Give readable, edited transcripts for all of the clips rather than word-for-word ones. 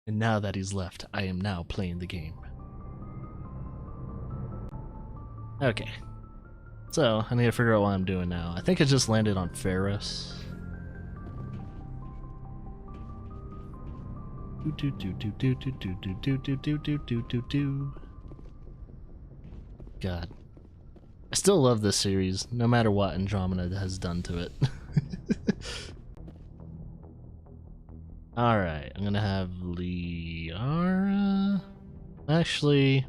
And now that he's left, I am now playing the game. Okay. So, I need to figure out what I'm doing now. I think I just landed on Pharos. God. I still love this series, no matter what Andromeda has done to it. Alright, I'm gonna have Liara. Actually,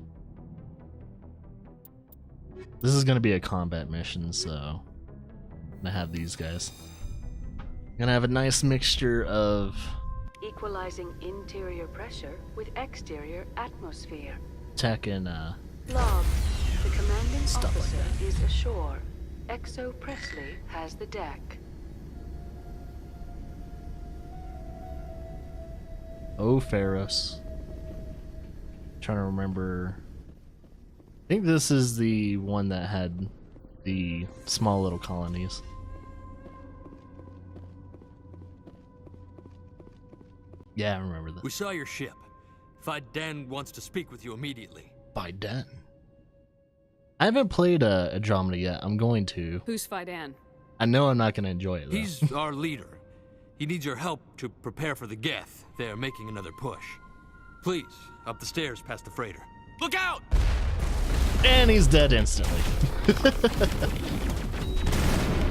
this is gonna be a combat mission, so I'm gonna have these guys. I'm gonna have a nice mixture of Equalizing interior pressure with exterior atmosphere. tech and Log. The commanding Stuff like officer that. is ashore. Exo Presley has the deck. Oh, Pharos. Trying to remember. I think this is the one that had the small little colonies. Yeah, I remember We this. saw your ship. Fiden wants to speak with you immediately. By Den. I haven't played Andromeda yet. I'm going to. Who's Fidan? I know I'm not going to enjoy it though. He's our leader. He needs your help to prepare for the Geth. They're making another push. Please, up the stairs past the freighter. Look out! And he's dead instantly.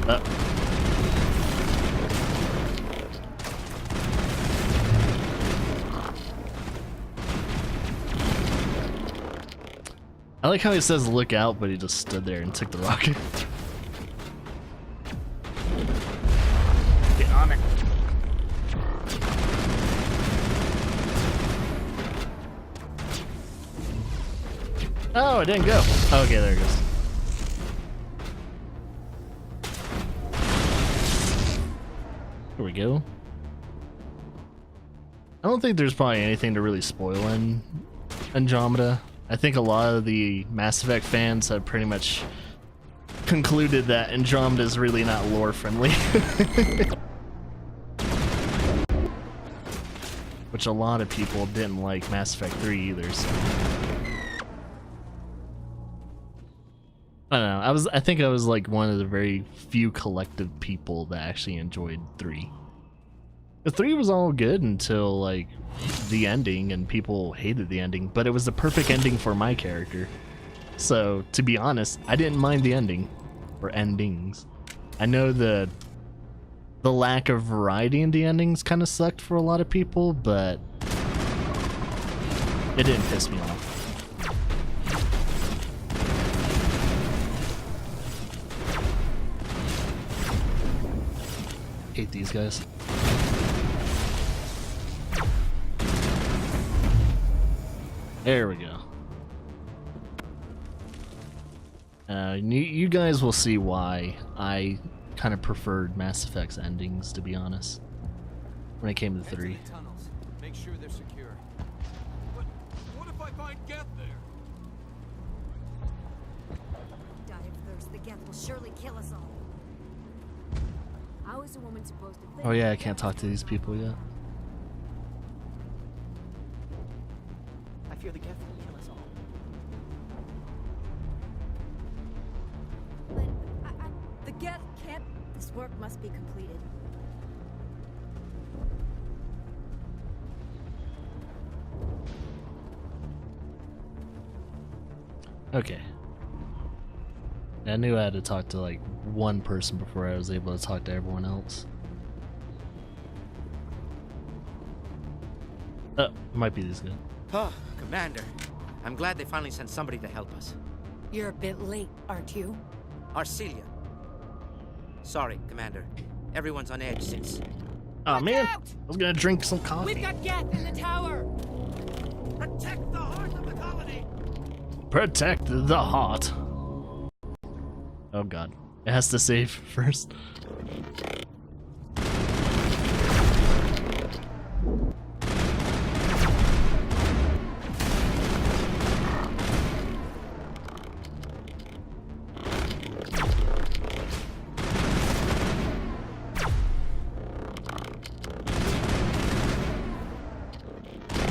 Oh. I like how he says look out, but he just stood there and took the rocket. Get on it. Oh, it didn't go. Okay, there it goes. Here we go. I don't think there's probably anything to really spoil in Andromeda. I think a lot of the Mass Effect fans have pretty much concluded that Andromeda is really not lore friendly. Which a lot of people didn't like Mass Effect 3 either, so. I don't know. I think I was like one of the very few collective people that actually enjoyed 3. The 3 was all good until like the ending, and people hated the ending, but it was the perfect ending for my character. So to be honest, I didn't mind the ending or endings. I know the lack of variety in the endings kind of sucked for a lot of people, but it didn't piss me off. Hate these guys. There we go. You guys will see why I kind of preferred Mass Effect's endings, to be honest, when it came to 3. Tunnels. Make sure they're secure. But what if I find Geth there? Die of thirst. The Geth will surely kill us all. How is a woman supposed to think? Oh yeah, I can't talk to these people yet. I fear the Geth will kill us all. The Geth can't. This work must be completed. Okay. I knew I had to talk to like one person before I was able to talk to everyone else. Oh, might be this guy. Oh, Commander. I'm glad they finally sent somebody to help us. You're a bit late, aren't you? Arcelia. Sorry, Commander. Everyone's on edge since... Oh man, I was gonna drink some coffee. We've got Geth in the tower. Protect the heart of the colony! Protect the heart. Oh god. It has to save first.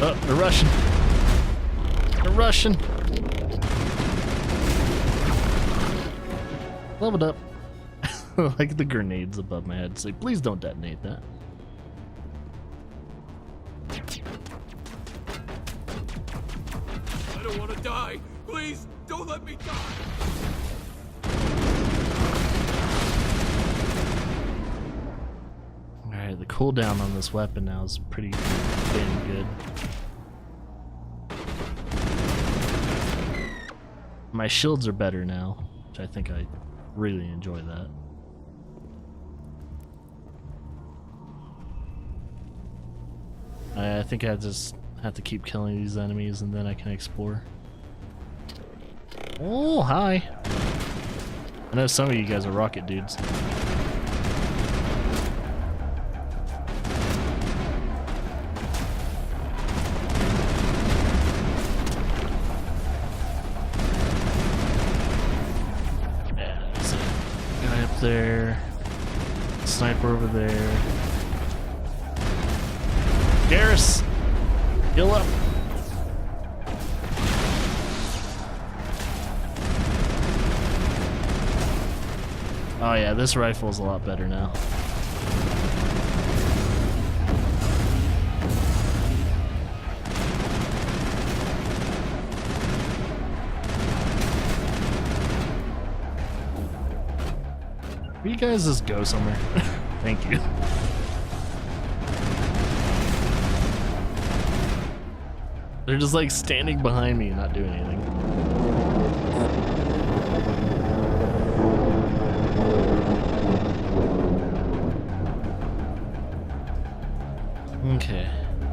Oh, they're rushing. They're rushing. Leveled up. Like the grenades above my head. Say, please don't detonate that. I don't want to die. Please, don't let me die. Alright, the cooldown on this weapon now is pretty damn good. My shields are better now, which I think I really enjoy that. I think I just have to keep killing these enemies and then I can explore. Oh, hi! I know some of you guys are rocket dudes. There, sniper over there. Garrus, heal up. Oh yeah, this rifle is a lot better now. Will you guys just go somewhere? Thank you. They're just like standing behind me and not doing anything. Okay.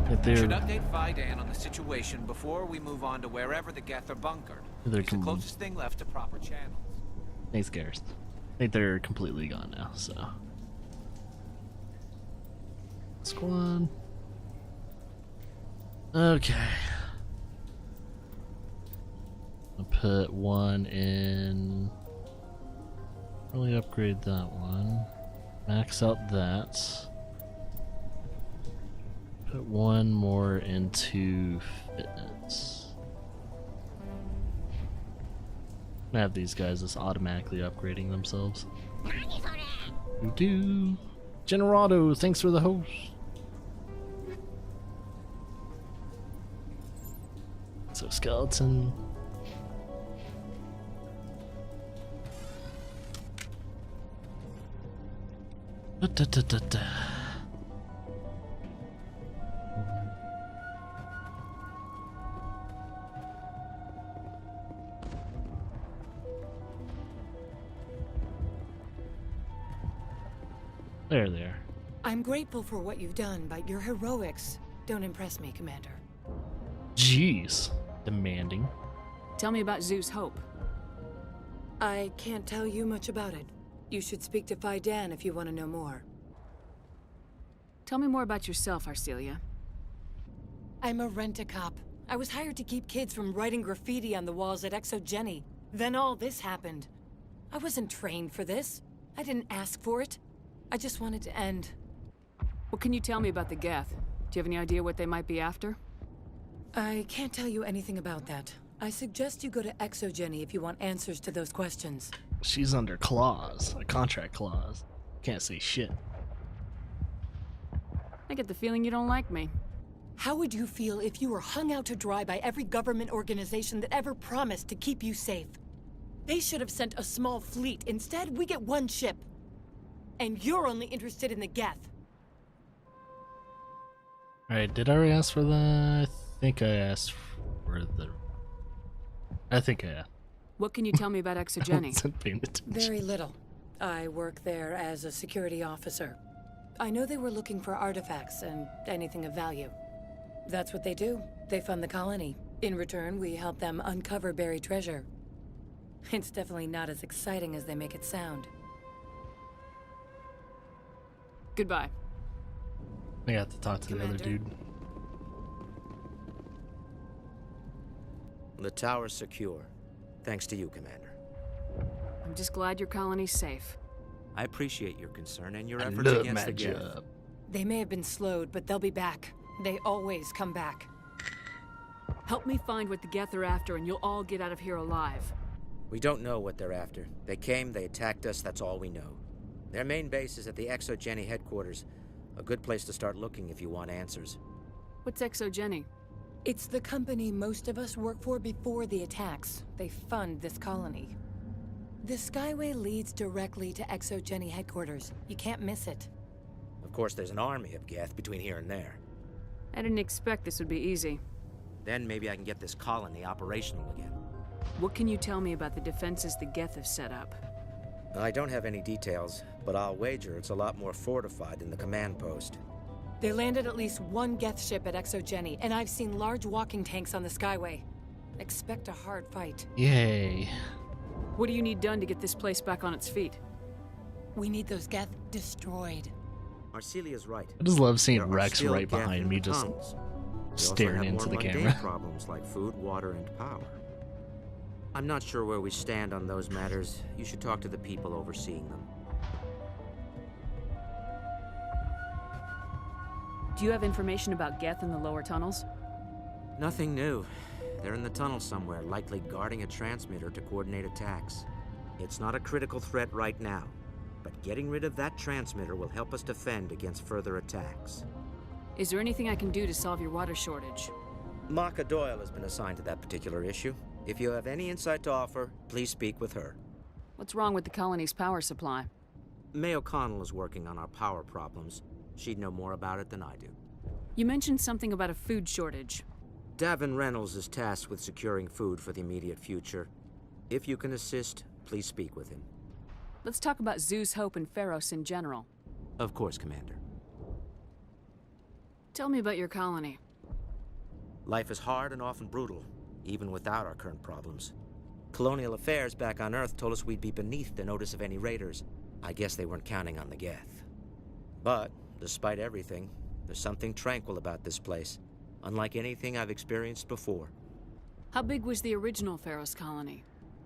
Right there. Should update Vidan on the situation before we move on to wherever the Geth are bunkered. They're It's the closest thing left to proper channels. Thanks, Garrus. I think they're completely gone now, so. Squad. Okay. I'll put one in. Really upgrade that one. Max out that. Put one more into fitness. I have these guys just automatically upgrading themselves. We do. Generado, thanks for the host. So skeleton. Da, da, da, da, da. There, there. I'm grateful for what you've done, but your heroics don't impress me, Commander. Jeez. Demanding. Tell me about Zeus Hope. I can't tell you much about it. You should speak to Vidan if you want to know more. Tell me more about yourself, Arcelia. I'm a rent-a-cop. I was hired to keep kids from writing graffiti on the walls at Exogeny. Then all this happened. I wasn't trained for this. I didn't ask for it. I just wanted to end. What can you tell me about the Geth? Do you have any idea what they might be after? I can't tell you anything about that. I suggest you go to Exogeny if you want answers to those questions. She's under clause, a contract clause. Can't say shit. I get the feeling you don't like me. How would you feel if you were hung out to dry by every government organization that ever promised to keep you safe? They should have sent a small fleet. Instead, we get one ship. And you're only interested in the Geth. Alright, did I already ask for that? I think I asked for the... I think I asked. What can you tell me about I Exogeny? wasn't paying attention. Very little. I work there as a security officer. I know they were looking for artifacts and anything of value. That's what they do. They fund the colony. In return, we help them uncover buried treasure. It's definitely not as exciting as they make it sound. Goodbye. I got to talk to the other dude. The tower's secure. Thanks to you, Commander. I'm just glad your colony's safe. I appreciate your concern and your I efforts love against my the Geth. job. They may have been slowed, but they'll be back. They always come back. Help me find what the Geth are after, and you'll all get out of here alive. We don't know what they're after. They came, they attacked us, that's all we know. Their main base is at the ExoGeni headquarters. A good place to start looking if you want answers. What's ExoGeni? It's the company most of us work for before the attacks. They fund this colony. The Skyway leads directly to ExoGeni headquarters. You can't miss it. Of course, there's an army of Geth between here and there. I didn't expect this would be easy. Then maybe I can get this colony operational again. What can you tell me about the defenses the Geth have set up? I don't have any details, but I'll wager it's a lot more fortified than the command post. They landed at least one Geth ship at ExoGeni, and I've seen large walking tanks on the Skyway. Expect a hard fight. Yay. What do you need done to get this place back on its feet? We need those Geth destroyed. Arcelia's right. I just love seeing There are Rex still right Geth behind in me, the just tunnels. They also staring have into more the mundane camera. problems like food, water, and power. I'm not sure where we stand on those matters. You should talk to the people overseeing them. Do you have information about Geth in the lower tunnels? Nothing new. They're in the tunnel somewhere, likely guarding a transmitter to coordinate attacks. It's not a critical threat right now, but getting rid of that transmitter will help us defend against further attacks. Is there anything I can do to solve your water shortage? Maka Doyle has been assigned to that particular issue. If you have any insight to offer, please speak with her. What's wrong with the colony's power supply? May O'Connell is working on our power problems. She'd know more about it than I do. You mentioned something about a food shortage. Davin Reynolds is tasked with securing food for the immediate future. If you can assist, please speak with him. Let's talk about Zeus, Hope, and Pharos in general. Of course, Commander. Tell me about your colony. Life is hard and often brutal, even without our current problems. Colonial Affairs back on Earth told us we'd be beneath the notice of any raiders. I guess they weren't counting on the Geth. But, despite everything, there's something tranquil about this place, unlike anything I've experienced before. How big was the original Pharos colony?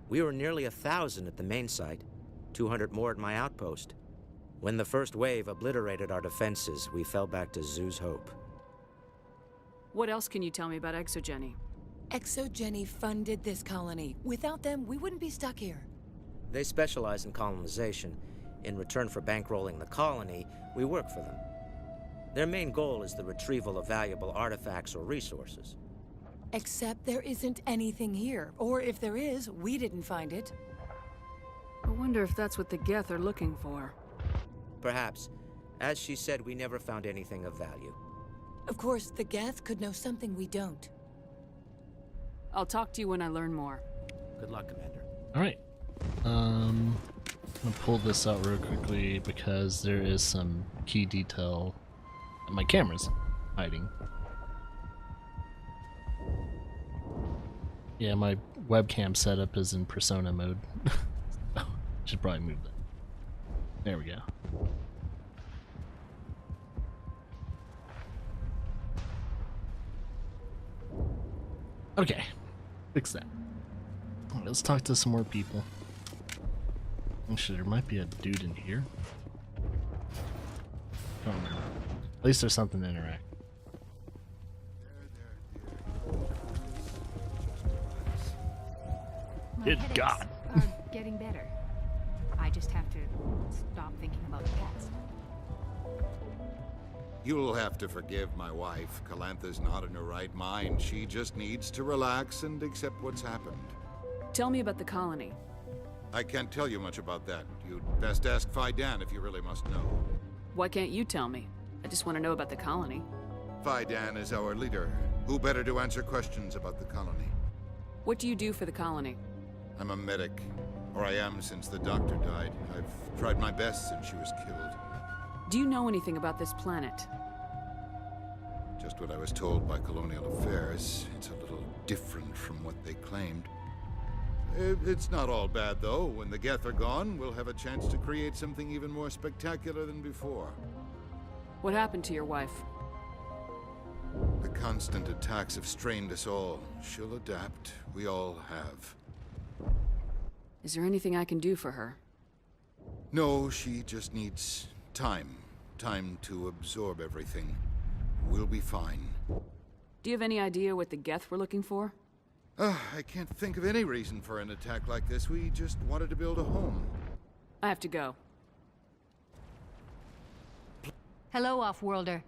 We were nearly 1,000 at the main site, 200 more at my outpost. When the first wave obliterated our defenses, we fell back to Zeus Hope. What else can you tell me about ExoGeni? ExoGeni funded this colony. Without them, we wouldn't be stuck here. They specialize in colonization. In return for bankrolling the colony, we work for them. Their main goal is the retrieval of valuable artifacts or resources. Except there isn't anything here. Or if there is, we didn't find it. I wonder if that's what the Geth are looking for. Perhaps. As she said, we never found anything of value. Of course, the Geth could know something we don't. I'll talk to you when I learn more. Good luck, Commander. Alright. I'm gonna pull this out real quickly because there is some key detail that my camera's hiding. Yeah, my webcam setup is in persona mode. Oh, should probably move that. There we go. Okay, fix that. Let's talk to some more people. Actually, there might be a dude in here. Don't remember. At least there's something to interact. Good God. Are getting better. I just have to stop thinking about the past. You'll have to forgive my wife. Calantha's not in her right mind. She just needs to relax and accept what's happened. Tell me about the colony. I can't tell you much about that. You'd best ask Fidan if you really must know. Why can't you tell me? I just want to know about the colony. Fidan is our leader. Who better to answer questions about the colony? What do you do for the colony? I'm a medic. Or I am since the doctor died. I've tried my best since she was killed. Do you know anything about this planet? Just what I was told by Colonial Affairs. It's a little different from what they claimed. It's not all bad, though. When the Geth are gone, we'll have a chance to create something even more spectacular than before. What happened to your wife? The constant attacks have strained us all. She'll adapt. We all have. Is there anything I can do for her? No, she just needs time. Time to absorb everything. We'll be fine. Do you have any idea what the Geth were looking for? I can't think of any reason for an attack like this. We just wanted to build a home. I have to go. Hello, Offworlder.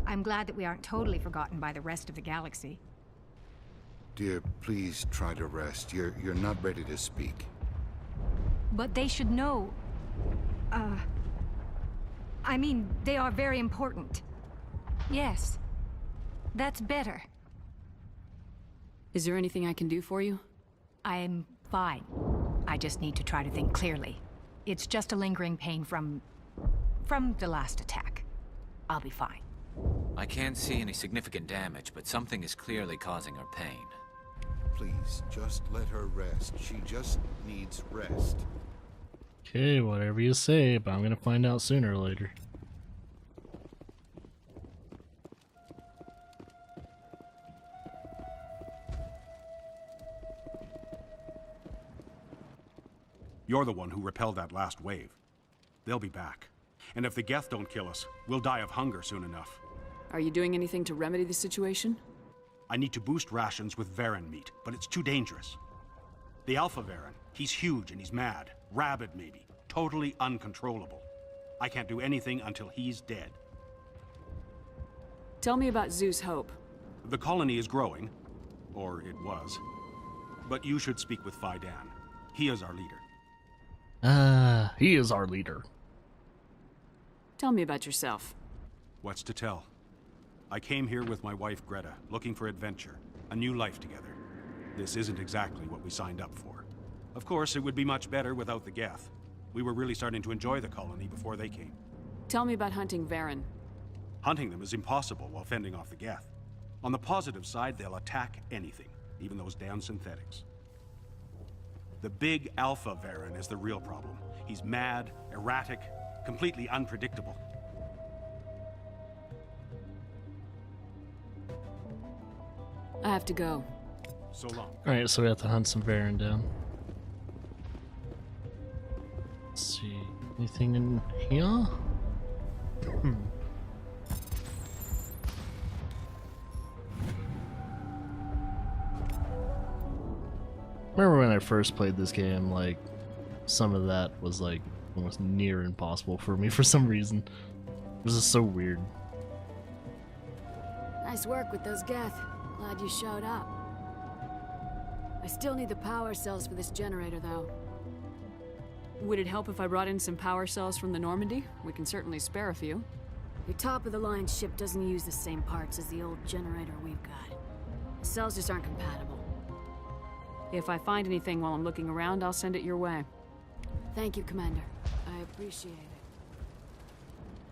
I'm glad that we aren't totally forgotten by the rest of the galaxy. Dear, please try to rest. You're not ready to speak. But they should know. I mean, they are very important. Yes. That's better. Is there anything I can do for you? I'm fine. I just need to try to think clearly. It's just a lingering pain from the last attack. I'll be fine. I can't see any significant damage, but something is clearly causing her pain. Please, just let her rest. She just needs rest. Okay, whatever you say, but I'm gonna find out sooner or later. You're the one who repelled that last wave. They'll be back. And if the Geth don't kill us, we'll die of hunger soon enough. Are you doing anything to remedy the situation? I need to boost rations with Varen meat, but it's too dangerous. The Alpha Varen, he's huge and he's mad. Rabid, maybe. Totally uncontrollable. I can't do anything until he's dead. Tell me about Zeus Hope. The colony is growing. Or it was. But you should speak with Faidan. He is our leader. He is our leader. Tell me about yourself. What's to tell? I came here with my wife Greta, looking for adventure, a new life together. This isn't exactly what we signed up for. Of course, it would be much better without the Geth. We were really starting to enjoy the colony before they came. Tell me about hunting Varen. Hunting them is impossible while fending off the Geth. On the positive side, they'll attack anything, even those damn synthetics. The big Alpha Varen is the real problem. He's mad, erratic, completely unpredictable. I have to go. So long. Alright, so we have to hunt some Varen down. Let's see. Anything in here? Remember when I first played this game, like, some of that was, like, almost near impossible for me for some reason. It was just so weird. Nice work with those Geth. Glad you showed up. I still need the power cells for this generator, though. Would it help if I brought in some power cells from the Normandy? We can certainly spare a few. Your top-of-the-line ship doesn't use the same parts as the old generator we've got. The cells just aren't compatible. If I find anything while I'm looking around, I'll send it your way. Thank you, Commander. I appreciate it.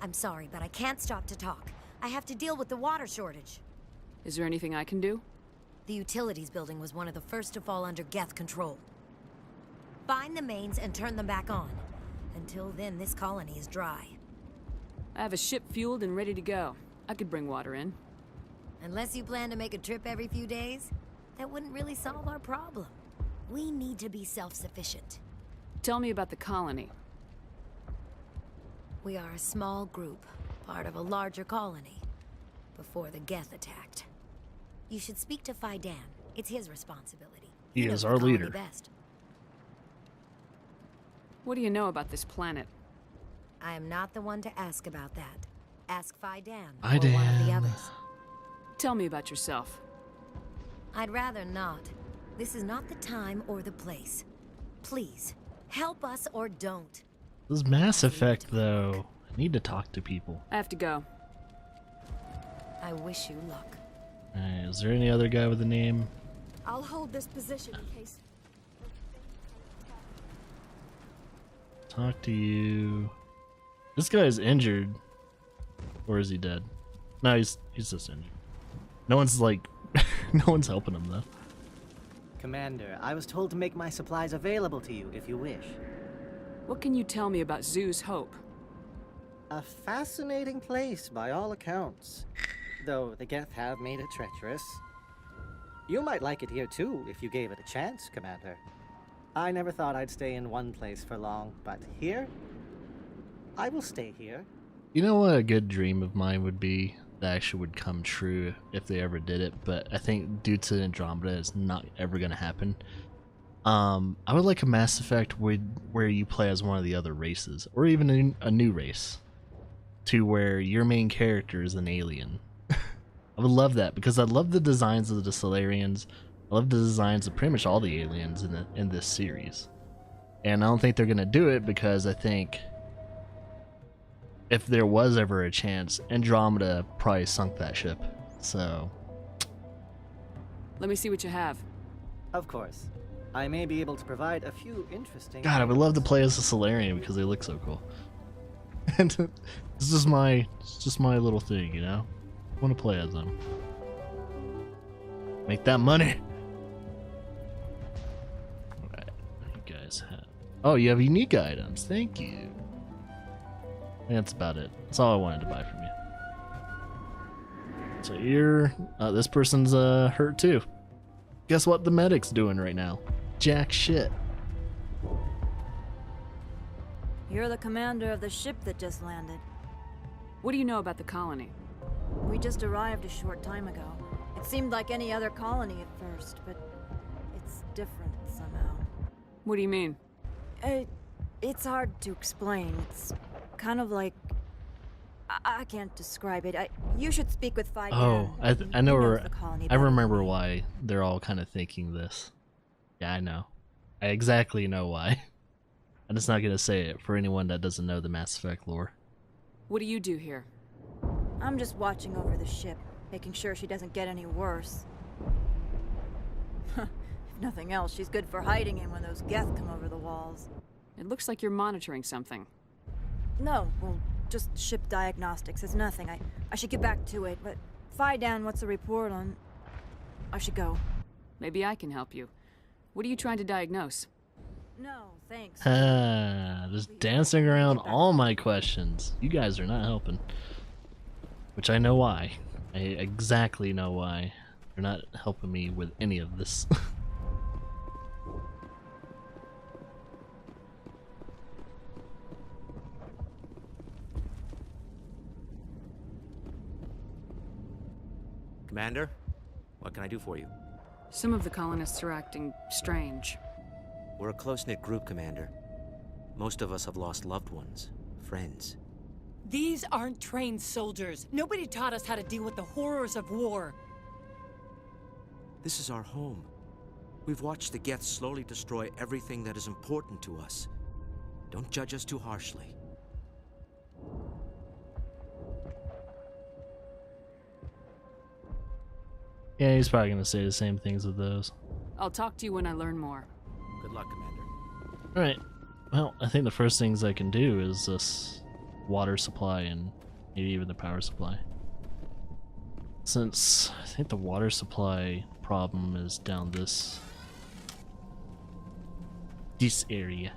I'm sorry, but I can't stop to talk. I have to deal with the water shortage. Is there anything I can do? The utilities building was one of the first to fall under Geth control. Find the mains and turn them back on. Until then, this colony is dry. I have a ship fueled and ready to go. I could bring water in. Unless you plan to make a trip every few days, that wouldn't really solve our problem. We need to be self-sufficient. Tell me about the colony. We are a small group, part of a larger colony, before the Geth attacked. You should speak to Faidan. It's his responsibility. He knows is the our colony leader. best. What do you know about this planet? I am not the one to ask about that. Ask Faidan or one of the others. Tell me about yourself. I'd rather not. This is not the time or the place. Please, help us or don't. This is Mass Effect, though. I need to talk to people. I have to go. I wish you luck. Alright, is there any other guy with a name? I'll hold this position in case... Talk to you. This guy's injured. Or is he dead? No, he's just injured. No one's like... no one's helping him, though. Commander, I was told to make my supplies available to you if you wish. What can you tell me about Zeus Hope? A fascinating place by all accounts. Though the Geth have made it treacherous. You might like it here too, if you gave it a chance, Commander. I never thought I'd stay in one place for long, but here? I will stay here. You know what a good dream of mine would be? that actually would come true if they ever did it, but I think due to Andromeda, it's not ever gonna happen. I would like a Mass Effect where you play as one of the other races, or even a new race, to where your main character is an alien. I would love that, because I love the designs of the Solarians. I love the designs of pretty much all the aliens in this series. And I don't think they're gonna do it, because I think if there was ever a chance, Andromeda probably sunk that ship. So Let me see what you have. Of course. I may be able to provide a few interesting... God, I would love to play as a Solarian because they look so cool. And it's just my little thing, you know? I want to play as them. Make that money. Alright, you guys have... Oh, you have unique items. Thank you. That's about it. That's all I wanted to buy from you. So you're... this person's hurt too. Guess what the medic's doing right now? Jack shit. You're the commander of the ship that just landed. What do you know about the colony? We just arrived a short time ago. It seemed like any other colony at first, but it's different somehow. What do you mean? It's hard to explain. It's kind of like... I can't describe it. You should speak with Fai. Oh, I know. I remember better. why they're all kind of thinking this. Yeah, I know. I exactly know why. I'm just not gonna say it for anyone that doesn't know the Mass Effect lore. What do you do here? I'm just watching over the ship, making sure she doesn't get any worse. If nothing else, she's good for hiding in when those Geth come over the walls. It looks like you're monitoring something. No, well, just ship diagnostics. It's nothing. I should get back to it, but Fai Dan, what's the report on... I should go. Maybe I can help you. What are you trying to diagnose? No, thanks. Just dancing around all my questions. You guys are not helping. Which I know why. I exactly know why. You're not helping me with any of this. Commander, what can I do for you? Some of the colonists are acting strange. We're a close-knit group, Commander. Most of us have lost loved ones, friends. These aren't trained soldiers. Nobody taught us how to deal with the horrors of war. This is our home. We've watched the Geth slowly destroy everything that is important to us. Don't judge us too harshly. Yeah, he's probably gonna say the same things with those. I'll talk to you when I learn more. Good luck, Commander. Alright. Well, I think the first things I can do is this water supply and maybe even the power supply. Since I think the water supply problem is down this area.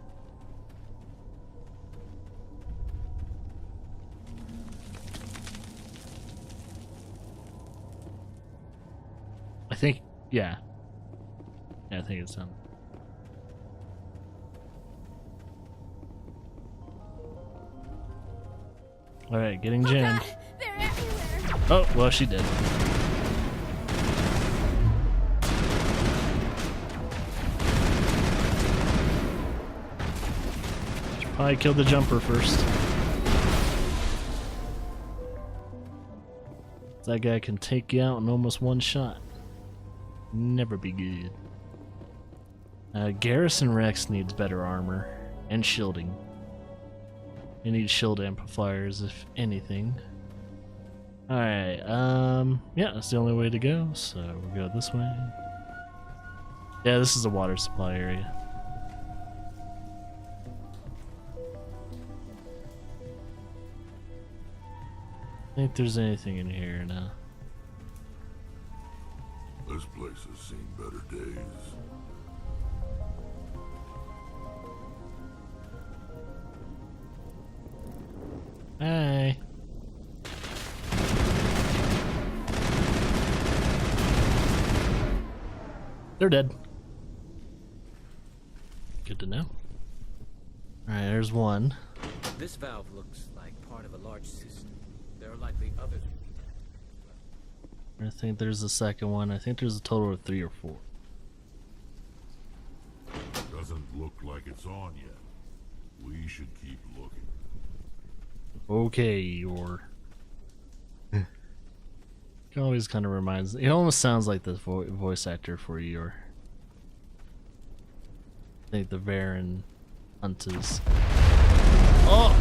I think, yeah. Yeah, I think it's done. Alright, getting jammed. They're everywhere! Oh, well, she did. Should probably kill the jumper first. That guy can take you out in almost one shot. Never be good. Garrison Rex needs better armor and shielding. He needs shield amplifiers, if anything. Alright, yeah, that's the only way to go, so we'll go this way. Yeah, this is a water supply area. I think there's anything in here now. This place has seen better days. Hi. They're dead. Good to know. Alright, there's one. This valve looks like part of a large system. There are likely others. I think there's a second one. I think there's a total of 3 or 4. Doesn't look like it's on yet. We should keep looking. Okay, Eeyore. He always kind of reminds. He almost sounds like the voice actor for Eeyore. I think the Varen hunters. Oh!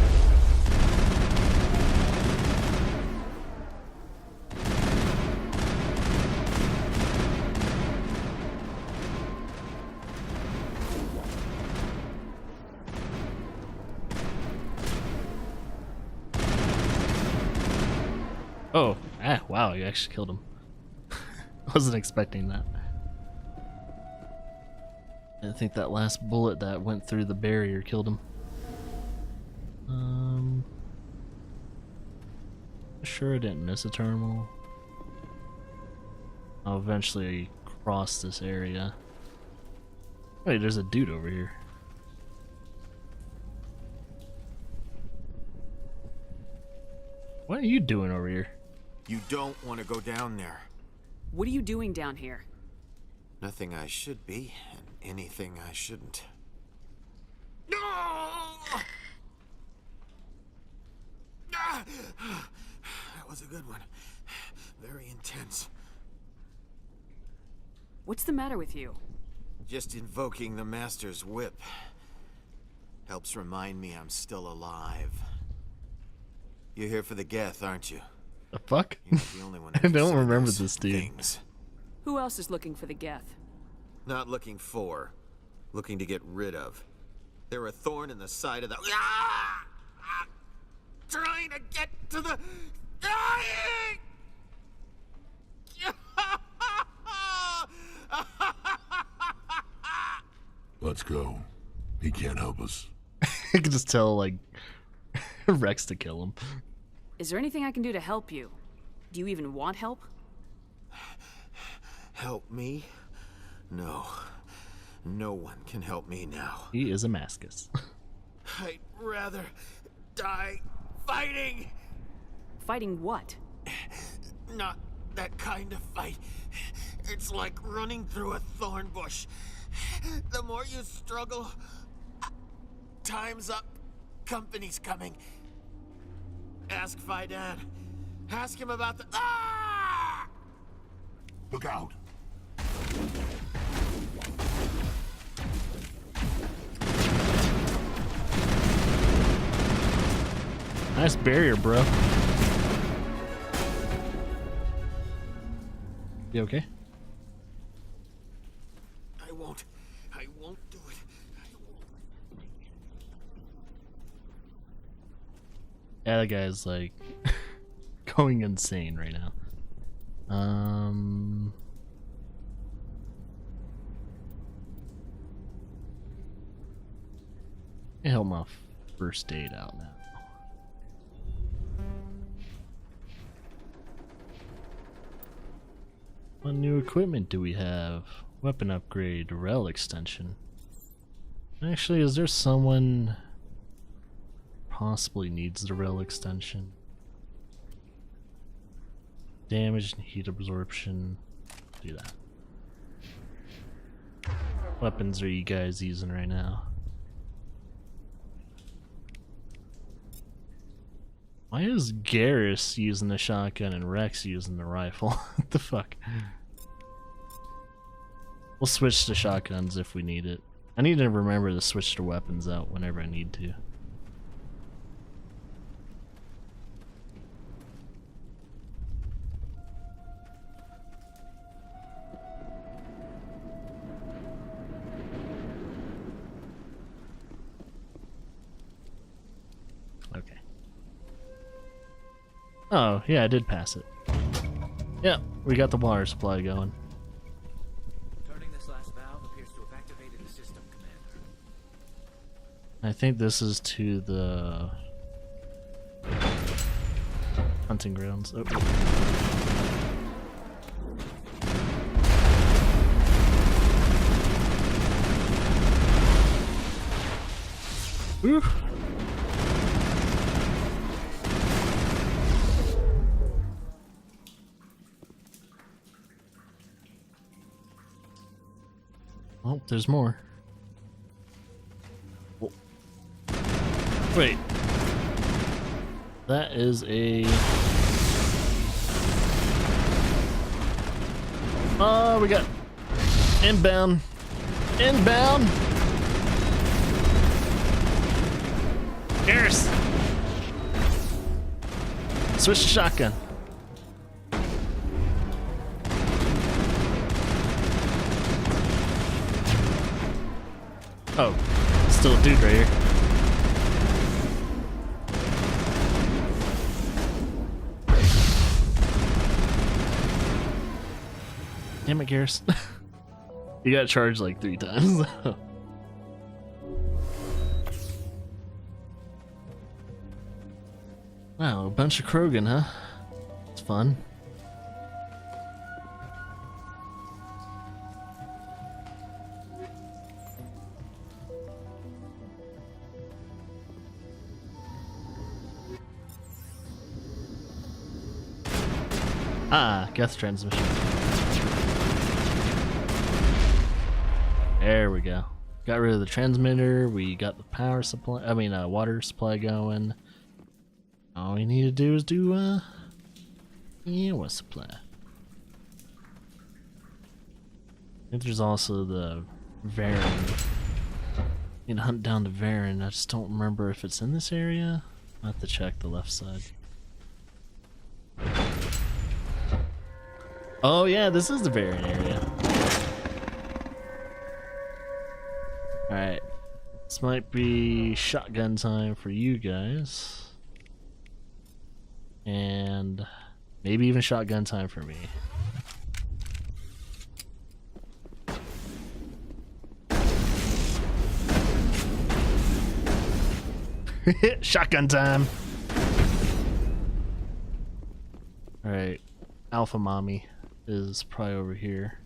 Oh, wow, you actually killed him. Wasn't expecting that. I think that last bullet that went through the barrier killed him. Sure I didn't miss a terminal. I'll eventually cross this area. Wait, there's a dude over here. What are you doing over here? You don't want to go down there. What are you doing down here? Nothing I should be, and anything I shouldn't. No! That was a good one. Very intense. What's the matter with you? Just invoking the Master's whip helps remind me I'm still alive. You're here for the Geth, aren't you? The fuck? You're the only one I don't remember this dude. Things. Who else is looking for the Geth? Not looking for, looking to get rid of. They're a thorn in the side of the. Ah! I'm trying to get to the. Dying! Let's go. He can't help us. I can just tell, like, Rex to kill him. Is there anything I can do to help you? Do you even want help? Help me? No. No one can help me now. He is a Mascus. I'd rather die fighting! Fighting what? Not that kind of fight. It's like running through a thorn bush. The more you struggle, time's up. Company's coming. Ask Faidan. Ask him about the. Ah! Look out! Nice barrier, bro. You okay? I won't do it. Yeah, that guy's like going insane right now. I help my first aid out now. What new equipment do we have? Weapon upgrade, rail extension. Actually, is there someone possibly needs the rail extension? Damage and heat absorption. Do that. Weapons are you guys using right now? Why is Garrus using the shotgun and Rex using the rifle? What the fuck? We'll switch to shotguns if we need it. I need to remember to switch the weapons out whenever I need to. Okay. Oh, yeah, I did pass it. Yeah, we got the water supply going. Turning this last valve appears to have activated the system, Commander. I think this is to the hunting grounds. Oh. Woo. Oh, there's more. Oh. Wait. That is a... Oh, we got inbound. Inbound. Garrus. Switch to shotgun. Oh, still a dude right here. Damn it, Garrus. You got charged like 3 times. Wow, a bunch of Krogan, huh? It's fun. Ah, Geth transmission. There we go. Got rid of the transmitter. We got the power supply. I mean, water supply going. All we need to do is do water supply. I think there's also the Varen. Need to hunt down the Varen. I just don't remember if it's in this area. I have to check the left side. Oh yeah, this is the Varen area. Alright. This might be shotgun time for you guys. And maybe even shotgun time for me. Shotgun time! Alright. Alpha Mommy is probably over here.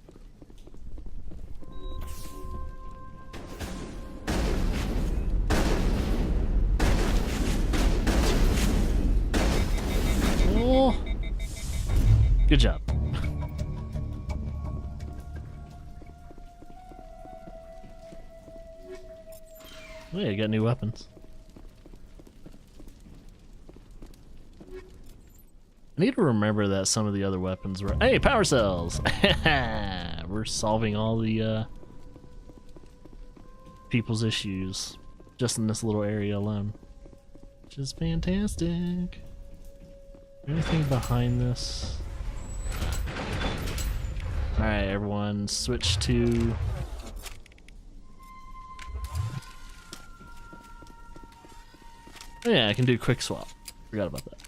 Oh. Good job. Oh yeah, you got new weapons. I need to remember that some of the other weapons were... Hey, power cells! We're solving all the people's issues just in this little area alone. Which is fantastic. Anything behind this? Alright, everyone, switch to... Oh yeah, I can do quick swap. Forgot about that.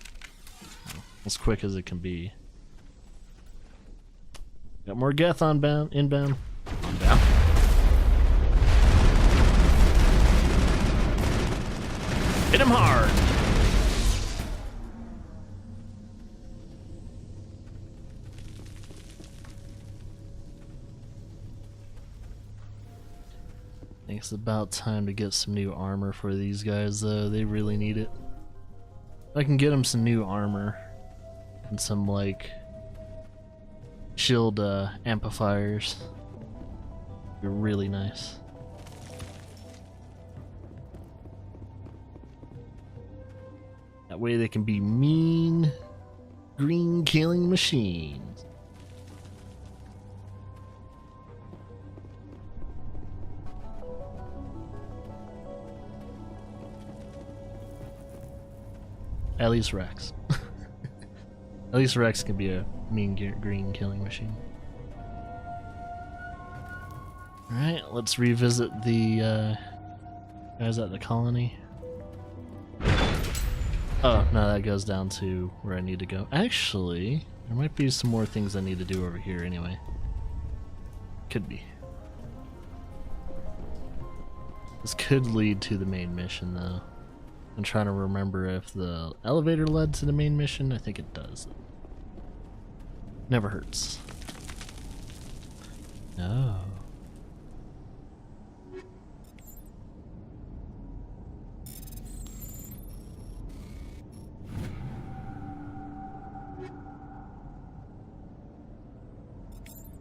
As quick as it can be. Got more Geth inbound. On Hit him hard! I think it's about time to get some new armor for these guys though. They really need it. I can get them some new armor. And some like shield amplifiers. They're really nice. That way they can be mean green killing machines. At least Rex. At least Rex can be a mean green killing machine. Alright, let's revisit the guys at the colony. Oh, no, that goes down to where I need to go. Actually, there might be some more things I need to do over here anyway. Could be. This could lead to the main mission though. I'm trying to remember if the elevator led to the main mission. I think it does. Never hurts. No.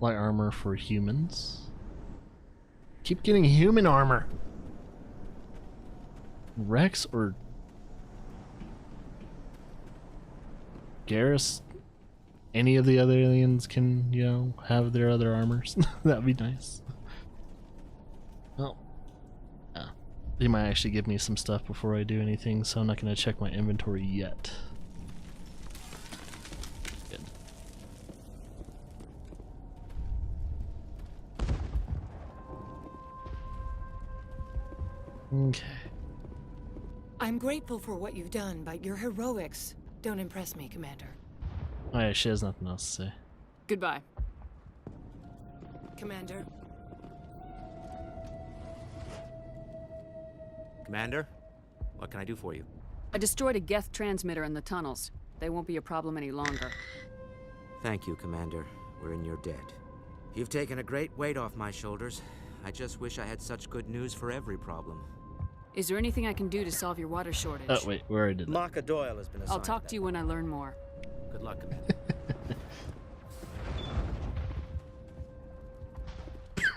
Light armor for humans. keep getting human armor. Rex or Garrus, any of the other aliens can, you know, have their other armors. That'd be nice. Oh. Yeah. They might actually give me some stuff before I do anything, so I'm not going to check my inventory yet. Good. Okay. I'm grateful for what you've done, but your heroics don't impress me, Commander. Oh yeah, she has nothing else to say. Goodbye. Commander? Commander, what can I do for you? I destroyed a Geth transmitter in the tunnels. They won't be a problem any longer. Thank you, Commander. We're in your debt. You've taken a great weight off my shoulders. I just wish I had such good news for every problem. Is there anything I can do to solve your water shortage? Oh wait, we already did that. Maka Doyle has been assigned. I'll talk to you when I learn more. Good luck,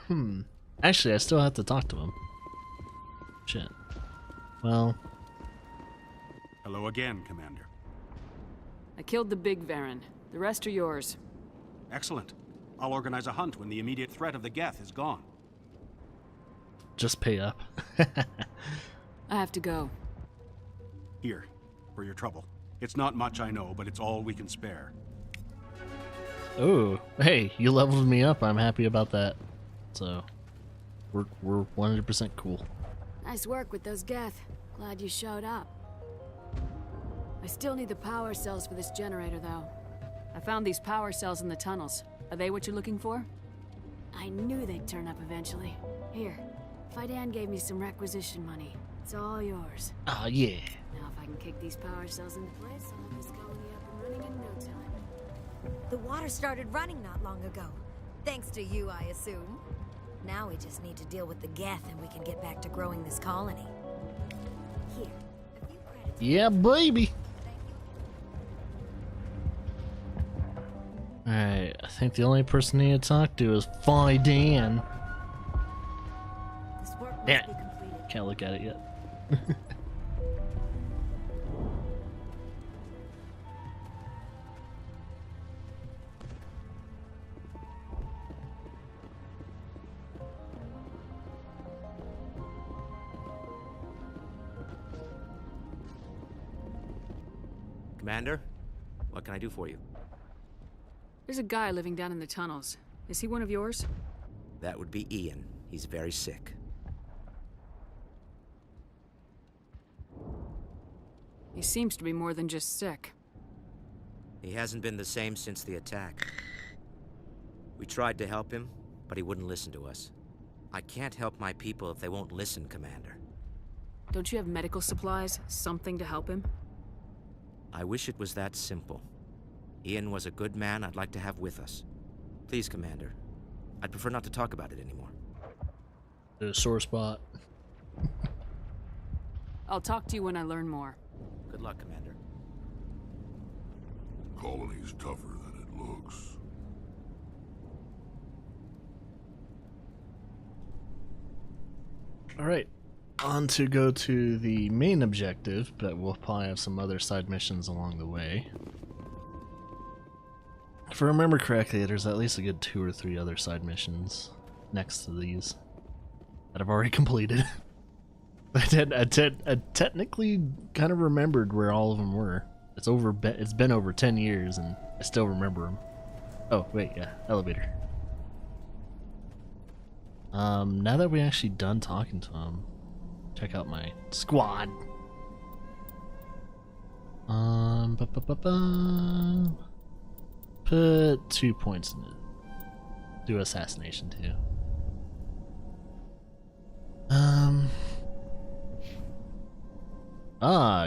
Commander. Actually, I still have to talk to him. Shit. Well. Hello again, Commander. I killed the big Varen. The rest are yours. Excellent. I'll organize a hunt when the immediate threat of the Geth is gone. Just pay up. I have to go. Here, for your trouble. It's not much, I know, but it's all we can spare. Oh, hey, you leveled me up. I'm happy about that. So, we're 100% cool. Nice work with those Geth. Glad you showed up. I still need the power cells for this generator, though. I found these power cells in the tunnels. Are they what you're looking for? I knew they'd turn up eventually. Here, Fidan gave me some requisition money. It's all yours. Oh, yeah. Now if I can kick these power cells into place, I'll have this colony up and running in no time. The water started running not long ago. Thanks to you, I assume. Now we just need to deal with the Geth and we can get back to growing this colony. Here, a few credits. Yeah, baby. Alright, I think the only person I need to talk to is Fidan. This work must Damn be it. completed. Can't look at it yet. Commander, what can I do for you? There's a guy living down in the tunnels. Is he one of yours? That would be Ian. He's very sick. He seems to be more than just sick. He hasn't been the same since the attack. We tried to help him, but he wouldn't listen to us. I can't help my people if they won't listen, Commander. Don't you have medical supplies? Something to help him? I wish it was that simple. Ian was a good man I'd like to have with us. Please, Commander. I'd prefer not to talk about it anymore. There's a sore spot. I'll talk to you when I learn more. Good luck, Commander. Colony's tougher than it looks. Alright, on to go to the main objective, but we'll probably have some other side missions along the way. If I remember correctly, there's at least a good 2 or 3 other side missions next to these that I've already completed. I technically kind of remembered where all of them were. It's been over 10 years and I still remember them. Oh, wait, yeah, elevator. Now that we're actually done talking to him, check out my squad. Put 2 points in it. Do assassination too.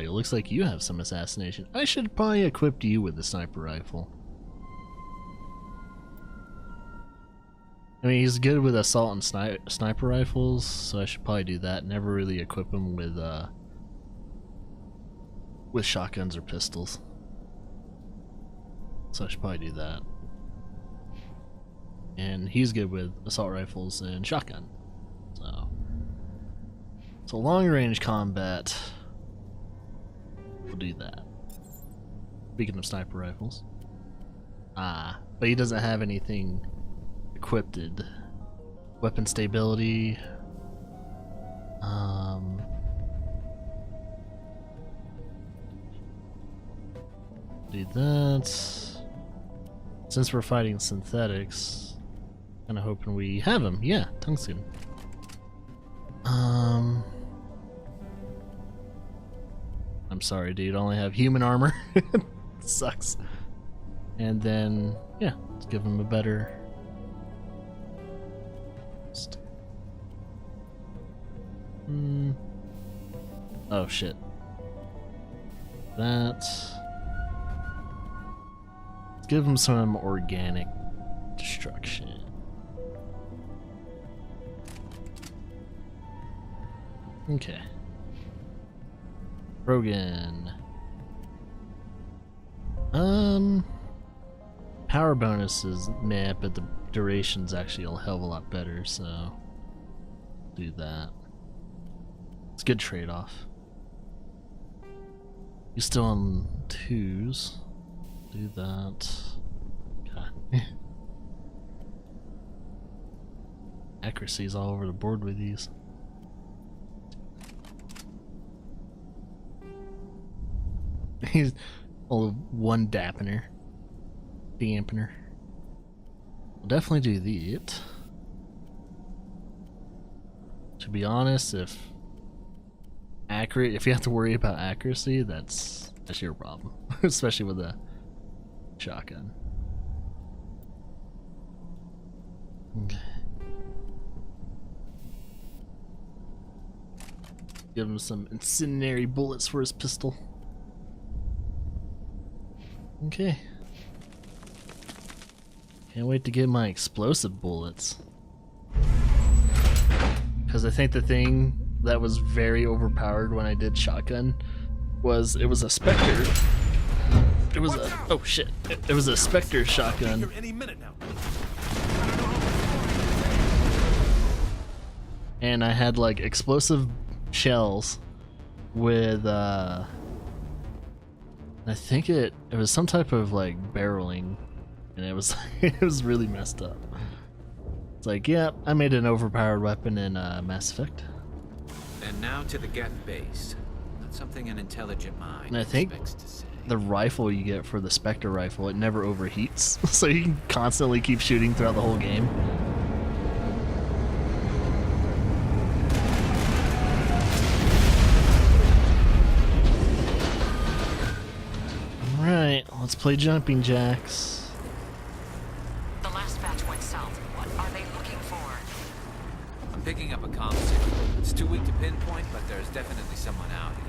It looks like you have some assassination. I should probably equip you with the sniper rifle. I mean, he's good with assault and sniper rifles, so I should probably do that. Never really equip him with shotguns or pistols. So I should probably do that. And he's good with assault rifles and shotgun. So So long range combat. We'll do that. Speaking of sniper rifles. But he doesn't have anything equipped. Weapon stability. Do that. Since we're fighting synthetics, kind of hoping we have him. Yeah, tungsten. I'm sorry, dude. I only have human armor. Sucks. And then, yeah, let's give him a better. Oh shit. That. Let's give him some organic destruction. Okay. Rogan. Power bonuses, meh, but the duration's actually a hell of a lot better, so do that. It's a good trade-off. You're still on 2s. Do that. God. Accuracy's all over the board with these. He's only one dampener. Dampener. We'll definitely do that. To be honest, if you have to worry about accuracy, that's your problem. Especially with a shotgun. Okay. Give him some incendiary bullets for his pistol. Okay. Can't wait to get my explosive bullets. Because I think the thing that was very overpowered when I did shotgun was it was a Spectre. It was a oh shit! It was a Spectre shotgun. And I had like explosive shells with I think it was some type of like barreling, and it was it was really messed up. It's like, yeah, I made an overpowered weapon in Mass Effect. And now to the Geth base. Not something an intelligent mind And I think expects to say. the rifle you get for the Spectre rifle, it never overheats, so you can constantly keep shooting throughout the whole game. Alright, let's play jumping jacks. The last batch went south. What are they looking for? I'm picking up a comm signal. It's too weak to pinpoint, but there's definitely someone out here.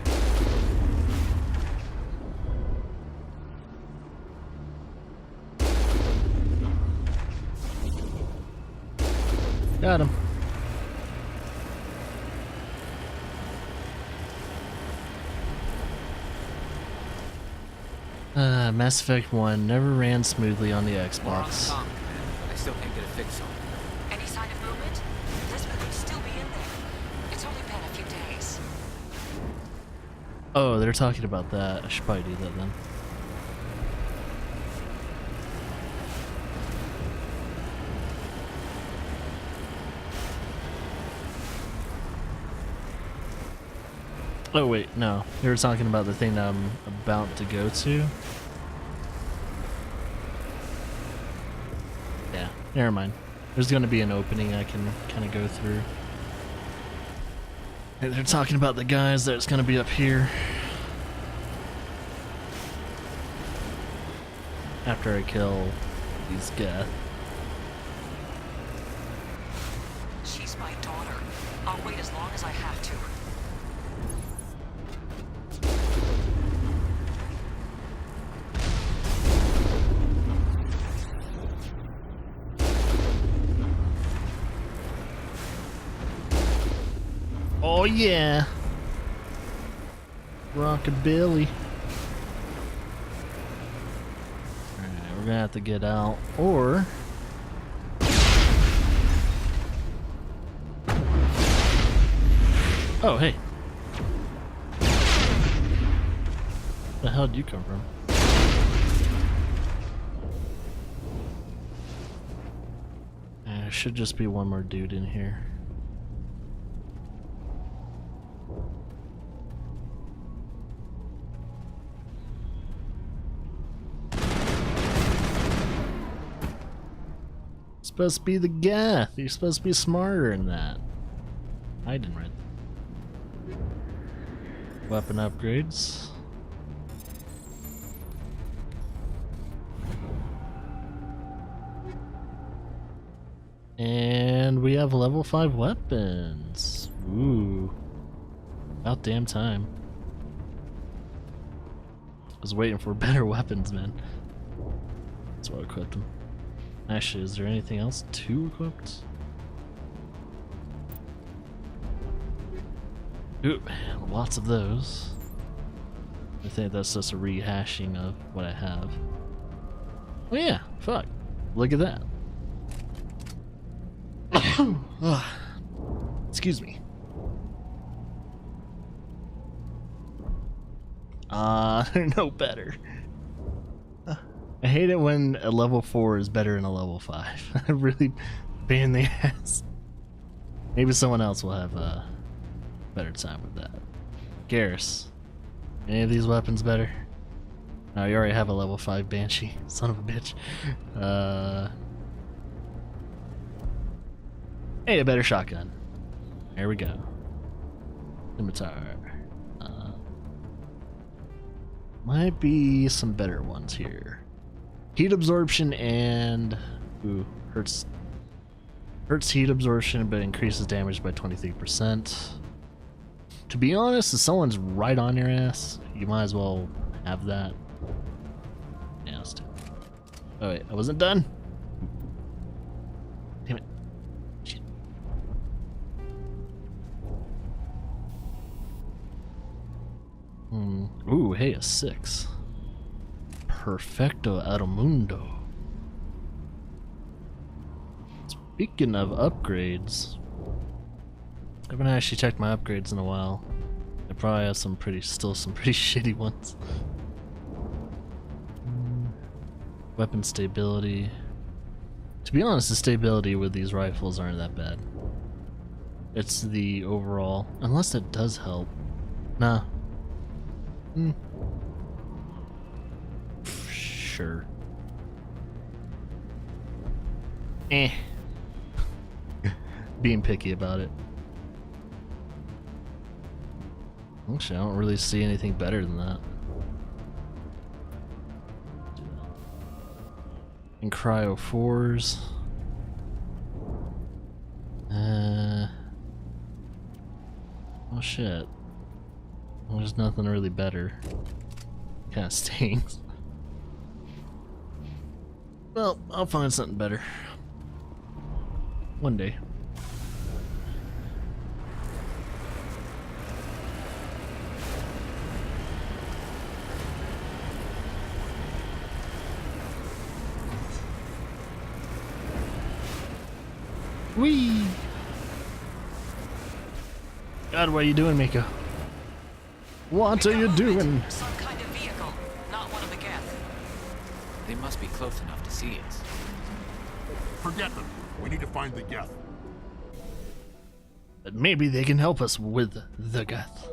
Got him. Mass Effect 1 never ran smoothly on the Xbox. I still can't get a fix on it. Any sign of movement? Lisbeth could still be in there. It's only been a few days. Oh, they're talking about that. I should probably do that then. Oh wait, no. They were talking about the thing that I'm about to go to. Yeah, never mind. There's gonna be an opening I can kind of go through. And they're talking about the guys that's gonna be up here. After I kill these Geth. She's my daughter. I'll wait as long as I have to. Oh yeah. Rockabilly. Alright, we're gonna have to get out, or Oh, hey. The hell did you come from? There should just be one more dude in here. Supposed to be the Geth. You're supposed to be smarter than that. I didn't read. Weapon upgrades. And we have level 5 weapons. Ooh. About damn time. I was waiting for better weapons, man. That's why I equipped them. Actually, is there anything else to equipped? Ooh, lots of those. I think that's just a rehashing of what I have. Oh yeah, fuck. Look at that. Excuse me. No better. I hate it when a level 4 is better than a level 5. I really pain in the ass. Maybe someone else will have a better time with that. Garrus, any of these weapons better? No, you already have a level 5 Banshee. Son of a bitch. Hey, a better shotgun. There we go. Scimitar. Might be some better ones here. Heat absorption and hurts heat absorption but increases damage by 23%. To be honest, if someone's right on your ass, you might as well have that. Yeah, let's do it. Oh wait, I wasn't done. Damn it. Shit. Ooh, hey, a 6. Perfecto Automundo. Speaking of upgrades, I haven't actually checked my upgrades in a while. I probably have still some pretty shitty ones. Weapon stability. To be honest, the stability with these rifles aren't that bad. It's the overall, unless it does help. Nah. Sure. Being picky about it. Actually, I don't really see anything better than that. And Cryo 4s. Oh shit. There's nothing really better. Kinda stings. Well, I'll find something better. One day. Whee! God, what are you doing, Miko? What are you doing? Some kind of vehicle, not one of the Geth. They must be close enough to see us. Forget them. We need to find the Geth. But maybe they can help us with the Geth.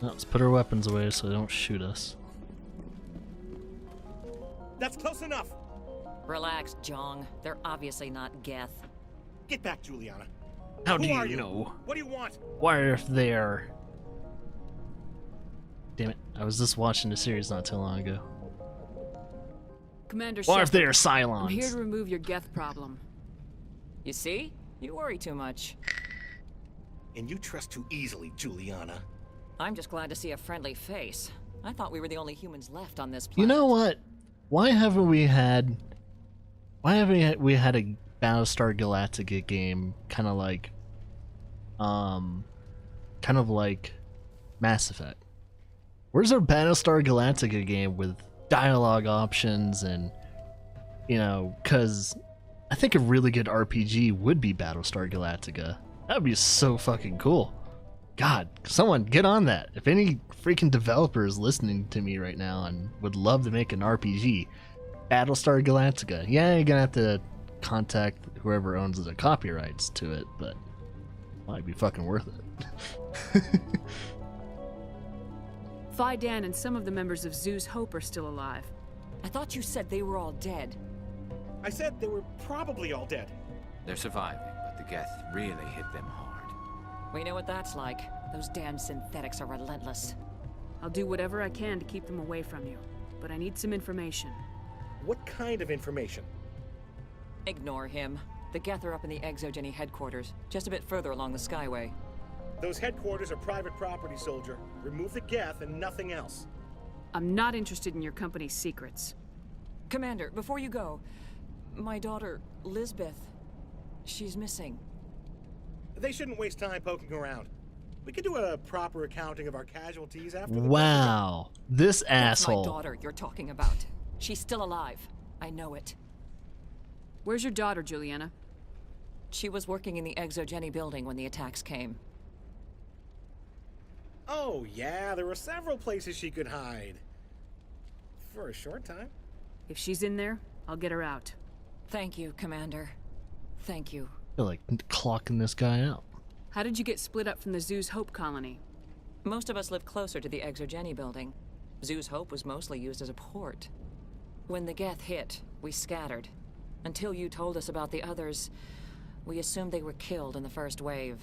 Well, let's put our weapons away so they don't shoot us. That's close enough. Relax, Jong. They're obviously not Geth. Get back, Juliana. How Who do are you know? What do you want? What if they're... Damn it, I was just watching the series not too long ago. Commander What if Shepard, they're Cylons? I'm here to remove your Geth problem. You see? You worry too much. And you trust too easily, Juliana. I'm just glad to see a friendly face. I thought we were the only humans left on this planet. You know what? Why haven't we had a Battlestar Galactica game kind of like Mass Effect? Where's our Battlestar Galactica game with dialogue options and, you know, cuz I think a really good RPG would be Battlestar Galactica. That'd be so fucking cool. God, someone get on that. If any freaking developer is listening to me right now and would love to make an RPG, Battlestar Galactica. Yeah, you're gonna have to contact whoever owns the copyrights to it, but might be fucking worth it. Phi Dan and some of the members of Zoo's Hope are still alive. I thought you said they were all dead. I said they were probably all dead. They're surviving, but the Geth really hit them hard. We know what that's like. Those damn synthetics are relentless. I'll do whatever I can to keep them away from you, but I need some information. What kind of information? Ignore him. The Geth are up in the Exogeny headquarters, just a bit further along the Skyway. Those headquarters are private property, soldier. Remove the Geth and nothing else. I'm not interested in your company's secrets. Commander, before you go, my daughter, Lisbeth, she's missing. They shouldn't waste time poking around. We could do a proper accounting of our casualties after the... Wow, this asshole. That's my daughter you're talking about. She's still alive. I know it. Where's your daughter, Juliana? She was working in the Exogeny building when the attacks came. Oh, yeah, there were several places she could hide. For a short time. If she's in there, I'll get her out. Thank you, Commander. Thank you. I feel like clocking this guy out. How did you get split up from the Zoo's Hope colony? Most of us lived closer to the Exogeny building. Zoo's Hope was mostly used as a port. When the Geth hit, we scattered. Until you told us about the others, we assumed they were killed in the first wave.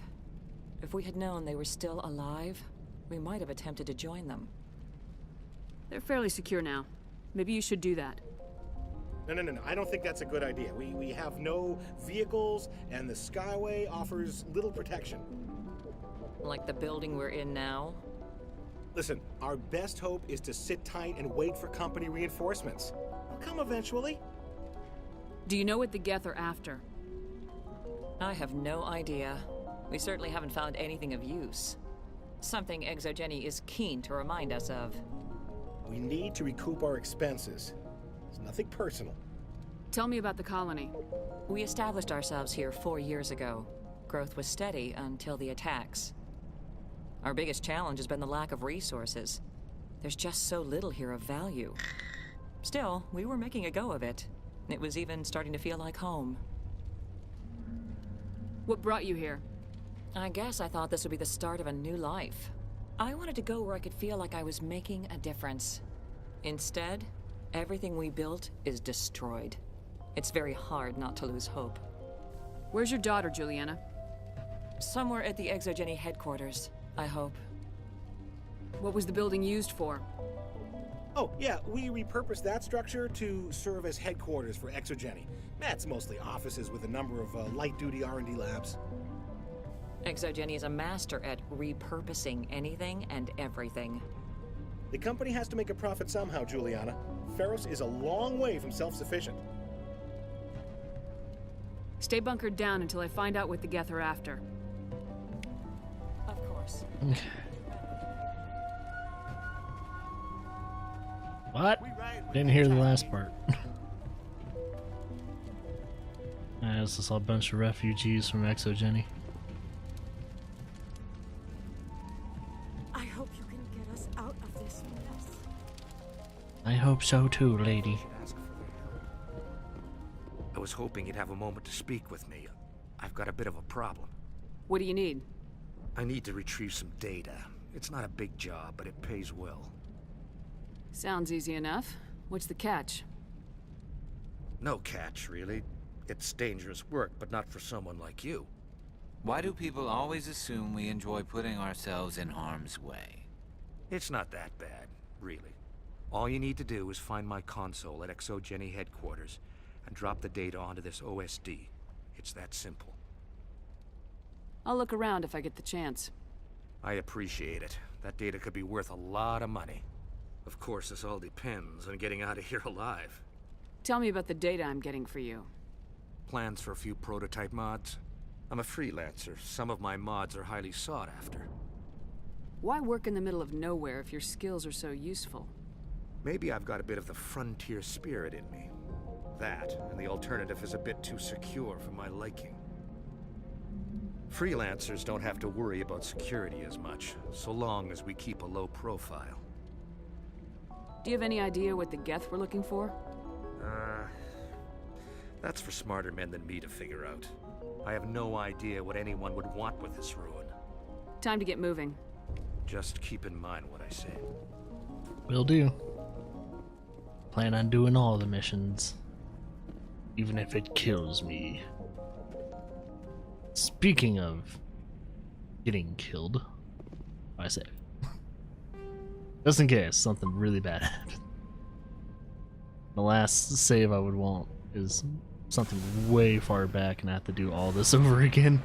If we had known they were still alive, we might have attempted to join them. They're fairly secure now. Maybe you should do that. No. I don't think that's a good idea. We have no vehicles, and the Skyway offers little protection. Like the building we're in now? Listen, our best hope is to sit tight and wait for company reinforcements. They'll come eventually. Do you know what the Geth are after? I have no idea. We certainly haven't found anything of use. Something Exogeny is keen to remind us of. We need to recoup our expenses. It's nothing personal. Tell me about the colony. We established ourselves here 4 years ago. Growth was steady until the attacks. Our biggest challenge has been the lack of resources. There's just so little here of value. Still, we were making a go of it. It was even starting to feel like home. What brought you here? I guess I thought this would be the start of a new life. I wanted to go where I could feel like I was making a difference. Instead, everything we built is destroyed. It's very hard not to lose hope. Where's your daughter, Juliana? Somewhere at the Exogeny headquarters, I hope. What was the building used for? Oh, yeah, we repurposed that structure to serve as headquarters for Exogeny. That's mostly offices with a number of light-duty R&D labs. Exogeny is a master at repurposing anything and everything. The company has to make a profit somehow, Juliana. Feros is a long way from self-sufficient. Stay bunkered down until I find out what the Geth are after. Of course. What? Didn't hear the last part. This is a bunch of refugees from Exogeny. I hope you can get us out of this mess. I hope so too, lady. I was hoping you'd have a moment to speak with me. I've got a bit of a problem. What do you need? I need to retrieve some data. It's not a big job, but it pays well. Sounds easy enough. What's the catch? No catch, really. It's dangerous work, but not for someone like you. Why do people always assume we enjoy putting ourselves in harm's way? It's not that bad, really. All you need to do is find my console at Exogeny headquarters and drop the data onto this OSD. It's that simple. I'll look around if I get the chance. I appreciate it. That data could be worth a lot of money. Of course, this all depends on getting out of here alive. Tell me about the data I'm getting for you. Plans for a few prototype mods? I'm a freelancer. Some of my mods are highly sought after. Why work in the middle of nowhere if your skills are so useful? Maybe I've got a bit of the frontier spirit in me. That, and the alternative is a bit too secure for my liking. Freelancers don't have to worry about security as much, so long as we keep a low profile. Do you have any idea what the Geth were looking for? That's for smarter men than me to figure out. I have no idea what anyone would want with this ruin. Time to get moving. Just keep in mind what I say. Will do. Plan on doing all the missions. Even if it kills me. Speaking of getting killed, I say, just in case something really bad happened. The last save I would want is something way far back and I have to do all this over again.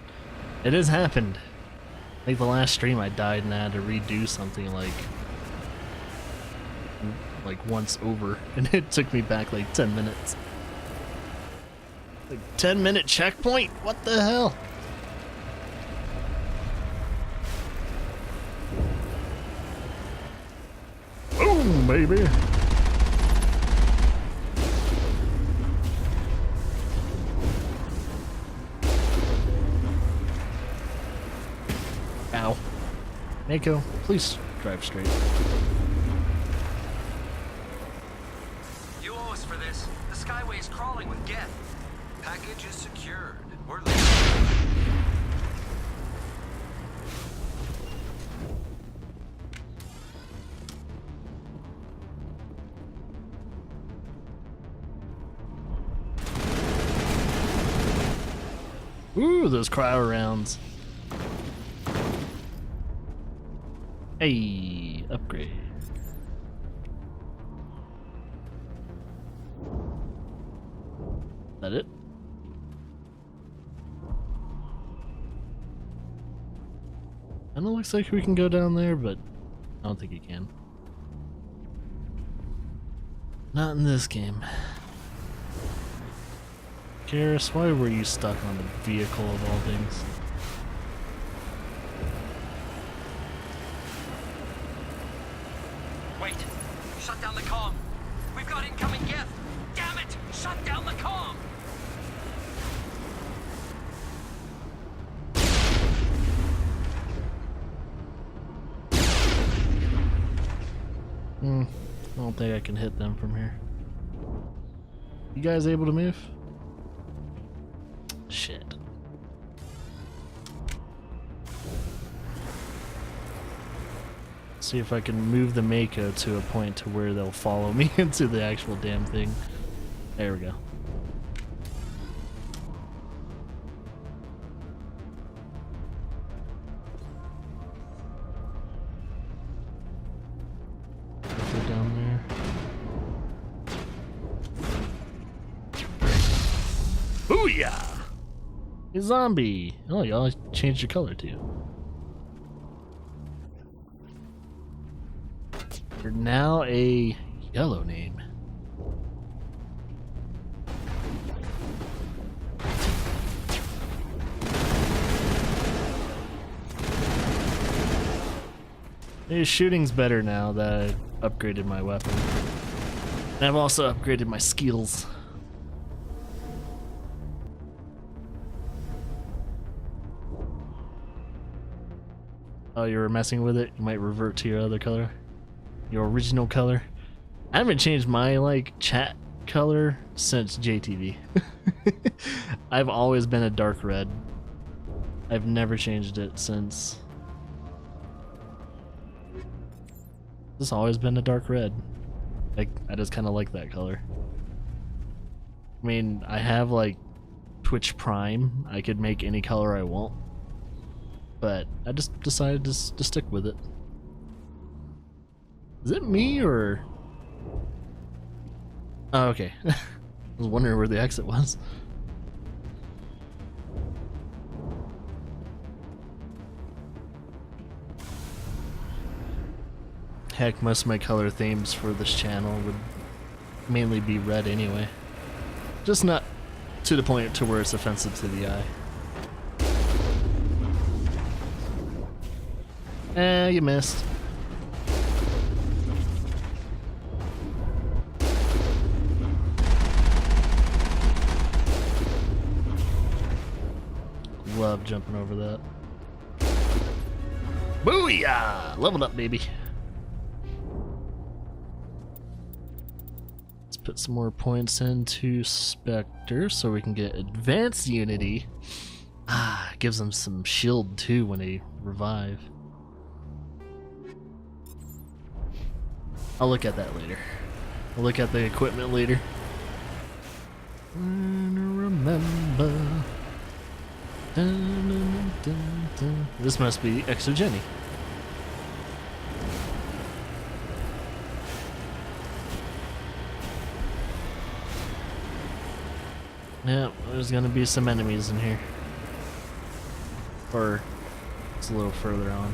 It has happened. Like the last stream I died and I had to redo something like once over, and it took me back like 10 minutes. Like 10-minute checkpoint? What the hell? Boom, baby. Ow. Mako, please drive straight. You owe us for this. The Skyway is crawling with Geth. Package is secured. We're leaving. Ooh, those cryo rounds. Hey, upgrade. That it? And it looks like we can go down there, but I don't think you can. Not in this game. Garrus, why were you stuck on the vehicle of all things? Wait! Shut down the comm! We've got incoming Geth! Damn it! Shut down the comm! I don't think I can hit them from here. You guys able to move? Shit. See if I can move the Mako to a point to where they'll follow me into the actual damn thing. There we go. Go down there. Booyah! A zombie! Oh, y'all changed your color too. You're now a yellow name. His shooting's better now that I upgraded my weapon. And I've also upgraded my skills. Oh, you were messing with it? You might revert to your other color? Your original color? I haven't changed my, like, chat color since JTV. I've always been a dark red. I've never changed it since. It's always been a dark red. Like, I just kind of like that color. I mean, I have, like, Twitch Prime. I could make any color I want. But I just decided to stick with it. Is it me or? Oh, okay. I was wondering where the exit was. Heck, most of my color themes for this channel would mainly be red anyway. Just not to the point to where it's offensive to the eye. You missed. love jumping over that. Booyah! Leveled up, baby. Let's put some more points into Spectre so we can get advanced Unity. Ah, gives them some shield too when they revive. I'll look at that later. I'll look at the equipment later. Remember. Dun, dun, dun, dun. This must be Exogeny. Yeah, there's gonna be some enemies in here. Or it's a little further on.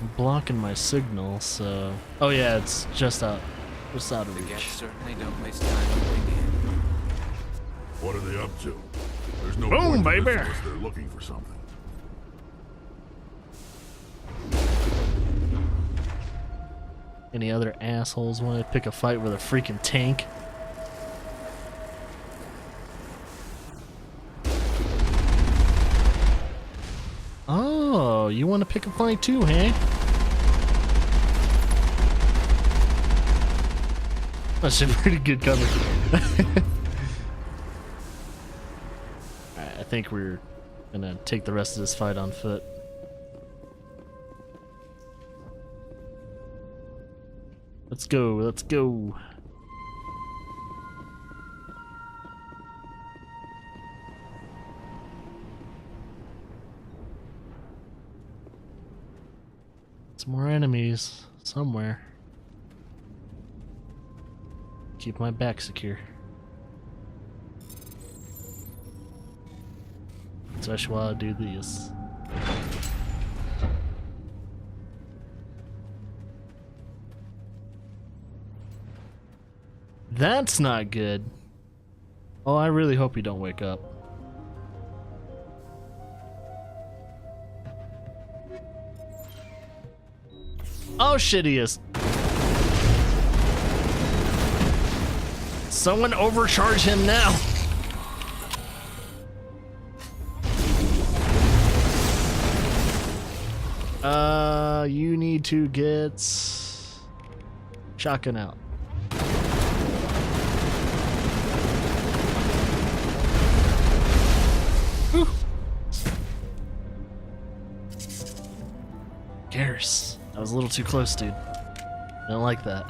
I'm blocking my signal, so... Oh yeah, it's just out of The reach. Geth certainly don't waste time moving in. What are they up to? There's no Boom, point to this baby! unless they're looking for something. Any other assholes want to pick a fight with a freaking tank? Oh, you want to pick a fight too, huh? That's a pretty good cover. Alright, I think we're gonna take the rest of this fight on foot. Let's go, let's go. Some more enemies somewhere. Keep my back secure. Especially while I do this. That's not good. Oh, I really hope you don't wake up. Oh shit, he is. Someone overcharge him now. You need to get shotgun out. Whew. Garrus, that was a little too close, dude. I don't like that.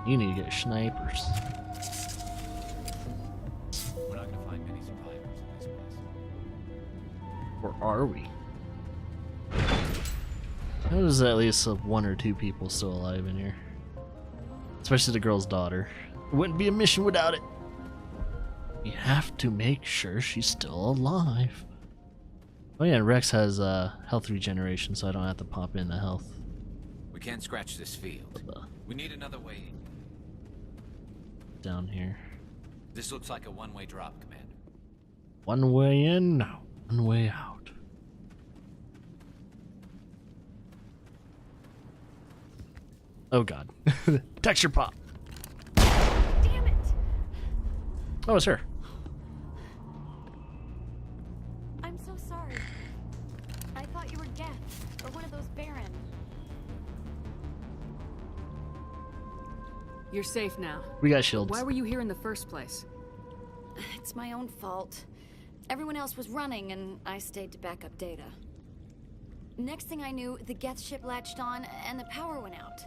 You need to get snipers. We're not gonna find many survivors in this place. Or are we? There's at least one or two people still alive in here. Especially the girl's daughter. It wouldn't be a mission without it. You have to make sure she's still alive. Oh yeah, and Rex has health regeneration, so I don't have to pop into health. We can't scratch this field. We need another way. Down here. This looks like a one-way drop, Commander. One way in, one way out. Oh god. Texture pop. Damn it! Oh, it's her. I'm so sorry. I thought you were Geth, or one of those Baron. You're safe now. We got shields. Why were you here in the first place? It's my own fault. Everyone else was running, and I stayed to back up data. Next thing I knew, the Geth ship latched on, and the power went out.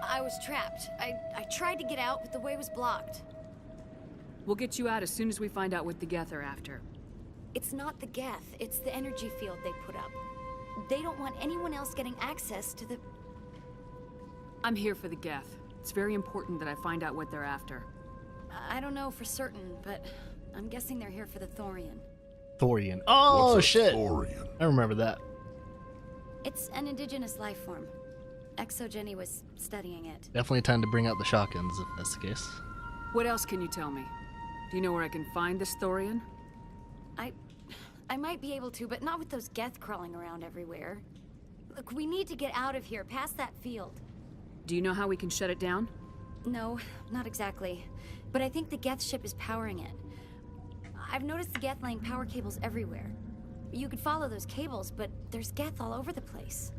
I was trapped. I tried to get out, but the way was blocked. We'll get you out as soon as we find out what the Geth are after. It's not the Geth, it's the energy field they put up. They don't want anyone else getting access to the... I'm here for the Geth. It's very important that I find out what they're after. I don't know for certain, but I'm guessing they're here for the Thorian. Thorian. Oh, What's a shit. Thorian? I remember that. It's an indigenous life form. Exogeny was studying it. Definitely time to bring out the shotguns if that's the case. What else can you tell me? Do you know where I can find this Thorian? I might be able to, but not with those Geth crawling around everywhere. Look, we need to get out of here, past that field. Do you know how we can shut it down? No, not exactly. But I think the Geth ship is powering it. I've noticed the Geth laying power cables everywhere. You could follow those cables, but there's Geth all over the place.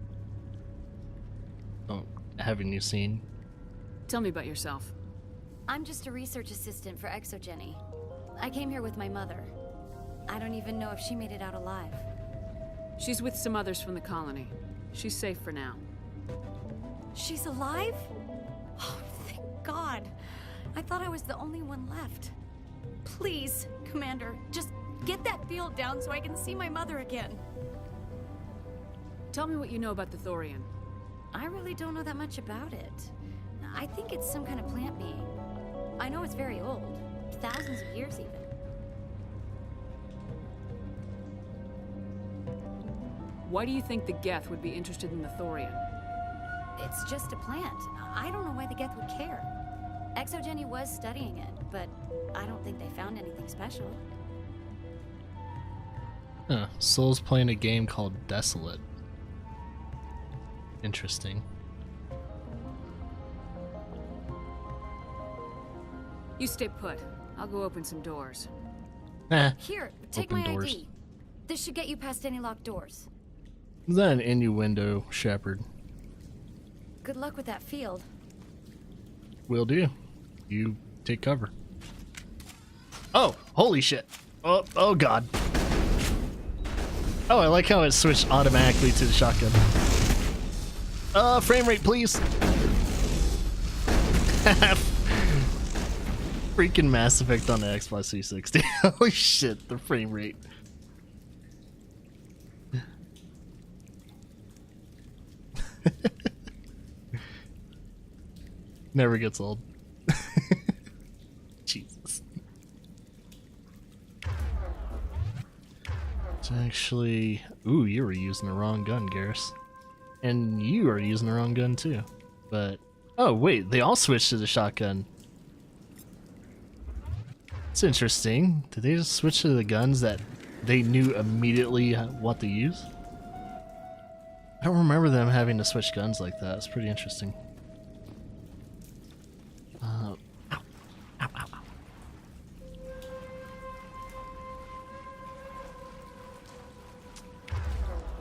Oh, haven't you seen? Tell me about yourself. I'm just a research assistant for ExoGeni. I came here with my mother. I don't even know if she made it out alive. She's with some others from the colony. She's safe for now. She's alive? Oh, thank God. I thought I was the only one left. Please, Commander, just get that field down so I can see my mother again. Tell me what you know about the Thorian. I really don't know that much about it. I think it's some kind of plant being. I know it's very old. Thousands of years even. Why do you think the Geth would be interested in the Thorian? It's just a plant. I don't know why the Geth would care. ExoGeni was studying it, but I don't think they found anything special. Huh, Soul's playing a game called Desolate. Interesting. You stay put. I'll go open some doors. Here, take open my doors. ID. This should get you past any locked doors. Is that an innuendo, Shepard? Good luck with that field. Will do. You take cover. Oh, holy shit. Oh god. Oh, I like how it switched automatically to the shotgun. Frame rate, please. Freaking Mass Effect on the Xbox 360. Holy shit, the frame rate. Never gets old. Jesus. It's actually... Ooh, you were using the wrong gun, Garrus. And you are using the wrong gun too. But... Oh, wait, they all switched to the shotgun. It's interesting. Did they just switch to the guns that they knew immediately what to use? I don't remember them having to switch guns like that. It's pretty interesting. Ow. Ow, ow, ow.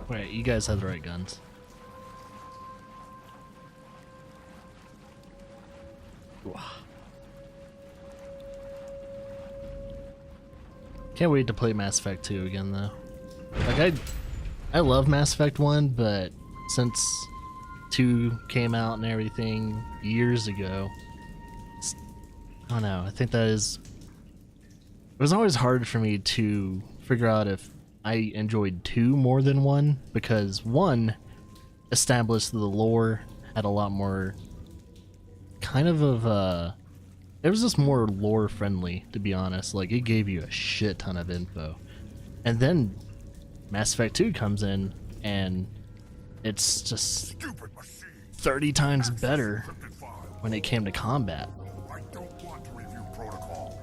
Wait, you guys have the right guns. Wow. Can't wait to play Mass Effect 2 again, though. Like, I love Mass Effect 1, but since 2 came out and everything years ago, I don't know, I think that is... It was always hard for me to figure out if I enjoyed 2 more than 1, because 1 established the lore, had a lot more kind of it was just more lore friendly, to be honest. Like, it gave you a shit ton of info. And then Mass Effect 2 comes in, and it's just 30 times better when it came to combat. I don't want to review protocol.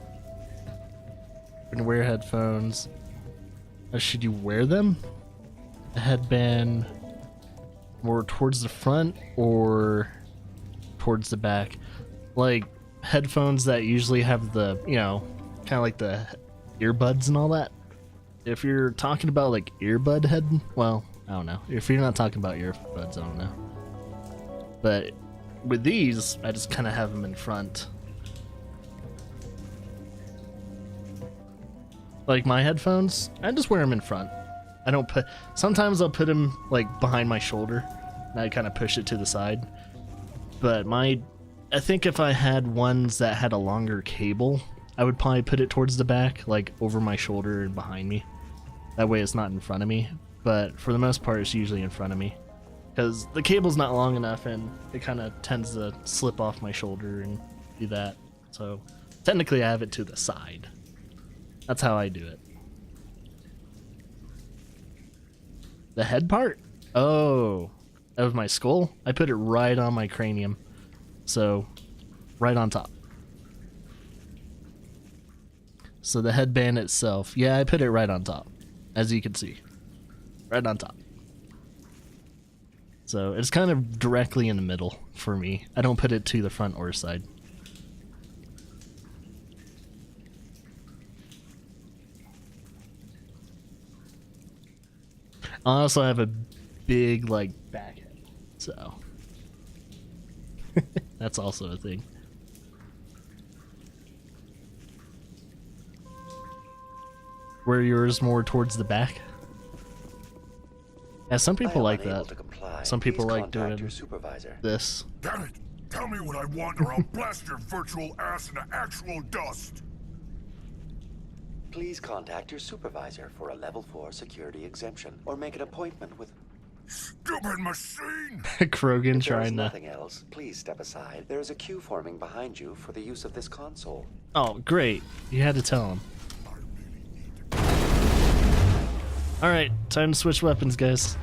When you wear headphones, should you wear them? A headband more towards the front or towards the back? Like, headphones that usually have the, you know, kind of like the earbuds and all that. If you're talking about like earbud head, well, I don't know. If you're not talking about earbuds, I don't know. But with these, I just kind of have them in front. Like my headphones, I just wear them in front. I don't put, sometimes I'll put them like behind my shoulder and I kind of push it to the side. But I think if I had ones that had a longer cable, I would probably put it towards the back, like over my shoulder and behind me. That way it's not in front of me. But for the most part, it's usually in front of me. Because the cable's not long enough and it kind of tends to slip off my shoulder and do that. So technically I have it to the side. That's how I do it. The head part? Oh, of my skull? I put it right on my cranium. So, right on top. So the headband itself, yeah, I put it right on top, as you can see. Right on top. So it's kind of directly in the middle for me. I don't put it to the front or side. I also have a big like back head, so that's also a thing. Were yours more towards the back? Yeah, some people like that. Some people like doing this. Damn it! Tell me what I want or I'll blast your virtual ass into actual dust! Please contact your supervisor for a level 4 security exemption, or make an appointment with... Stupid machine! Krogan If there is trying to... nothing else, please step aside. There is a queue forming behind you for the use of this console. Oh, great. You had to tell him. Alright, time to switch weapons, guys.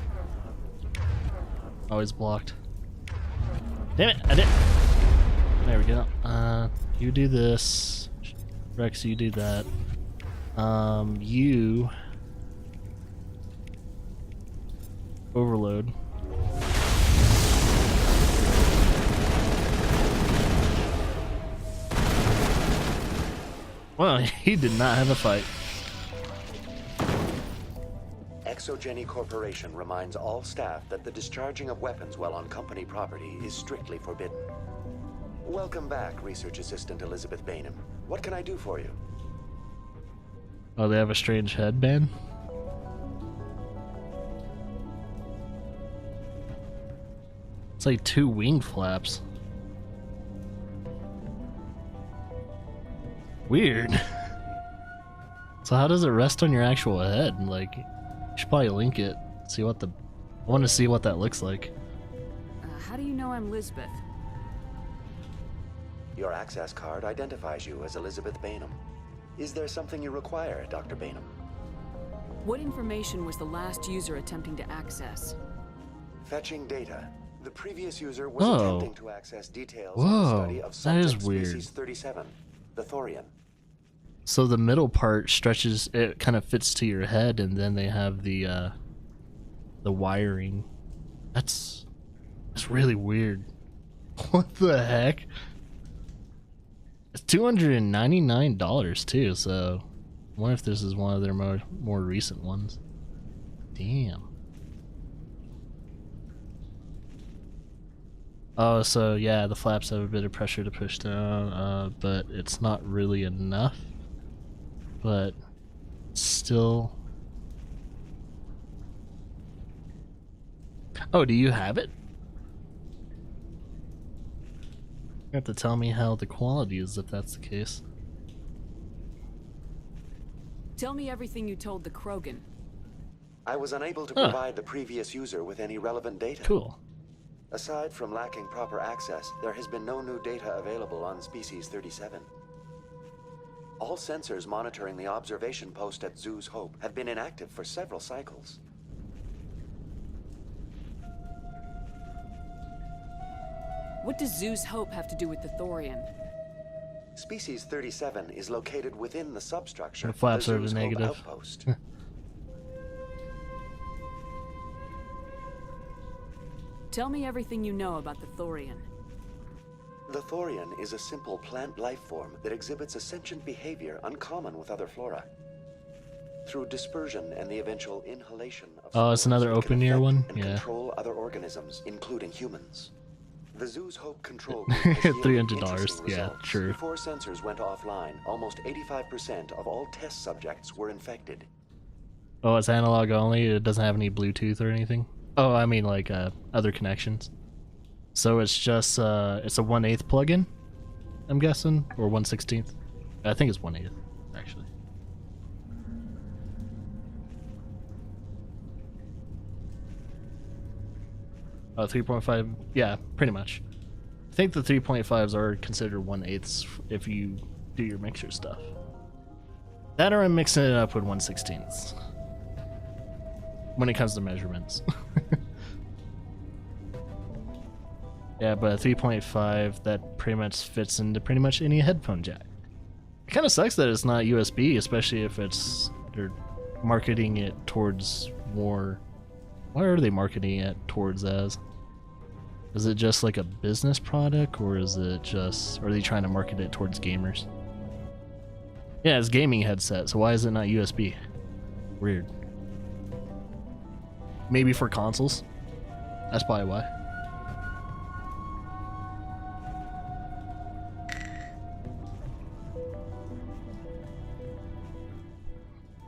Always blocked. Damn it, I did. There we go. You do this. Rex, you do that. You overload. Well, he did not have a fight. Exogeny Corporation reminds all staff that the discharging of weapons while on company property is strictly forbidden. Welcome back, Research Assistant Elizabeth Bainham. What can I do for you? Oh, they have a strange headband? It's like 2 wing flaps. Weird. So how does it rest on your actual head? Like, you should probably link it. See what the... I want to see what that looks like. How do you know I'm Lisbeth? Your access card identifies you as Elizabeth Bainham. Is there something you require, Dr. Bainham? What information was the last user attempting to access? Fetching data. The previous user was attempting to access details on the study of that is subject weird. species 37, the Thorian. So the middle part stretches, it kind of fits to your head, and then they have the wiring. That's really weird. What the heck? It's $299 too, so I wonder if this is one of their more recent ones. Damn. Oh, so yeah, the flaps have a bit of pressure to push down, but it's not really enough. But still... Oh, do you have it? You have to tell me how the quality is if that's the case. Tell me everything you told the Krogan. I was unable to provide the previous user with any relevant data. Cool. Aside from lacking proper access, there has been no new data available on Species 37. All sensors monitoring the observation post at Zoo's Hope have been inactive for several cycles. What does Zoo's Hope have to do with the Thorian? Species 37 is located within the substructure The flaps of are the the Zoo's Hope negative. outpost. Tell me everything you know about the Thorian. The Thorian is a simple plant life form that exhibits a sentient behavior uncommon with other flora. Through dispersion and the eventual inhalation of Oh, it's another open ear one? and Yeah. control other organisms, including humans. The Zoo's Hope control group has yielded $300, interesting yeah, results. sure. Before sensors went offline, almost 85% of all test subjects were infected. Oh, it's analog only? It doesn't have any Bluetooth or anything? Oh, I mean like other connections. So it's just it's a 1/8 plugin, I'm guessing, or 1/16. I think it's 1/8 actually. Oh, 3.5. Yeah, pretty much. I think the 3.5s are considered 1/8 if you do your mixer stuff. That or I'm mixing it up with 1/16s when it comes to measurements. Yeah, but a 3.5 that pretty much fits into pretty much any headphone jack. It kind of sucks that it's not USB, especially if they're marketing it towards more. What are they marketing it towards as? Is it just like a business product, or is it just? Are they trying to market it towards gamers? Yeah, it's gaming headset. So why is it not USB? Weird. Maybe for consoles. That's probably why.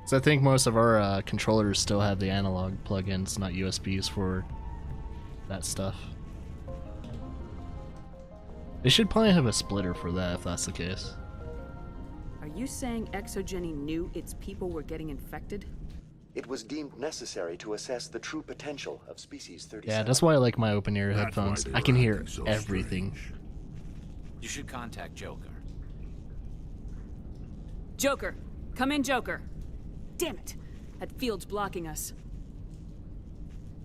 So I think most of our controllers still have the analog plugins, not USBs for that stuff. They should probably have a splitter for that if that's the case. Are you saying Exogeny knew its people were getting infected? It was deemed necessary to assess the true potential of Species 37. Yeah, that's why I like my open ear headphones. I can hear everything. You should contact Joker. Joker! Come in, Joker! Damn it! That field's blocking us.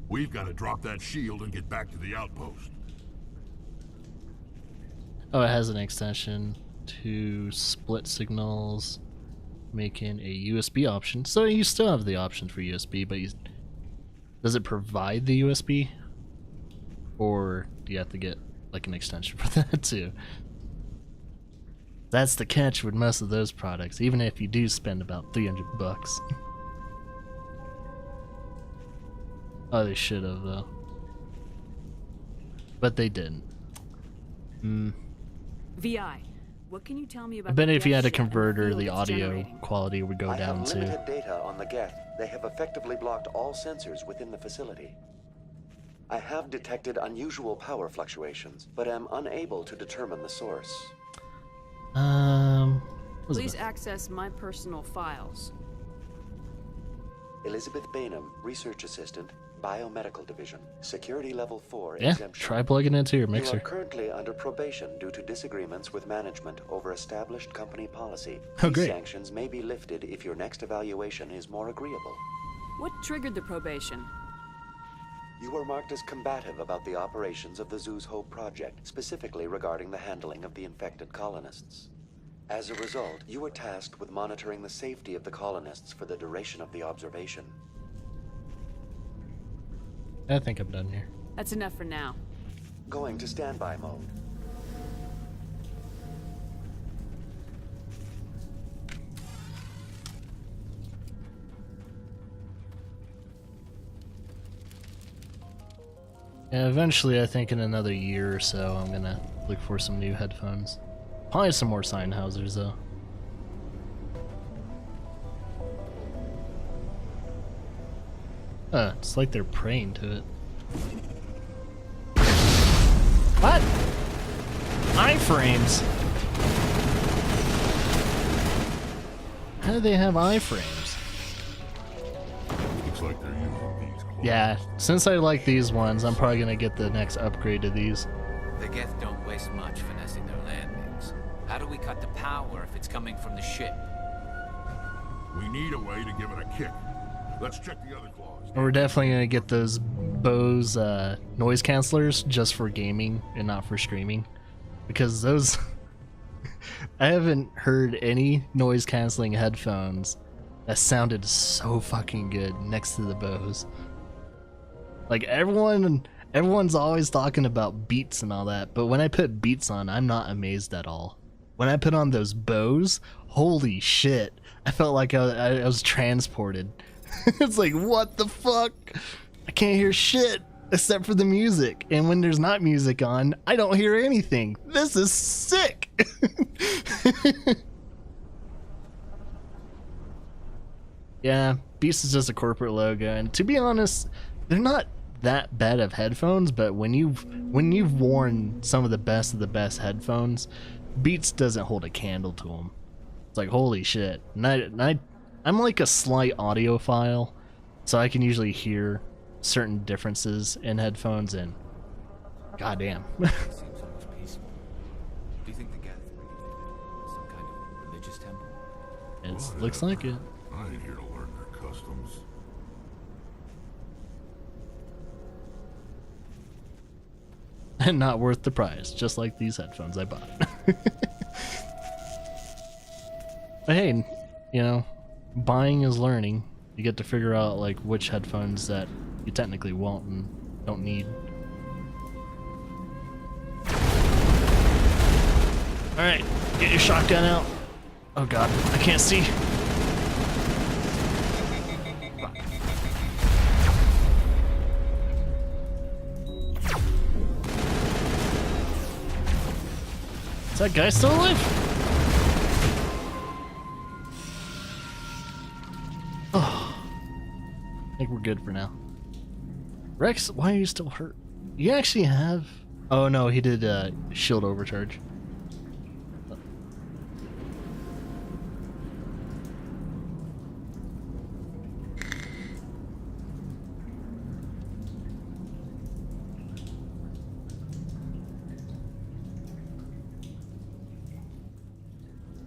We've got to drop that shield and get back to the outpost. Oh, it has an extension to split signals, making a USB option. So you still have the option for USB, but does it provide the USB? Or do you have to get like an extension for that too? That's the catch with most of those products, even if you do spend about $300 bucks. Oh, they should have though. But they didn't. VI, what can you tell me about I bet the if you had a Geth ship and the converter, field the it's audio generating? quality would go I down have too. limited data on the Geth. They have effectively blocked all sensors within the facility. I have detected unusual power fluctuations, but am unable to determine the source. Please access my personal files. Elizabeth Bainham, Research Assistant, Biomedical Division, Security Level 4 Yeah, exemption. try plugging it into your You mixer. are currently under probation due to disagreements with management over established company policy. Oh, These great. sanctions may be lifted if your next evaluation is more agreeable. What triggered the probation? You were marked as combative about the operations of the Zeus Hope project, specifically regarding the handling of the infected colonists. As a result, you were tasked with monitoring the safety of the colonists for the duration of the observation. I think I'm done here. That's enough for now. Going to standby mode. Yeah, eventually, I think in another year or so, I'm gonna look for some new headphones. Probably some more Sennheisers though. It's like they're praying to it. What? Iframes? How do they have iframes? Looks like they're using these claws. Yeah, since I like these ones, I'm probably gonna get the next upgrade to these. The Geth don't waste much finessing their landings. How do we cut the power if it's coming from the ship? We need a way to give it a kick. Let's check the other claws. We're definitely gonna get those Bose noise cancelers just for gaming and not for streaming, because those I haven't heard any noise canceling headphones that sounded so fucking good next to the Bose. Like everyone's always talking about Beats and all that, but when I put Beats on, I'm not amazed at all. When I put on those Bose, holy shit, I felt like I was transported. It's like, what the fuck? I can't hear shit except for the music. And when there's not music on, I don't hear anything. This is sick. Yeah, Beast is just a corporate logo. And to be honest, they're not that bad of headphones, but when you've worn some of the best headphones, Beats doesn't hold a candle to them. It's like, holy shit. And I'm like a slight audiophile, so I can usually hear certain differences in headphones, and goddamn. Seems almost peaceful. Do you think the Geth are some kind of religious temple? It looks like it. I ain't here to learn their customs. And not worth the price, just like these headphones I bought. But hey, you know, buying is learning. You get to figure out like which headphones that you technically won't and don't need. Alright, get your shotgun out. Oh god, I can't see. Is that guy still alive? Oh, I think we're good for now. Rex, why are you still hurt? You actually have... Oh no, he did shield overcharge.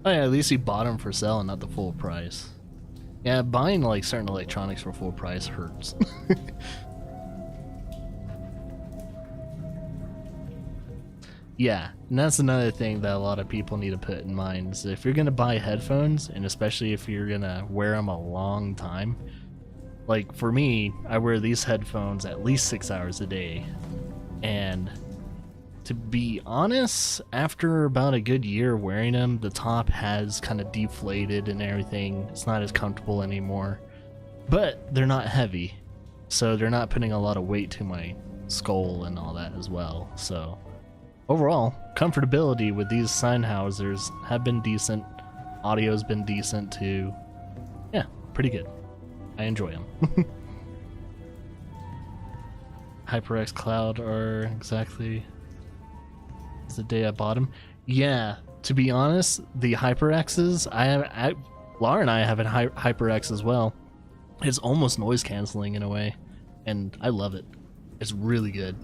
Oh yeah, at least he bought them for sale and not the full price. Yeah, buying like certain electronics for full price hurts. Yeah, and that's another thing that a lot of people need to put in mind is if you're gonna buy headphones, and especially if you're gonna wear them a long time, like for me, I wear these headphones at least 6 hours a day, and to be honest, after about a good year wearing them, the top has kind of deflated and everything. It's not as comfortable anymore, but they're not heavy, so they're not putting a lot of weight to my skull and all that as well, so overall, comfortability with these Sennheisers have been decent. Audio's been decent too. Yeah, pretty good. I enjoy them. HyperX Cloud are exactly the day I bought them. Yeah, to be honest, the HyperXs, Laura and I have a HyperX as well. It's almost noise canceling in a way, and I love it. It's really good.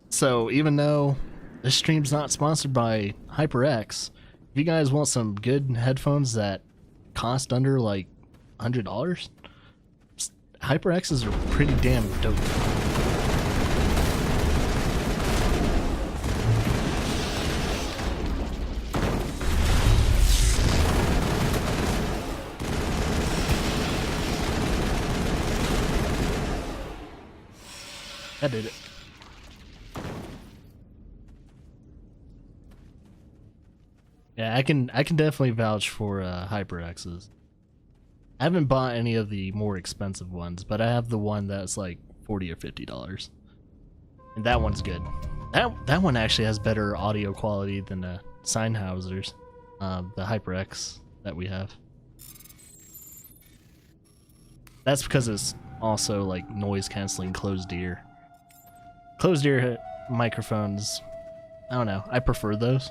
So even though this stream's not sponsored by HyperX, if you guys want some good headphones that cost under like $100, HyperXs are pretty damn dope. I did it. Yeah, I can definitely vouch for HyperXs. I haven't bought any of the more expensive ones, but I have the one that's like $40 or $50, and that one's good. That one actually has better audio quality than the Sennheisers, the HyperX that we have. That's because it's also like noise canceling closed ear. Closed ear microphones, I don't know, I prefer those.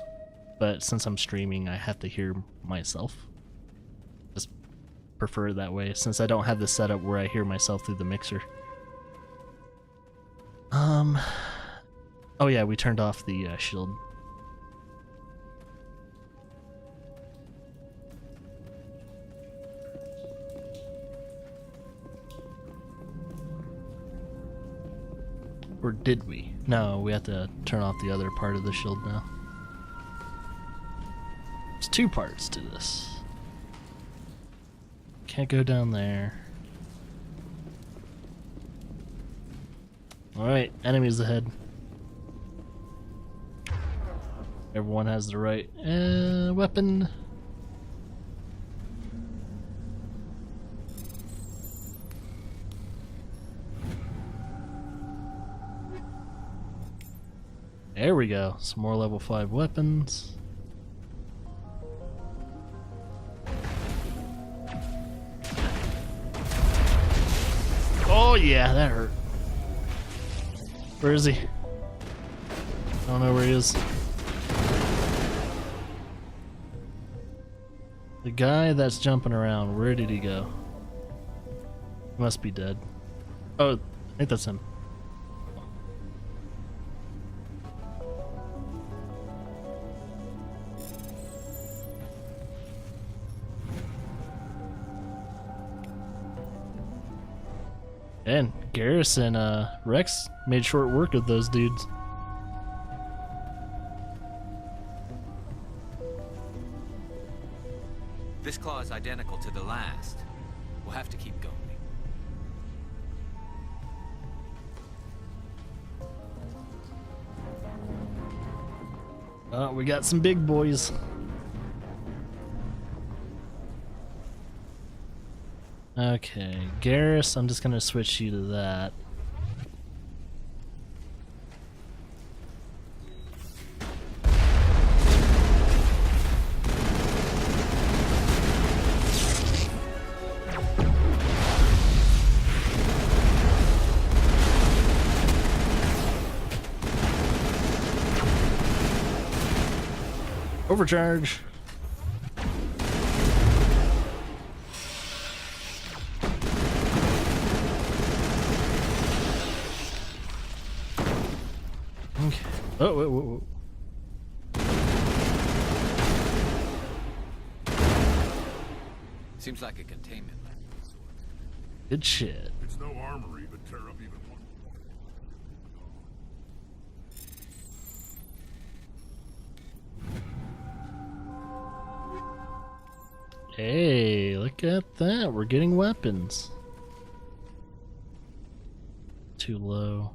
But since I'm streaming, I have to hear myself. Just prefer it that way, since I don't have the setup where I hear myself through the mixer. Oh yeah, we turned off the shield. Or did we? No, we have to turn off the other part of the shield now. There's two parts to this. Can't go down there. Alright, enemies ahead. Everyone has the right weapon. There we go. Some more level 5 weapons. Oh yeah, that hurt. Where is he? I don't know where he is. The guy that's jumping around, where did he go? He must be dead. Oh, I think that's him. And Garrus and Rex made short work of those dudes. This claw is identical to the last. We'll have to keep going. Oh, we got some big boys. Okay, Garrus, I'm just gonna switch you to that. Overcharge. Okay. Oh, whoa, whoa, whoa. Seems like a containment lab. Good shit. It's no armory, but tear up even one. Hey, look at that. We're getting weapons. Too low.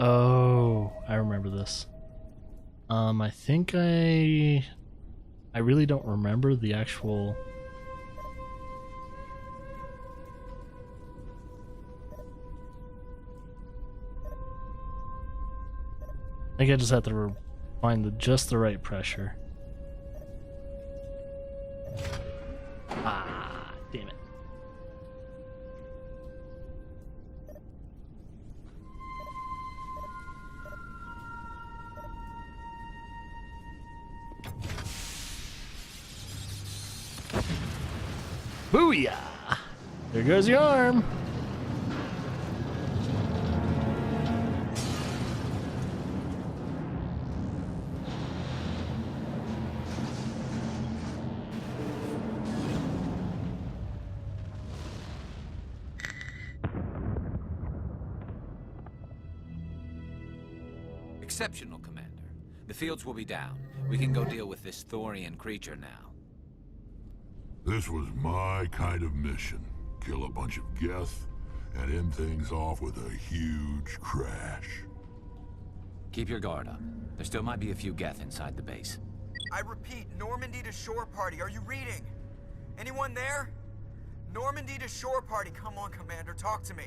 Oh, I remember this. I think I really don't remember the actual. I think I just have to find just the right pressure. Ah, damn it. Booyah! There goes your arm. Exceptional, Commander. The fields will be down. We can go deal with this Thorian creature now. This was my kind of mission. Kill a bunch of Geth and end things off with a huge crash. Keep your guard up. There still might be a few Geth inside the base. I repeat, Normandy to shore party. Are you reading? Anyone there? Normandy to shore party. Come on, Commander, talk to me.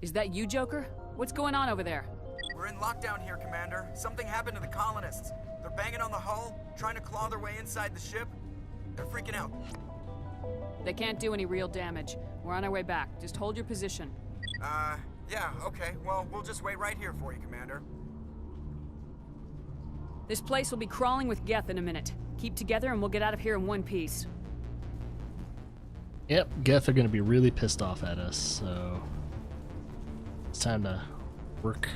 Is that you, Joker? What's going on over there? We're in lockdown here, Commander. Something happened to the colonists. They're banging on the hull, trying to claw their way inside the ship. They're freaking out. They can't do any real damage. We're on our way back. Just hold your position. Yeah, okay. Well, we'll just wait right here for you, Commander. This place will be crawling with Geth in a minute. Keep together and we'll get out of here in one piece. Yep, Geth are gonna be really pissed off at us, so it's time to work.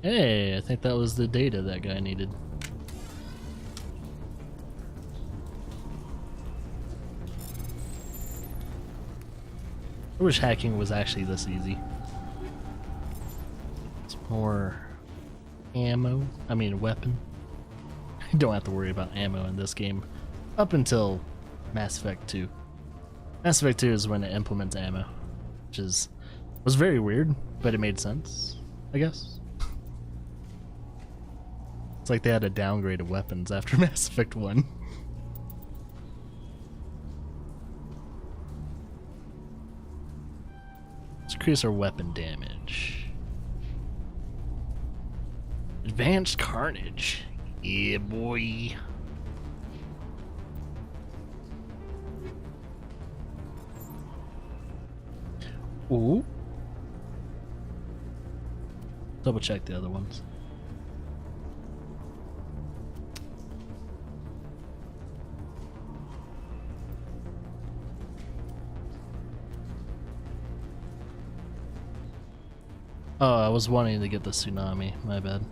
Hey, I think that was the data that guy needed. I wish hacking was actually this easy. It's more ammo. I mean, weapon. You don't have to worry about ammo in this game up until Mass Effect 2. Mass Effect 2 is when it implements ammo, which was very weird, but it made sense, I guess. It's like they had a downgrade of weapons after Mass Effect 1. Let's increase our weapon damage. Advanced Carnage. Yeah, boy. Ooh. Double check the other ones. Oh, I was wanting to get the tsunami. My bad.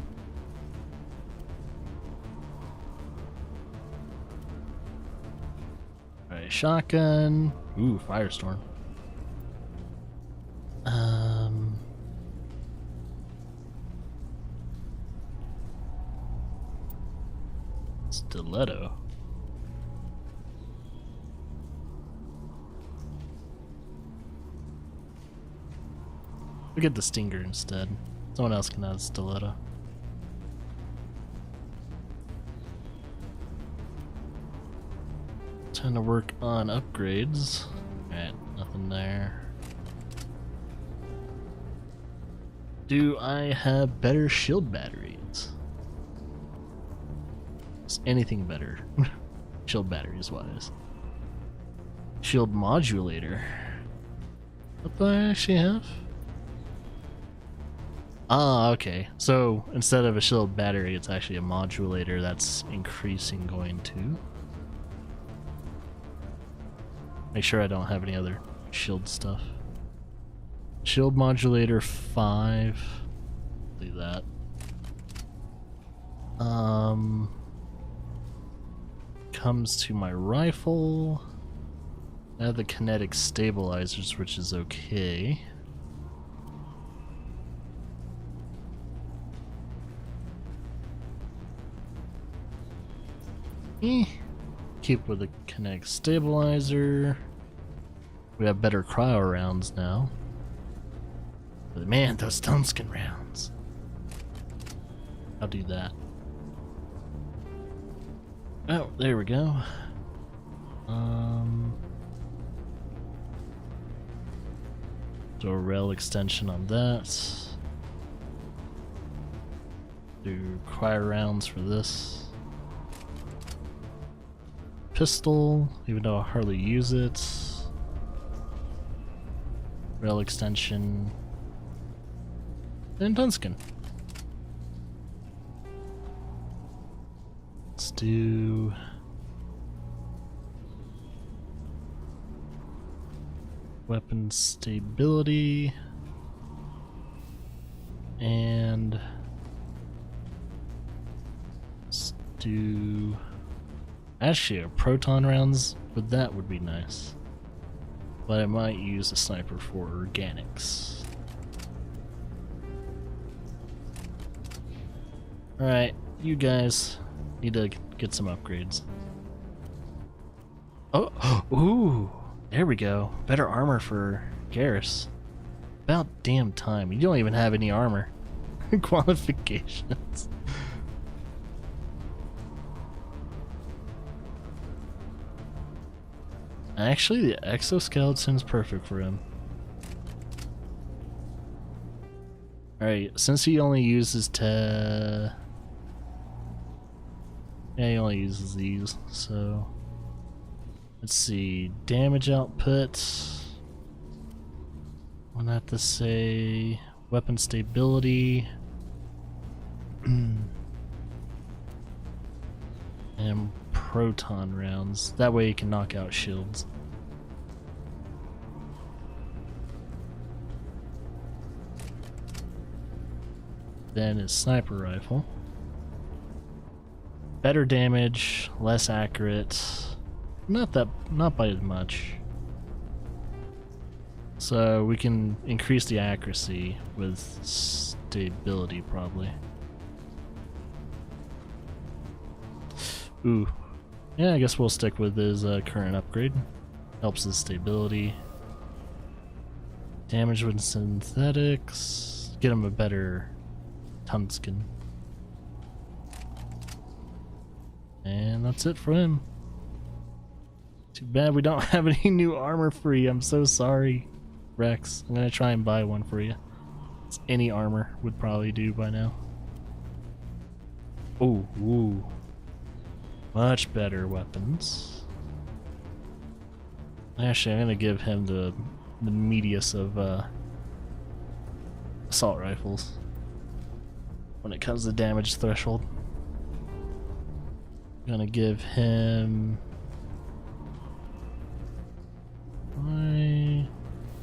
Alright, shotgun. Ooh, firestorm. Stiletto. We'll get the Stinger instead. Someone else can have Stiletto. Time to work on upgrades. Alright, nothing there. Do I have better shield batteries? batteries. Anything better. Shield batteries wise. Shield modulator. What do I actually have? Ah, okay. So instead of a shield battery, it's actually a modulator that's increasing going to. Make sure I don't have any other shield stuff. Shield modulator 5. Do that. Comes to my rifle. I have the kinetic stabilizers, which is okay. Keep with the kinetic stabilizer. We have better cryo rounds now. But man, those Dunskin rounds. I'll do that. Oh, there we go. Do a rail extension on that. Do cryo rounds for this. Pistol, even though I hardly use it. Rail extension. And Dunskin. Let's do weapon stability and let's do actually a proton rounds, but that would be nice. But I might use a sniper for organics. Alright, you guys need to get some upgrades. Oh, ooh, there we go. Better armor for Garrus. About damn time. You don't even have any armor qualifications. Actually, the exoskeleton's perfect for him. Alright, since he only uses yeah, he only uses these, so let's see, damage output. I want to say weapon stability and proton rounds. That way you can knock out shields. Then his sniper rifle. Better damage, less accurate. Not by as much. So we can increase the accuracy with stability probably. Ooh. Yeah, I guess we'll stick with his current upgrade. Helps his stability. Damage with synthetics. Get him a better Dunskin. And that's it for him. Too bad we don't have any new armor for you. I'm so sorry, Rex. I'm gonna try and buy one for you. Any armor would probably do by now. Ooh, ooh. Much better weapons. Actually, I'm gonna give him the meatiest of assault rifles when it comes to damage threshold. I'm gonna give him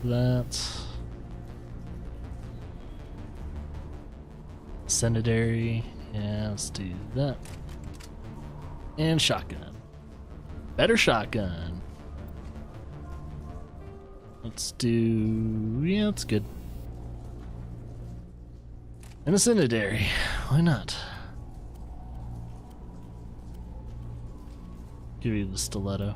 that incendiary. Yeah, let's do that. And shotgun. Better shotgun. Let's do... yeah, that's good. And incendiary. Why not? Give you the stiletto.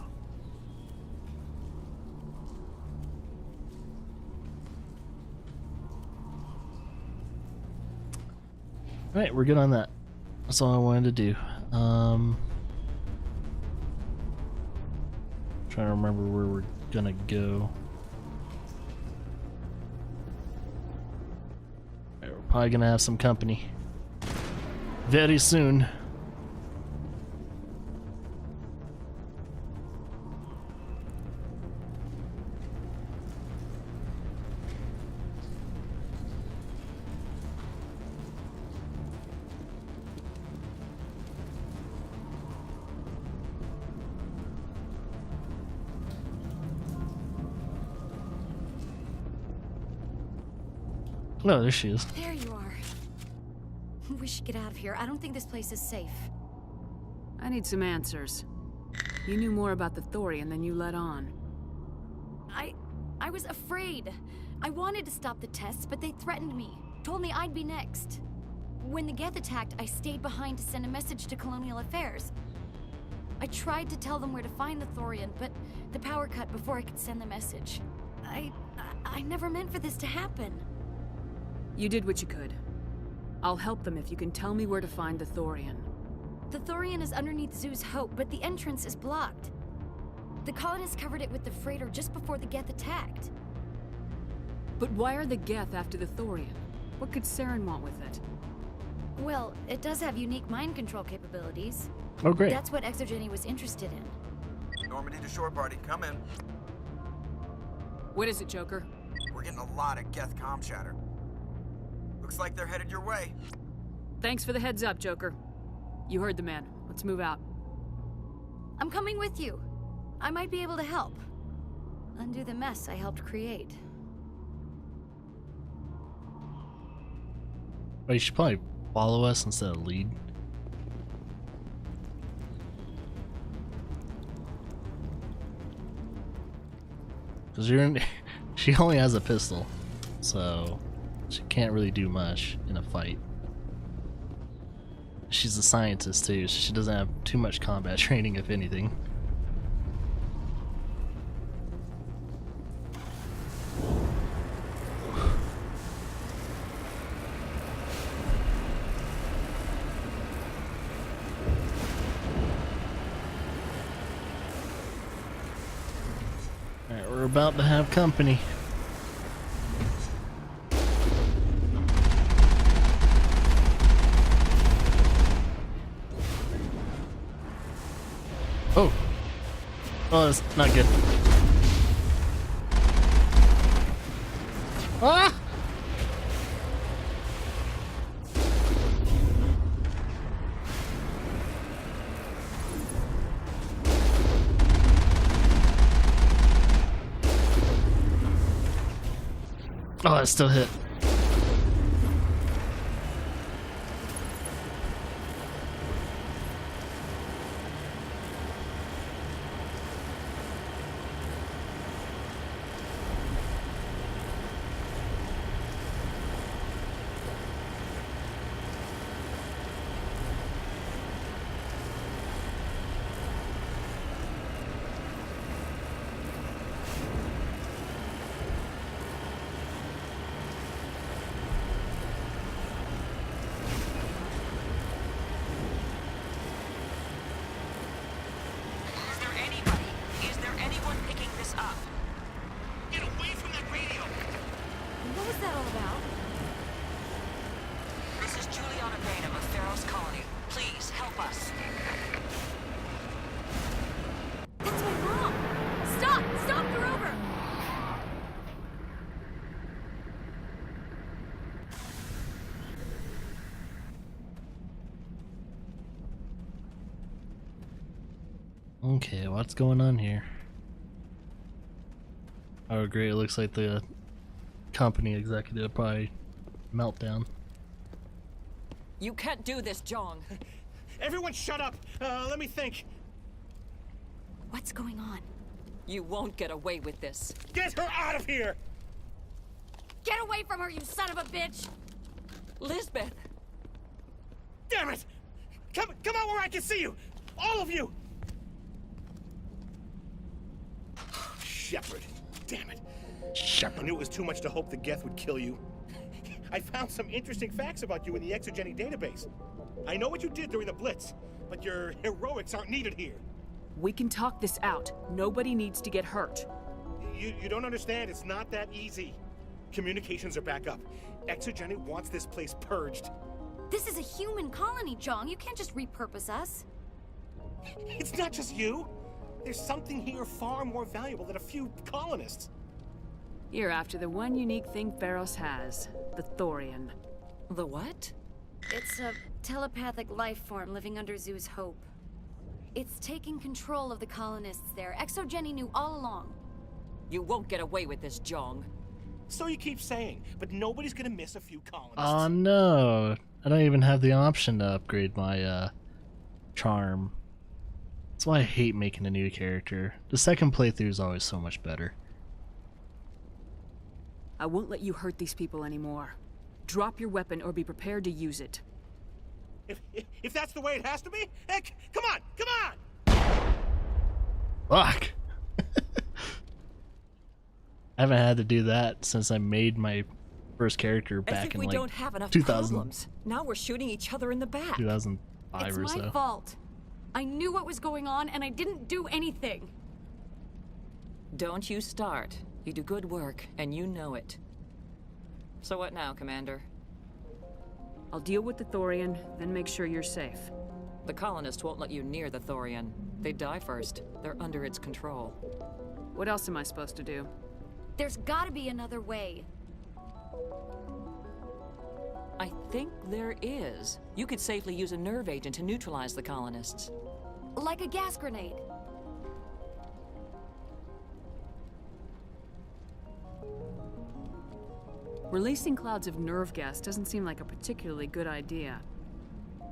Alright, we're good on that. That's all I wanted to do. Trying to remember where we're gonna go. Right, we're probably gonna have some company very soon. Oh, there she is. There you are. We should get out of here. I don't think this place is safe. I need some answers. You knew more about the Thorian than you let on. I was afraid. I wanted to stop the tests, but they threatened me. Told me I'd be next. When the Geth attacked, I stayed behind to send a message to Colonial Affairs. I tried to tell them where to find the Thorian, but the power cut before I could send the message. I never meant for this to happen. You did what you could. I'll help them if you can tell me where to find the Thorian. The Thorian is underneath Zoo's Hope, but the entrance is blocked. The colonists covered it with the freighter just before the Geth attacked. But why are the Geth after the Thorian? What could Saren want with it? Well, it does have unique mind control capabilities. Oh, great. That's what Exogeny was interested in. Normandy to shore party, come in. What is it, Joker? We're getting a lot of Geth comm chatter. Looks like they're headed your way. Thanks for the heads up, Joker. You heard the man. Let's move out. I'm coming with you. I might be able to help. Undo the mess I helped create. Well, you should probably follow us instead of lead. Because you're in. She only has a pistol, so she can't really do much in a fight. She's a scientist too, so she doesn't have too much combat training, if anything. Alright, we're about to have company. Oh. Oh, that's not good. Ah! Oh, it still hit. Is there anyone picking this up? Get away from that radio! What was that all about? This is Juliana Bainham of Pharaoh's Colony. Please, help us. That's my mom! Stop! Stop the rover! Okay, what's going on here? Oh great, it looks like the company executive probably meltdown. You can't do this, Jong. Everyone shut up! Let me think. What's going on? You won't get away with this. Get her out of here! Get away from her, you son of a bitch! Lisbeth! Damn it! Come out where I can see you! All of you! Shepard. Damn it. Shepard. I knew it was too much to hope the Geth would kill you. I found some interesting facts about you in the Exogeny database. I know what you did during the Blitz, but your heroics aren't needed here. We can talk this out. Nobody needs to get hurt. You don't understand. It's not that easy. Communications are back up. Exogeny wants this place purged. This is a human colony, Jong. You can't just repurpose us. It's not just you. There's something here far more valuable than a few colonists. You're after the one unique thing Pharos has, the Thorian. The what? It's a telepathic life form living under Zoo's Hope. It's taking control of the colonists there. Exogeny knew all along. You won't get away with this, Jong. So you keep saying, but nobody's gonna miss a few colonists. Oh no, I don't even have the option to upgrade my charm. That's why I hate making a new character. The second playthrough is always so much better. I won't let you hurt these people anymore. Drop your weapon or be prepared to use it. If that's the way it has to be, heck, come on! Fuck! I haven't had to do that since I made my first character back As if in we like don't have enough 2000, problems. Now we're shooting each other in the back. 2005 It's or my so. fault. I knew what was going on and I didn't do anything. Don't you start. You do good work, and you know it. So what now, Commander? I'll deal with the Thorian, then make sure you're safe. The colonists won't let you near the Thorian. They die first. They're under its control. What else am I supposed to do? There's gotta be another way. I think there is. You could safely use a nerve agent to neutralize the colonists. Like a gas grenade. Releasing clouds of nerve gas doesn't seem like a particularly good idea.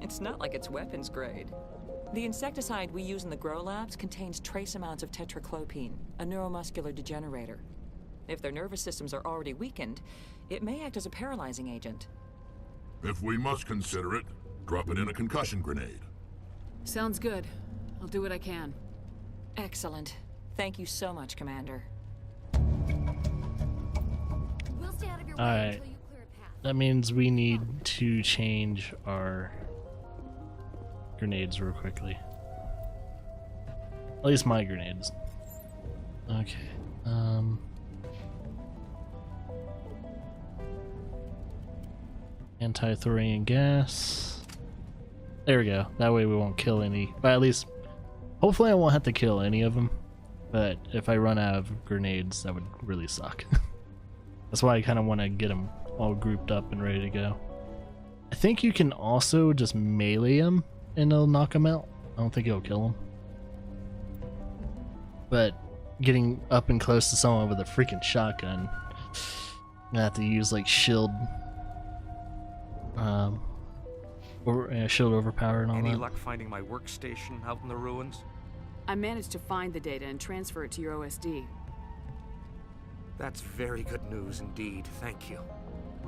It's not like it's weapons grade. The insecticide we use in the grow labs contains trace amounts of tetraclopine, a neuromuscular degenerator. If their nervous systems are already weakened, it may act as a paralyzing agent. If we must consider it, drop it in a concussion grenade. Sounds good. I'll do what I can. Excellent. Thank you so much, Commander. We'll stay out of your way Alright. until you clear a path. That means we need to change our grenades real quickly. At least my grenades. Okay. Anti-thorium gas. There we go. That way we won't kill any. But at least, hopefully I won't have to kill any of them. But if I run out of grenades, that would really suck. That's why I kind of want to get them all grouped up and ready to go. I think you can also just melee them and it'll knock them out. I don't think it'll kill them. But getting up and close to someone with a freaking shotgun, I have to use like shield, shield overpower and all Any that. luck finding my workstation out in the ruins? I managed to find the data and transfer it to your OSD. That's very good news indeed. Thank you.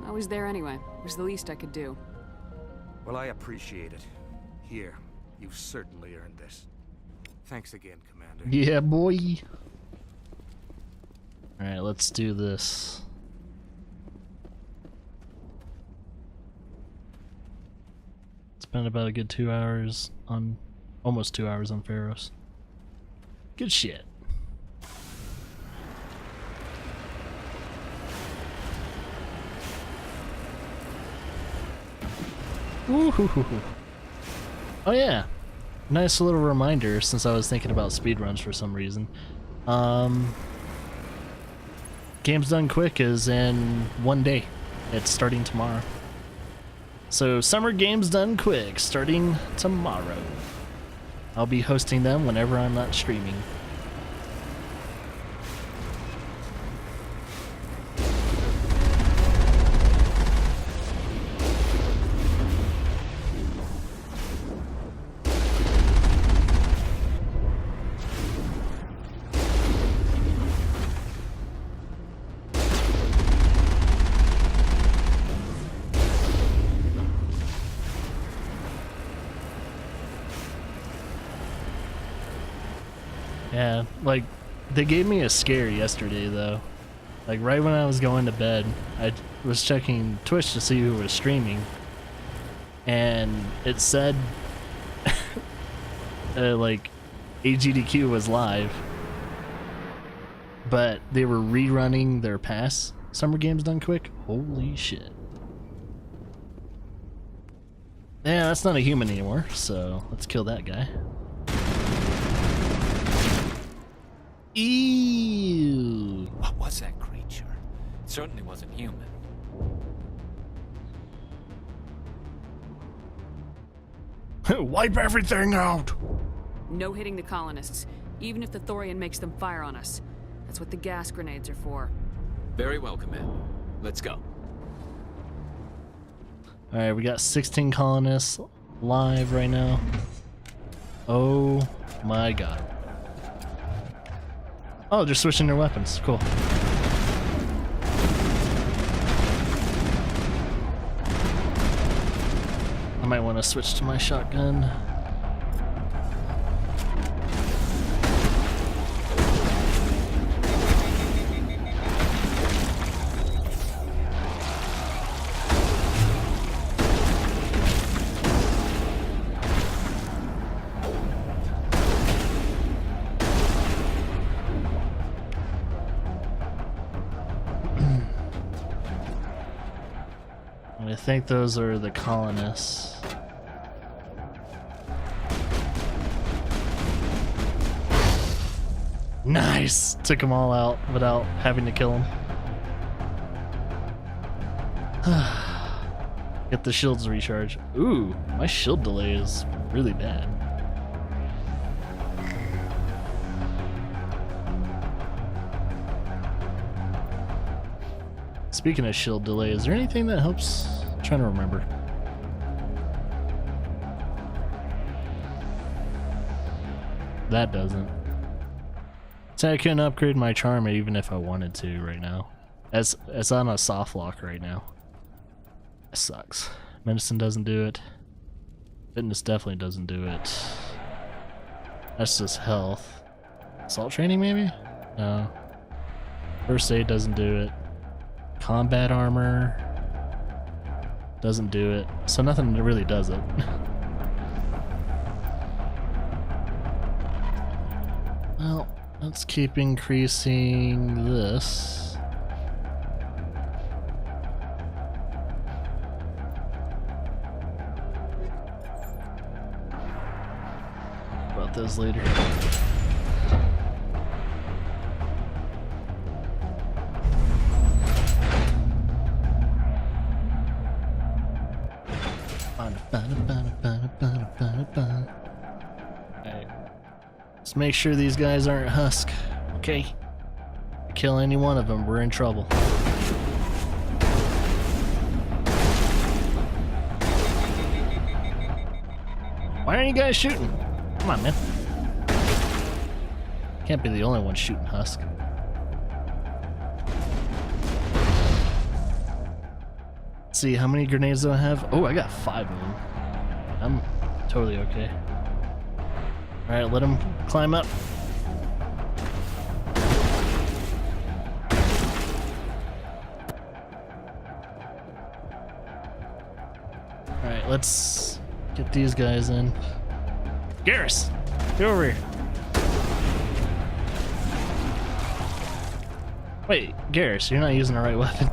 I was there anyway. It was the least I could do. Well, I appreciate it. Here, you've certainly earned this. Thanks again, Commander. Yeah, boy. Alright, let's do this. Spent about a good 2 hours on, almost 2 hours on Pharos. Good shit. Woo-hoo-hoo-hoo. Oh yeah, nice little reminder since I was thinking about speedruns for some reason. Games Done Quick is in 1 day. It's starting tomorrow. So Summer Games Done Quick starting tomorrow. I'll be hosting them whenever I'm not streaming. Yeah, like, they gave me a scare yesterday, though. Like, right when I was going to bed, I was checking Twitch to see who was streaming. And it said, like, AGDQ was live. But they were rerunning their past Summer Games Done Quick. Holy shit. Yeah, that's not a human anymore, so let's kill that guy. Ew. What was that creature? It certainly wasn't human. Wipe everything out! No hitting the colonists, even if the Thorian makes them fire on us. That's what the gas grenades are for. Very well, Command. Let's go. Alright, we got 16 colonists live right now. Oh my god. Oh, they're switching their weapons. Cool. I might want to switch to my shotgun. I think those are the colonists. Nice! Took them all out without having to kill them. Get the shields recharged. Ooh, my shield delay is really bad. Speaking of shield delay, is there anything that helps? I'm trying to remember. That doesn't. So I couldn't upgrade my charm even if I wanted to right now. As on a soft lock right now. That sucks. Medicine doesn't do it. Fitness definitely doesn't do it. That's just health. Assault training maybe? No. First aid doesn't do it. Combat armor doesn't do it. So nothing really does it. Well, let's keep increasing this. About those later. Alright. Let's make sure these guys aren't husk. Okay. Kill any one of them, we're in trouble. Why aren't you guys shooting? Come on, man. Can't be the only one shooting husk. Let's see, how many grenades do I have? Oh, I got 5 of them. I'm totally okay. Alright, let him climb up. Alright, let's get these guys in. Garrus! Get over here. Wait, Garrus, you're not using the right weapon.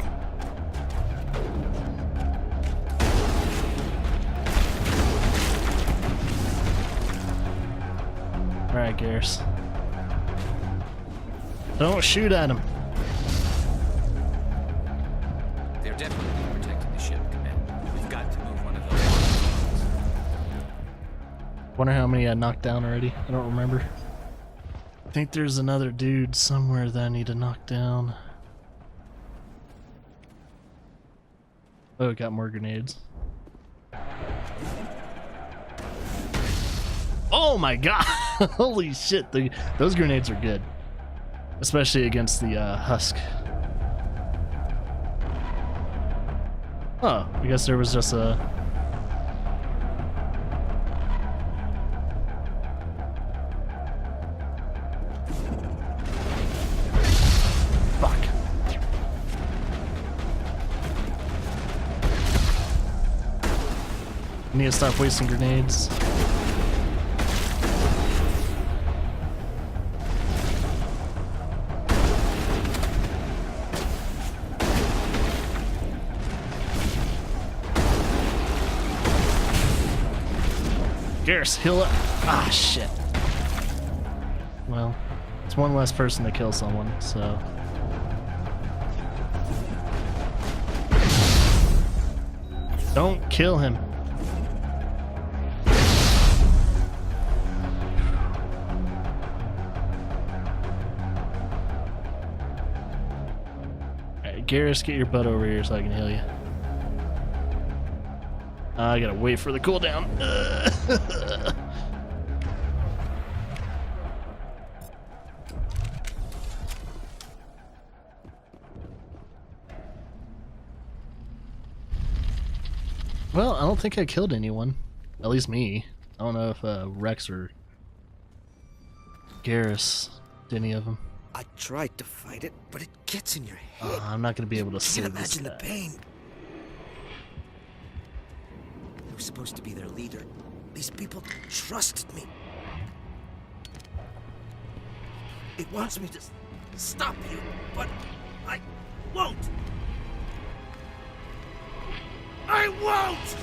Alright, Garrus. Don't shoot at him. They're definitely protecting the ship, Command. We've got to move one of those. Wonder how many I knocked down already. I don't remember. I think there's another dude somewhere that I need to knock down. Oh, got more grenades. Oh my god! Holy shit, those grenades are good. Especially against the husk. Oh, I guess there was just a... Fuck. I need to stop wasting grenades. Garrus, heal up. Ah, shit. Well, it's one less person to kill someone, so... Don't kill him. Alright, Garrus, get your butt over here so I can heal you. I gotta wait for the cooldown. Well, I don't think I killed anyone. At least me. I don't know if Rex or Garrus did any of them. I tried to fight it, but it gets in your head. I'm not gonna be able to You save can this imagine the guy. pain. I was supposed to be their leader. These people trusted me. It wants me to stop you, but I won't. I won't!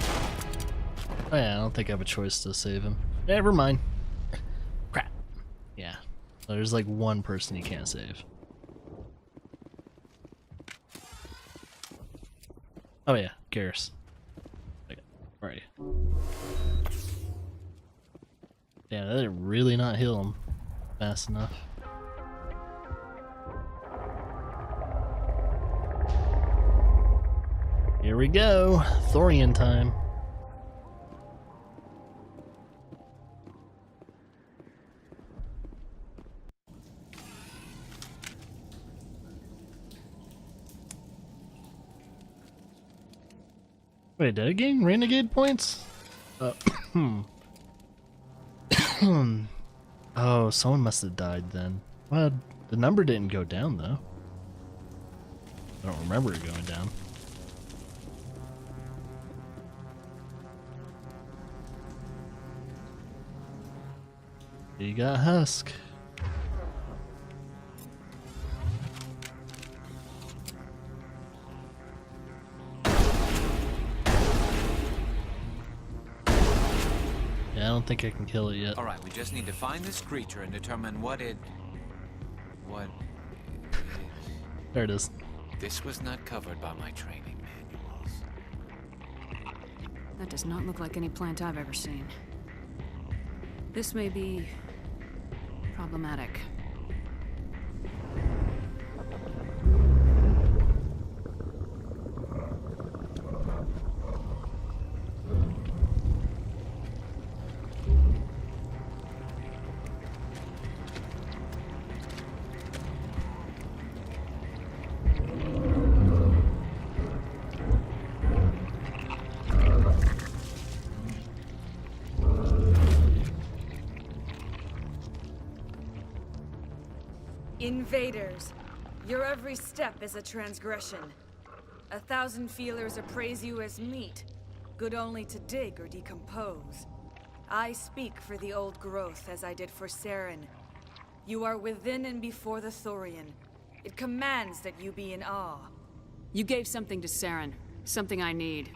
Oh yeah, I don't think I have a choice to save him. Never mind. Crap. Yeah. There's like one person you can't save. Oh yeah, Garrus. Okay, where are you? Yeah, that did really not heal him fast enough. Here we go, Thorian time. Wait, did I gain renegade points? Oh, someone must have died then. Well, the number didn't go down though. I don't remember it going down. You got Husk. Yeah, I don't think I can kill it yet. Alright, we just need to find this creature and determine what it... There it is. This was not covered by my training manuals. That does not look like any plant I've ever seen. This may be problematic. Invaders, your every step is a transgression. 1,000 feelers appraise you as meat, good only to dig or decompose. I speak for the old growth as I did for Saren. You are within and before the Thorian. It commands that you be in awe. You gave something to Saren, something I need.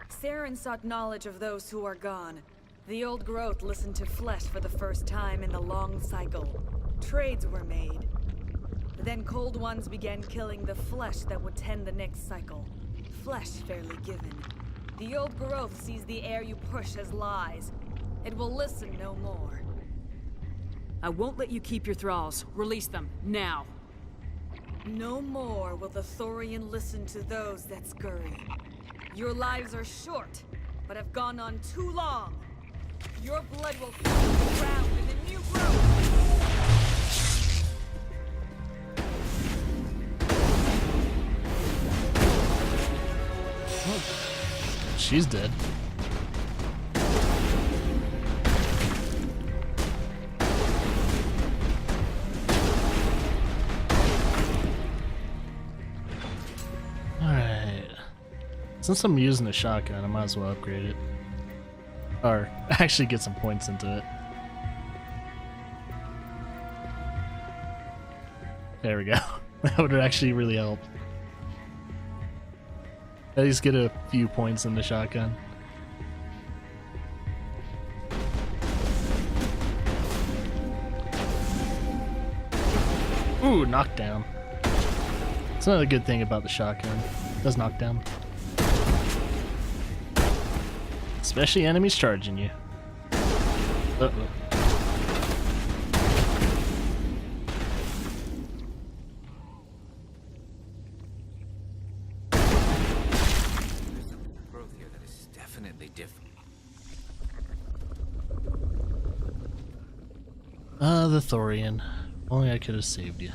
Saren sought knowledge of those who are gone. The old growth listened to flesh for the first time in the long cycle. Trades were made. Then Cold Ones began killing the flesh that would tend the next cycle. Flesh fairly given. The old growth sees the air you push as lies. It will listen no more. I won't let you keep your thralls. Release them, now. No more will the Thorian listen to those that scurry. Your lives are short, but have gone on too long. Your blood will fill the ground in the new growth. She's dead. Alright. Since I'm using a shotgun, I might as well upgrade it. Or actually get some points into it. There we go. That would actually really help. At least get a few points in the shotgun. Ooh, knockdown. That's another good thing about the shotgun. It does knockdown. Especially enemies charging you. Uh-oh. The Thorian. Only I could have saved you.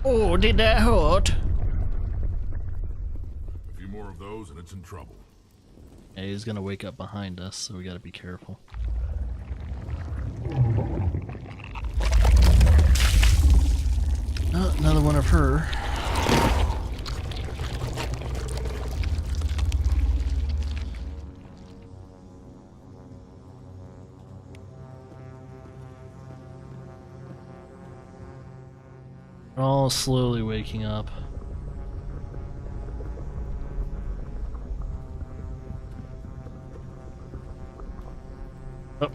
Oh, did that hurt? A few more of those and it's in trouble. Yeah, he's gonna wake up behind us, so we gotta be careful. Oh, another one of her. We're all slowly waking up. Oh.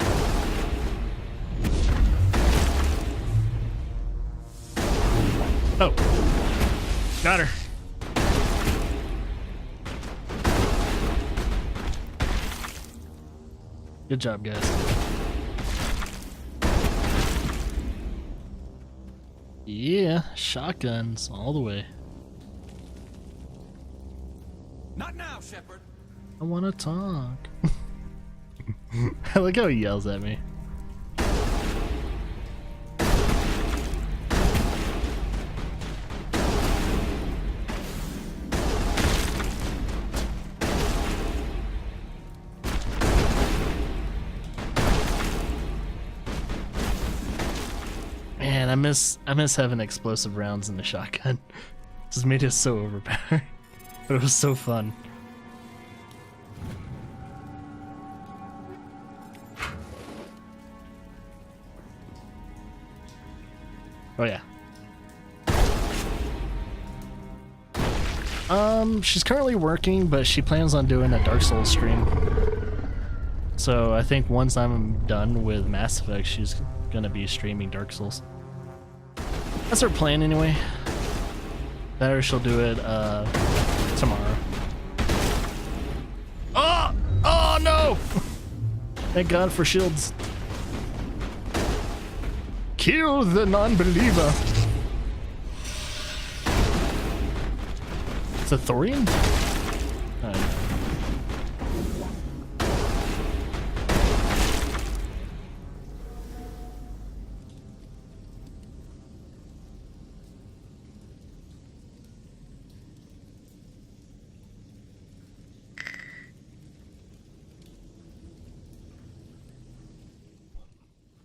Oh. Got her. Good job, guys. Yeah, shotguns all the way. Not now, Shepard. I want to talk. I like how he yells at me. Man, I miss having explosive rounds in the shotgun. Just made it so overpowered. But it was so fun. Oh yeah. She's currently working, but she plans on doing a Dark Souls stream. So I think once I'm done with Mass Effect, she's gonna be streaming Dark Souls. That's her plan anyway. That or she'll do it tomorrow. Oh! Oh no! Thank God for shields. Kill the non-believer. It's a Thorian?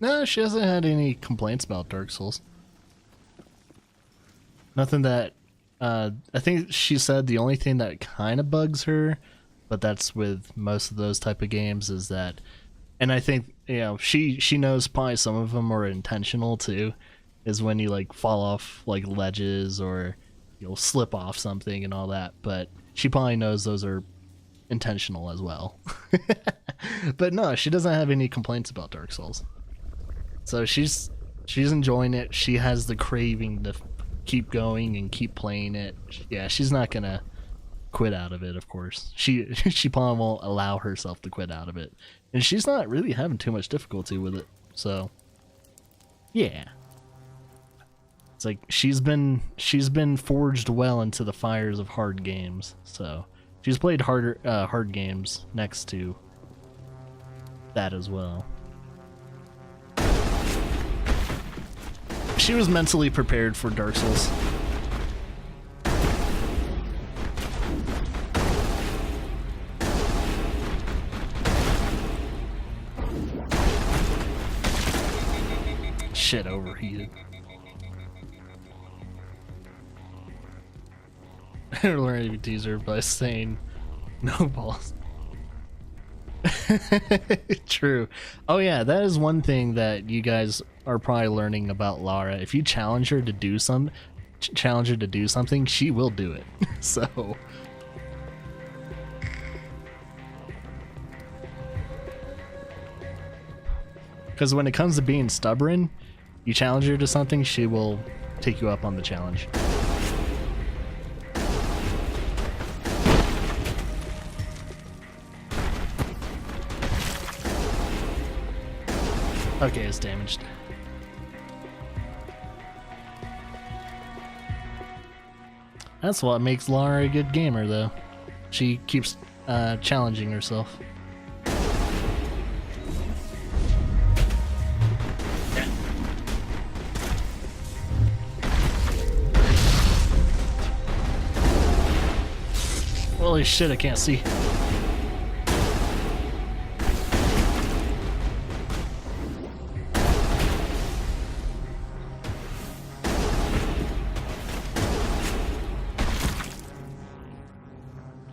No, she hasn't had any complaints about Dark Souls. Nothing that, I think she said the only thing that kind of bugs her, but that's with most of those type of games, is that, and I think, you know, she knows probably some of them are intentional too, is when you like fall off like ledges or you'll slip off something and all that, but she probably knows those are intentional as well. But no, she doesn't have any complaints about Dark Souls. So she's enjoying it. She has the craving to keep going and keep playing it. Yeah, she's not gonna quit out of it, of course. She probably won't allow herself to quit out of it. And she's not really having too much difficulty with it. So yeah. It's like she's been forged well into the fires of hard games. So she's played hard games next to that as well. She was mentally prepared for Dark Souls. Shit overheated. I learned to tease her by saying no balls. True. Oh yeah, that is one thing that you guys are probably learning about Lara. If you challenge her to do something, she will do it. So because when it comes to being stubborn, you challenge her to something, she will take you up on the challenge. Okay, it's damaged. That's what makes Lara a good gamer, though. She keeps challenging herself. Holy shit, I can't see.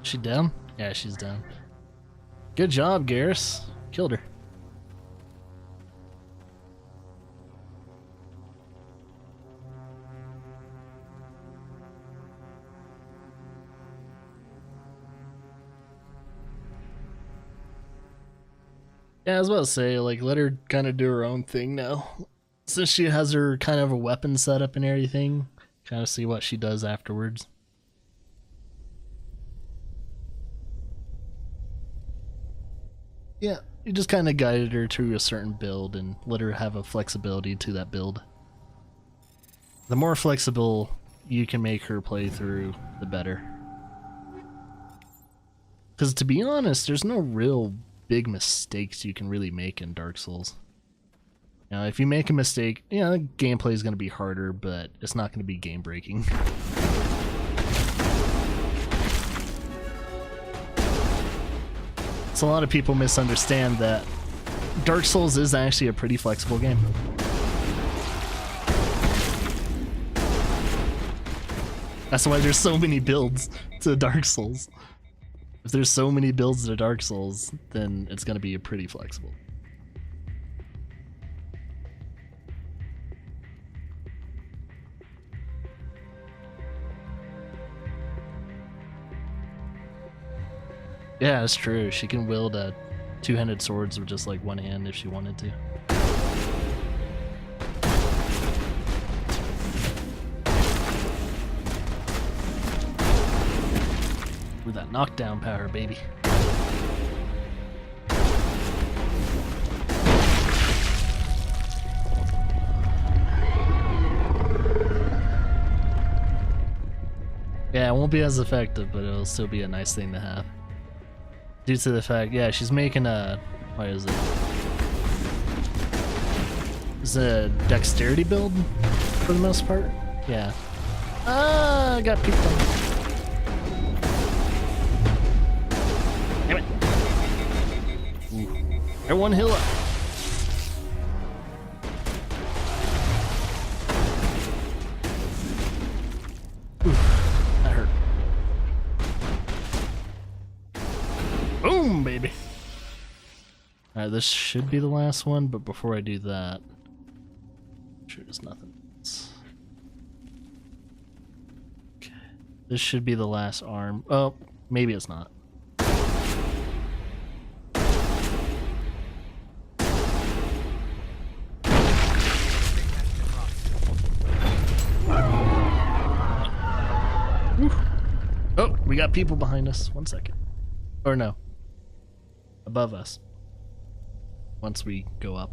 She down? Yeah, she's down. Good job, Garrus. Killed her. Yeah, I was about to say, like, let her kind of do her own thing now. Since she has her kind of a weapon setup and everything, kind of see what she does afterwards. Yeah, you just kind of guided her to a certain build and let her have a flexibility to that build. The more flexible you can make her play through, the better. Because to be honest, there's no real big mistakes you can really make in Dark Souls. Now, if you make a mistake, yeah, the gameplay is going to be harder, but it's not going to be game-breaking. So a lot of people misunderstand that Dark Souls is actually a pretty flexible game. That's why there's so many builds to Dark Souls. If there's so many builds to Dark Souls, then it's going to be pretty flexible. Yeah, it's true. She can wield two-handed swords with just like one hand if she wanted to. With that knockdown power, baby. Yeah, it won't be as effective, but it'll still be a nice thing to have. Due to the fact, yeah, she's making a, what is it? Is it a dexterity build for the most part? Yeah. I got peeked on. Damn it. Ooh. Everyone heal up. Ooh, that hurt. Boom, baby. Alright, this should be the last one, but before I do that, I'm sure there's nothing else. Okay. This should be the last arm. Oh, maybe it's not. Whew. Oh, we got people behind us. 1 second. Or no. Above us. Once we go up.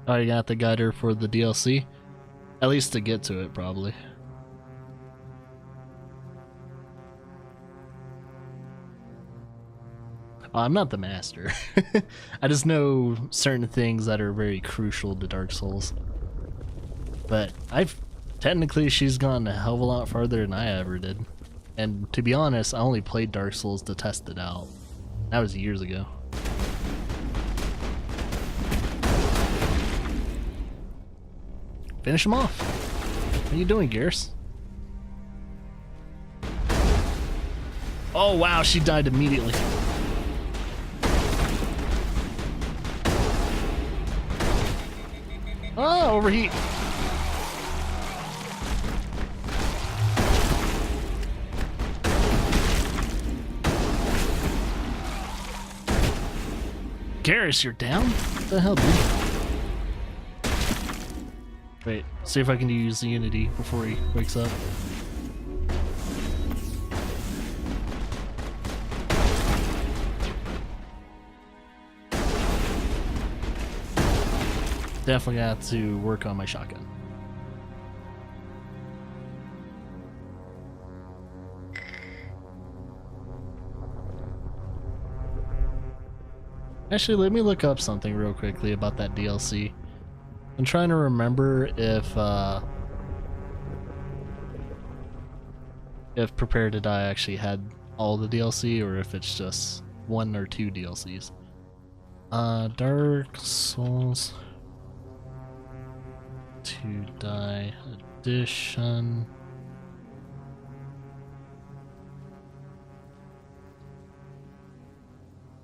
Oh, you got the guider for the DLC? At least to get to it, probably. I'm not the master. I just know certain things that are very crucial to Dark Souls. But technically she's gone a hell of a lot farther than I ever did. And to be honest, I only played Dark Souls to test it out. That was years ago. Finish him off. What are you doing, Garrus? Oh wow, she died immediately. Oh, overheat. Garrus, you're down? What the hell, dude? Wait, see if I can use the Unity before he wakes up. Definitely have to work on my shotgun. Actually, let me look up something real quickly about that DLC. I'm trying to remember if Prepare to Die actually had all the DLC or if it's just 1 or 2 DLCs. Dark Souls to Die Edition.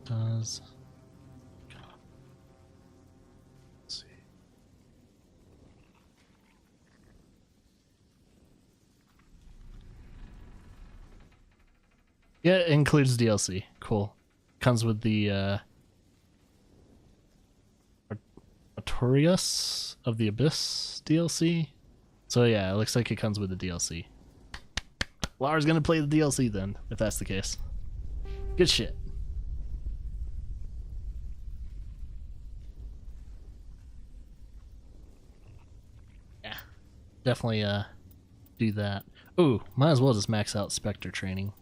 Does yeah, it includes DLC. Cool. Comes with the Artorias of the Abyss DLC. So yeah, it looks like it comes with the DLC. Lara's gonna play the DLC then, if that's the case. Good shit. Yeah. Definitely do that. Ooh, might as well just max out Spectre training.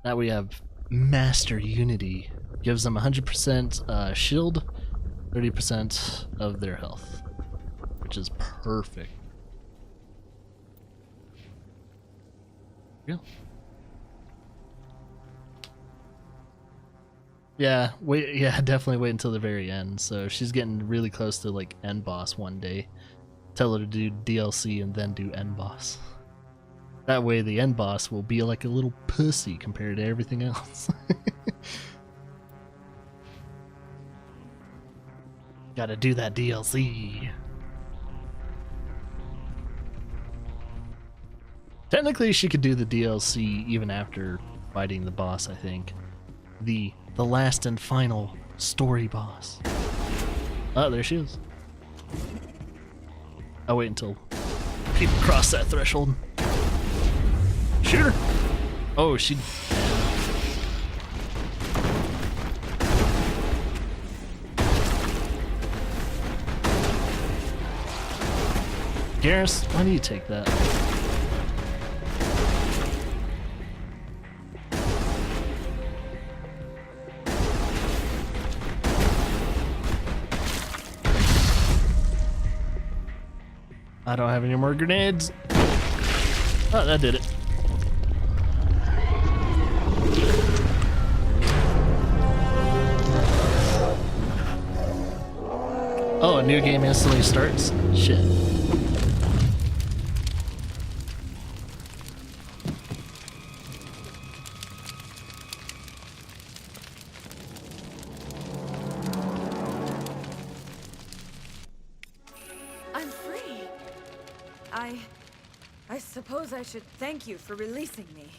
Now we have Master Unity. Gives them 100% shield, 30% of their health, which is perfect. Yeah. Yeah, wait. Yeah, definitely wait until the very end. So she's getting really close to like end boss one day. Tell her to do DLC and then do end boss. That way the end boss will be like a little pussy compared to everything else. Gotta do that DLC. Technically she could do the DLC even after fighting the boss, I think. The last and final story boss. Oh, there she is. I'll wait until people cross that threshold. Shoot her! Oh, she... Garrus, why do you take that? I don't have any more grenades. Oh, that did it. Oh, a new game instantly starts? Shit. I'm free. I suppose I should thank you for releasing me.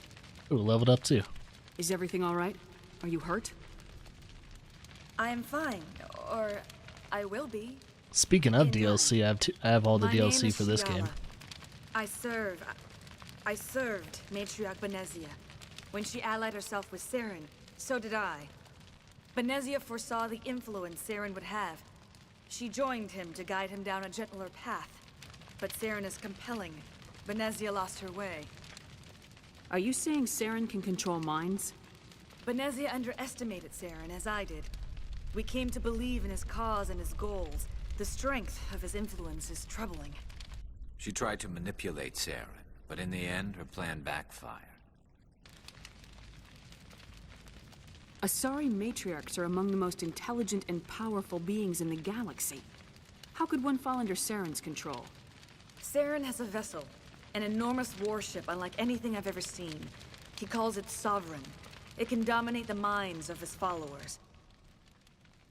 Ooh, leveled up too. Is everything all right? Are you hurt? I am fine, or I will be. Speaking of DLC, I have all the My name DLC is for this Shiala. game. I served Matriarch Benezia. When she allied herself with Saren, so did I. Benezia foresaw the influence Saren would have. She joined him to guide him down a gentler path. But Saren is compelling. Benezia lost her way. Are you saying Saren can control minds? Benezia underestimated Saren, as I did. We came to believe in his cause and his goals. The strength of his influence is troubling. She tried to manipulate Saren, but in the end, her plan backfired. Asari matriarchs are among the most intelligent and powerful beings in the galaxy. How could one fall under Saren's control? Saren has a vessel, an enormous warship unlike anything I've ever seen. He calls it Sovereign. It can dominate the minds of his followers.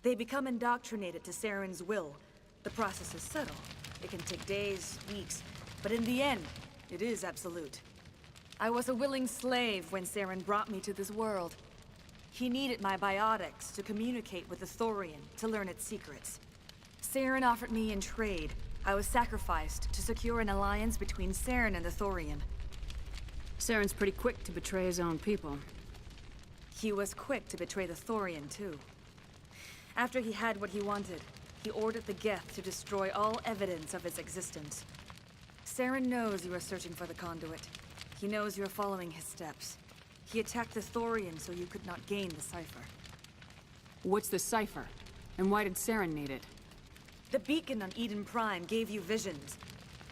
They become indoctrinated to Saren's will. The process is subtle. It can take days, weeks, but in the end, it is absolute. I was a willing slave when Saren brought me to this world. He needed my biotics to communicate with the Thorian, to learn its secrets. Saren offered me in trade I was sacrificed to secure an alliance between Saren and the Thorian. Saren's pretty quick to betray his own people. He was quick to betray the Thorian, too. After he had what he wanted, he ordered the Geth to destroy all evidence of its existence. Saren knows you are searching for the Conduit. He knows you are following his steps. He attacked the Thorian so you could not gain the cipher. What's the cipher? And why did Saren need it? The beacon on Eden Prime gave you visions.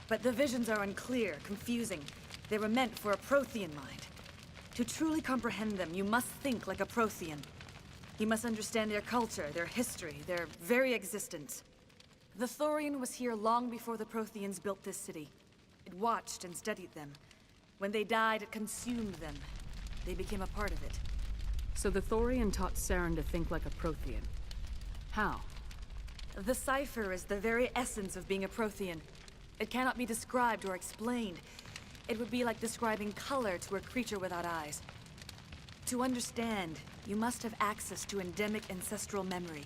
But the visions are unclear, confusing. They were meant for a Prothean mind. To truly comprehend them, you must think like a Prothean. You must understand their culture, their history, their very existence. The Thorian was here long before the Protheans built this city. It watched and studied them. When they died, it consumed them. They became a part of it. So the Thorian taught Saren to think like a Prothean. How? The cipher is the very essence of being a Prothean. It cannot be described or explained. It would be like describing color to a creature without eyes. To understand, you must have access to endemic ancestral memory.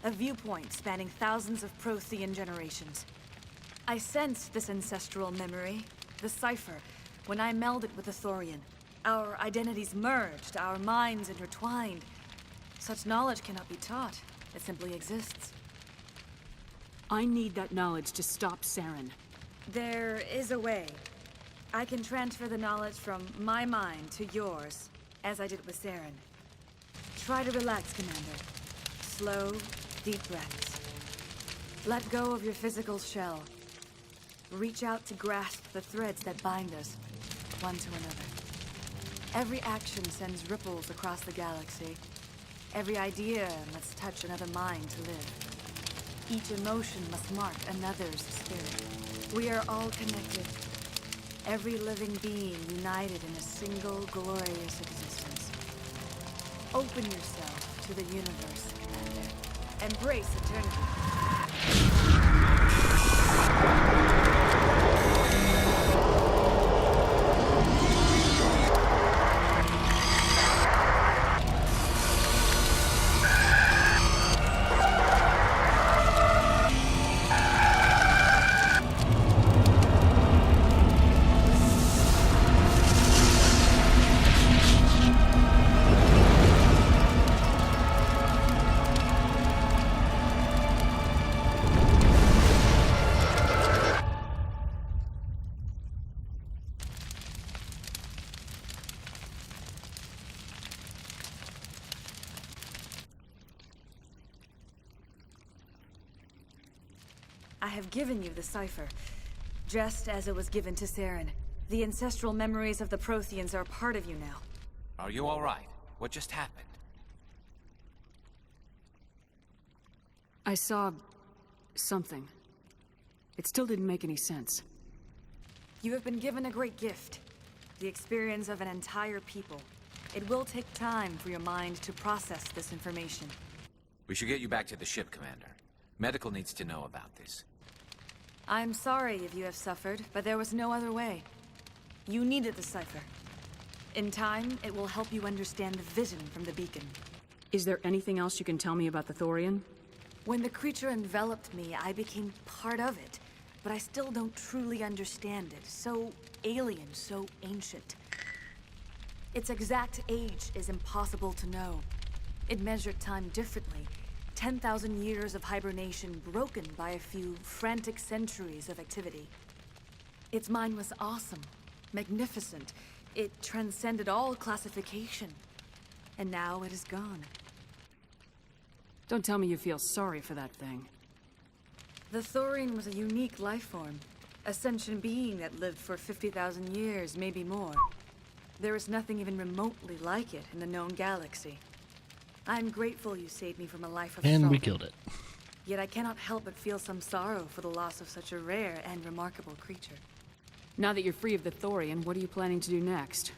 A viewpoint spanning thousands of Prothean generations. I sensed this ancestral memory, the cipher, when I melded with the Thorian. Our identities merged, our minds intertwined. Such knowledge cannot be taught. It simply exists. I need that knowledge to stop Saren. There is a way. I can transfer the knowledge from my mind to yours, as I did with Saren. Try to relax, Commander. Slow, deep breaths. Let go of your physical shell. Reach out to grasp the threads that bind us, one to another. Every action sends ripples across the galaxy. Every idea must touch another mind to live. Each emotion must mark another's spirit. We are all connected. Every living being united in a single glorious existence. Open yourself to the universe, Commander. Embrace eternity. I have given you the cipher, just as it was given to Saren. The ancestral memories of the Protheans are part of you now. Are you all right? What just happened? I saw something. It still didn't make any sense. You have been given a great gift. The experience of an entire people. It will take time for your mind to process this information. We should get you back to the ship, Commander. Medical needs to know about this. I'm sorry if you have suffered, but there was no other way. You needed the cipher. In time, it will help you understand the vision from the beacon. Is there anything else you can tell me about the Thorian? When the creature enveloped me, I became part of it, but I still don't truly understand it. So alien, so ancient. Its exact age is impossible to know. It measured time differently. 10,000 years of hibernation broken by a few frantic centuries of activity. Its mind was awesome, magnificent. It transcended all classification. And now it is gone. Don't tell me you feel sorry for that thing. The Thorian was a unique life form. A sentient being that lived for 50,000 years, maybe more. There is nothing even remotely like it in the known galaxy. I'm grateful you saved me from a life of And we struggle. killed it. Yet I cannot help but feel some sorrow for the loss of such a rare and remarkable creature. Now that you're free of the Thorian, what are you planning to do next?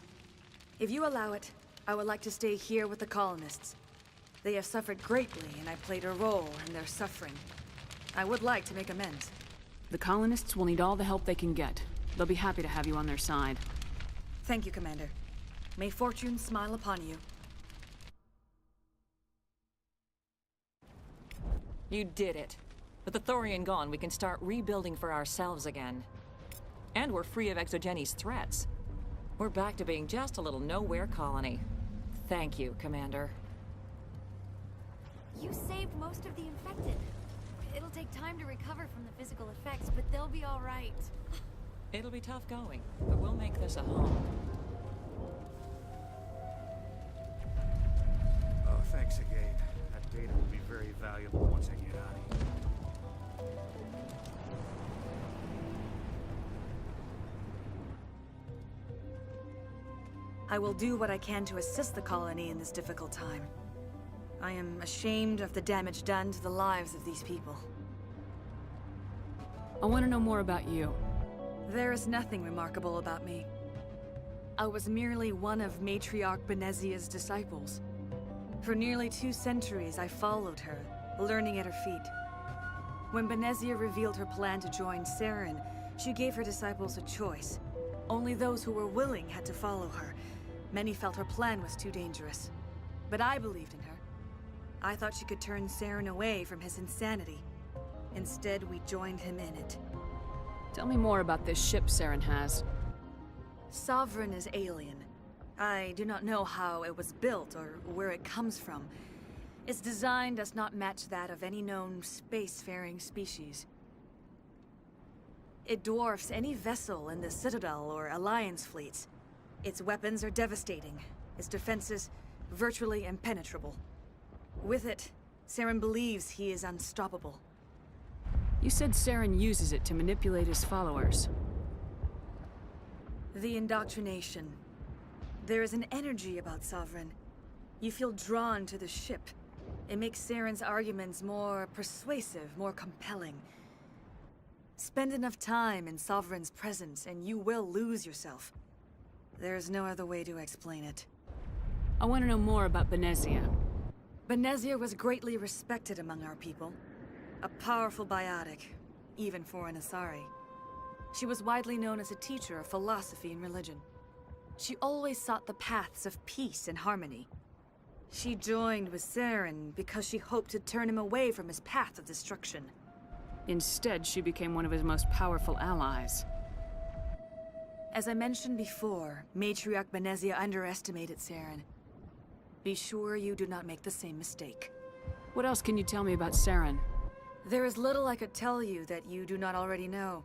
If you allow it, I would like to stay here with the colonists. They have suffered greatly, and I played a role in their suffering. I would like to make amends. The colonists will need all the help they can get. They'll be happy to have you on their side. Thank you, Commander. May fortune smile upon you. You did it. With the Thorian gone, we can start rebuilding for ourselves again. And we're free of Exogeni's threats. We're back to being just a little nowhere colony. Thank you, Commander. You saved most of the infected. It'll take time to recover from the physical effects, but they'll be all right. It'll be tough going, but we'll make this a home. Oh, thanks again. That data will be very valuable once I get out of here. I will do what I can to assist the colony in this difficult time. I am ashamed of the damage done to the lives of these people. I want to know more about you. There is nothing remarkable about me. I was merely one of Matriarch Benezia's disciples. For nearly 2 centuries, I followed her, learning at her feet. When Benezia revealed her plan to join Saren, she gave her disciples a choice. Only those who were willing had to follow her. Many felt her plan was too dangerous. But I believed in her. I thought she could turn Saren away from his insanity. Instead, we joined him in it. Tell me more about this ship Saren has. Sovereign is alien. I do not know how it was built or where it comes from. Its design does not match that of any known spacefaring species. It dwarfs any vessel in the Citadel or Alliance fleets. Its weapons are devastating, its defenses virtually impenetrable. With it, Saren believes he is unstoppable. You said Saren uses it to manipulate his followers. The indoctrination. There is an energy about Sovereign. You feel drawn to the ship. It makes Saren's arguments more persuasive, more compelling. Spend enough time in Sovereign's presence and you will lose yourself. There's no other way to explain it. I want to know more about Benezia. Benezia was greatly respected among our people. A powerful biotic, even for an Asari. She was widely known as a teacher of philosophy and religion. She always sought the paths of peace and harmony. She joined with Saren because she hoped to turn him away from his path of destruction. Instead, she became one of his most powerful allies. As I mentioned before, Matriarch Benezia underestimated Saren. Be sure you do not make the same mistake. What else can you tell me about Saren? There is little I could tell you that you do not already know.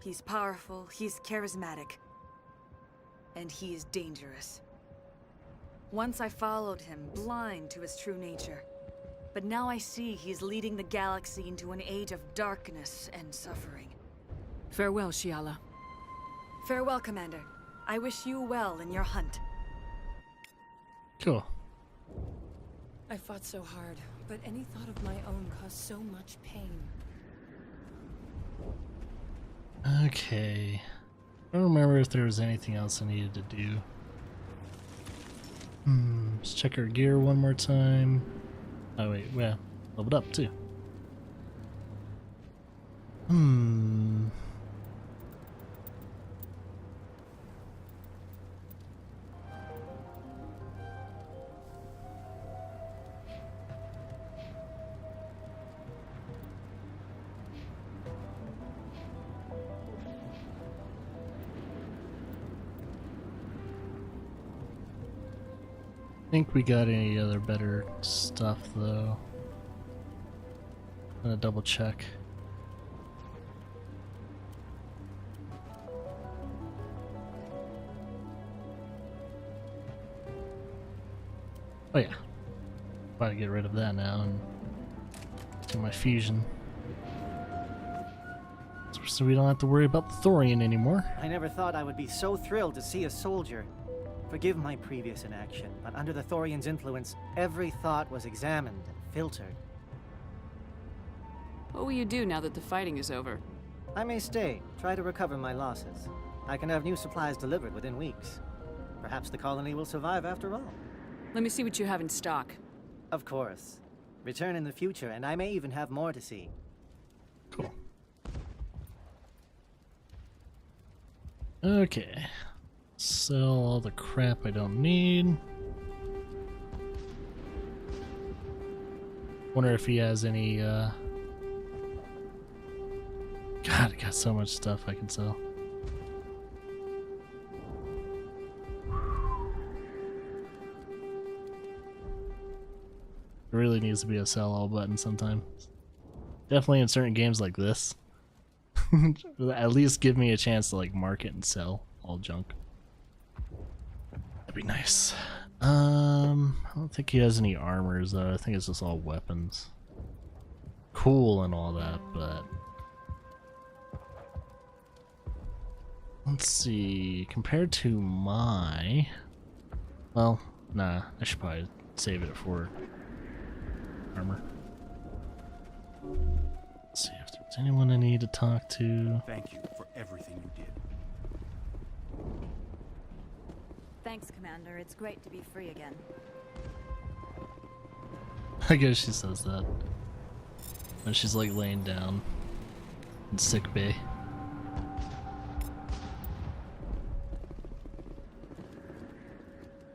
He's powerful, he's charismatic, and he is dangerous. Once I followed him, blind to his true nature. But now I see he's leading the galaxy into an age of darkness and suffering. Farewell, Shiala. Farewell, Commander. I wish you well in your hunt. Cool. I fought so hard, but any thought of my own caused so much pain. Okay. I don't remember if there was anything else I needed to do. Let's check our gear one more time. Oh wait, well, leveled up too. Think we got any other better stuff though. I'm gonna double check. Oh yeah, gotta get rid of that now and do my fusion, so we don't have to worry about the Thorian anymore. I never thought I would be so thrilled to see a soldier. Forgive my previous inaction, but under the Thorian's influence, every thought was examined and filtered. What will you do now that the fighting is over? I may stay, try to recover my losses. I can have new supplies delivered within weeks. Perhaps the colony will survive after all. Let me see what you have in stock. Of course. Return in the future, and I may even have more to see. Cool. Okay. Sell all the crap I don't need. Wonder if he has any got so much stuff I can sell. There really needs to be a sell all button sometimes. Definitely in certain games like this. At least give me a chance to like market and sell all junk. That'd be nice. I don't think he has any armors though. I think it's just all weapons. Cool and all that, but let's see. Compared to my, well, nah, I should probably save it for armor. Let's see if there's anyone I need to talk to. Thank you for everything you did. Thanks, Commander. It's great to be free again. I guess she says that. And she's like laying down in sick bay.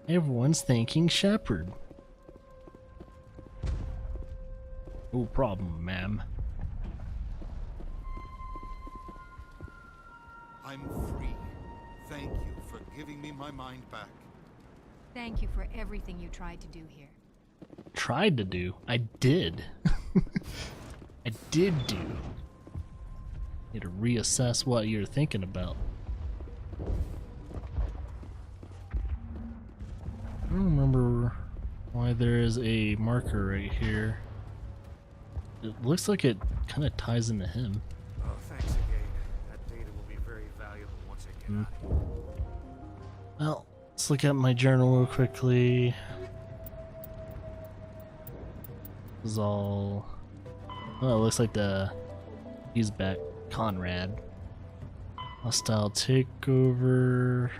Everyone's thanking Shepard. No problem, ma'am. I'm free. Thank you for giving me my mind back. Thank you for everything you tried to do here. Tried to do? I did. I did do. Need to reassess what you're thinking about. I don't remember why there is a marker right here. It looks like it kind of ties into him. Oh, thanks again. That data will be very valuable once I get out of here. Well, let's look at my journal real quickly. This is all... Oh, it looks like he's back. Conrad. Hostile takeover.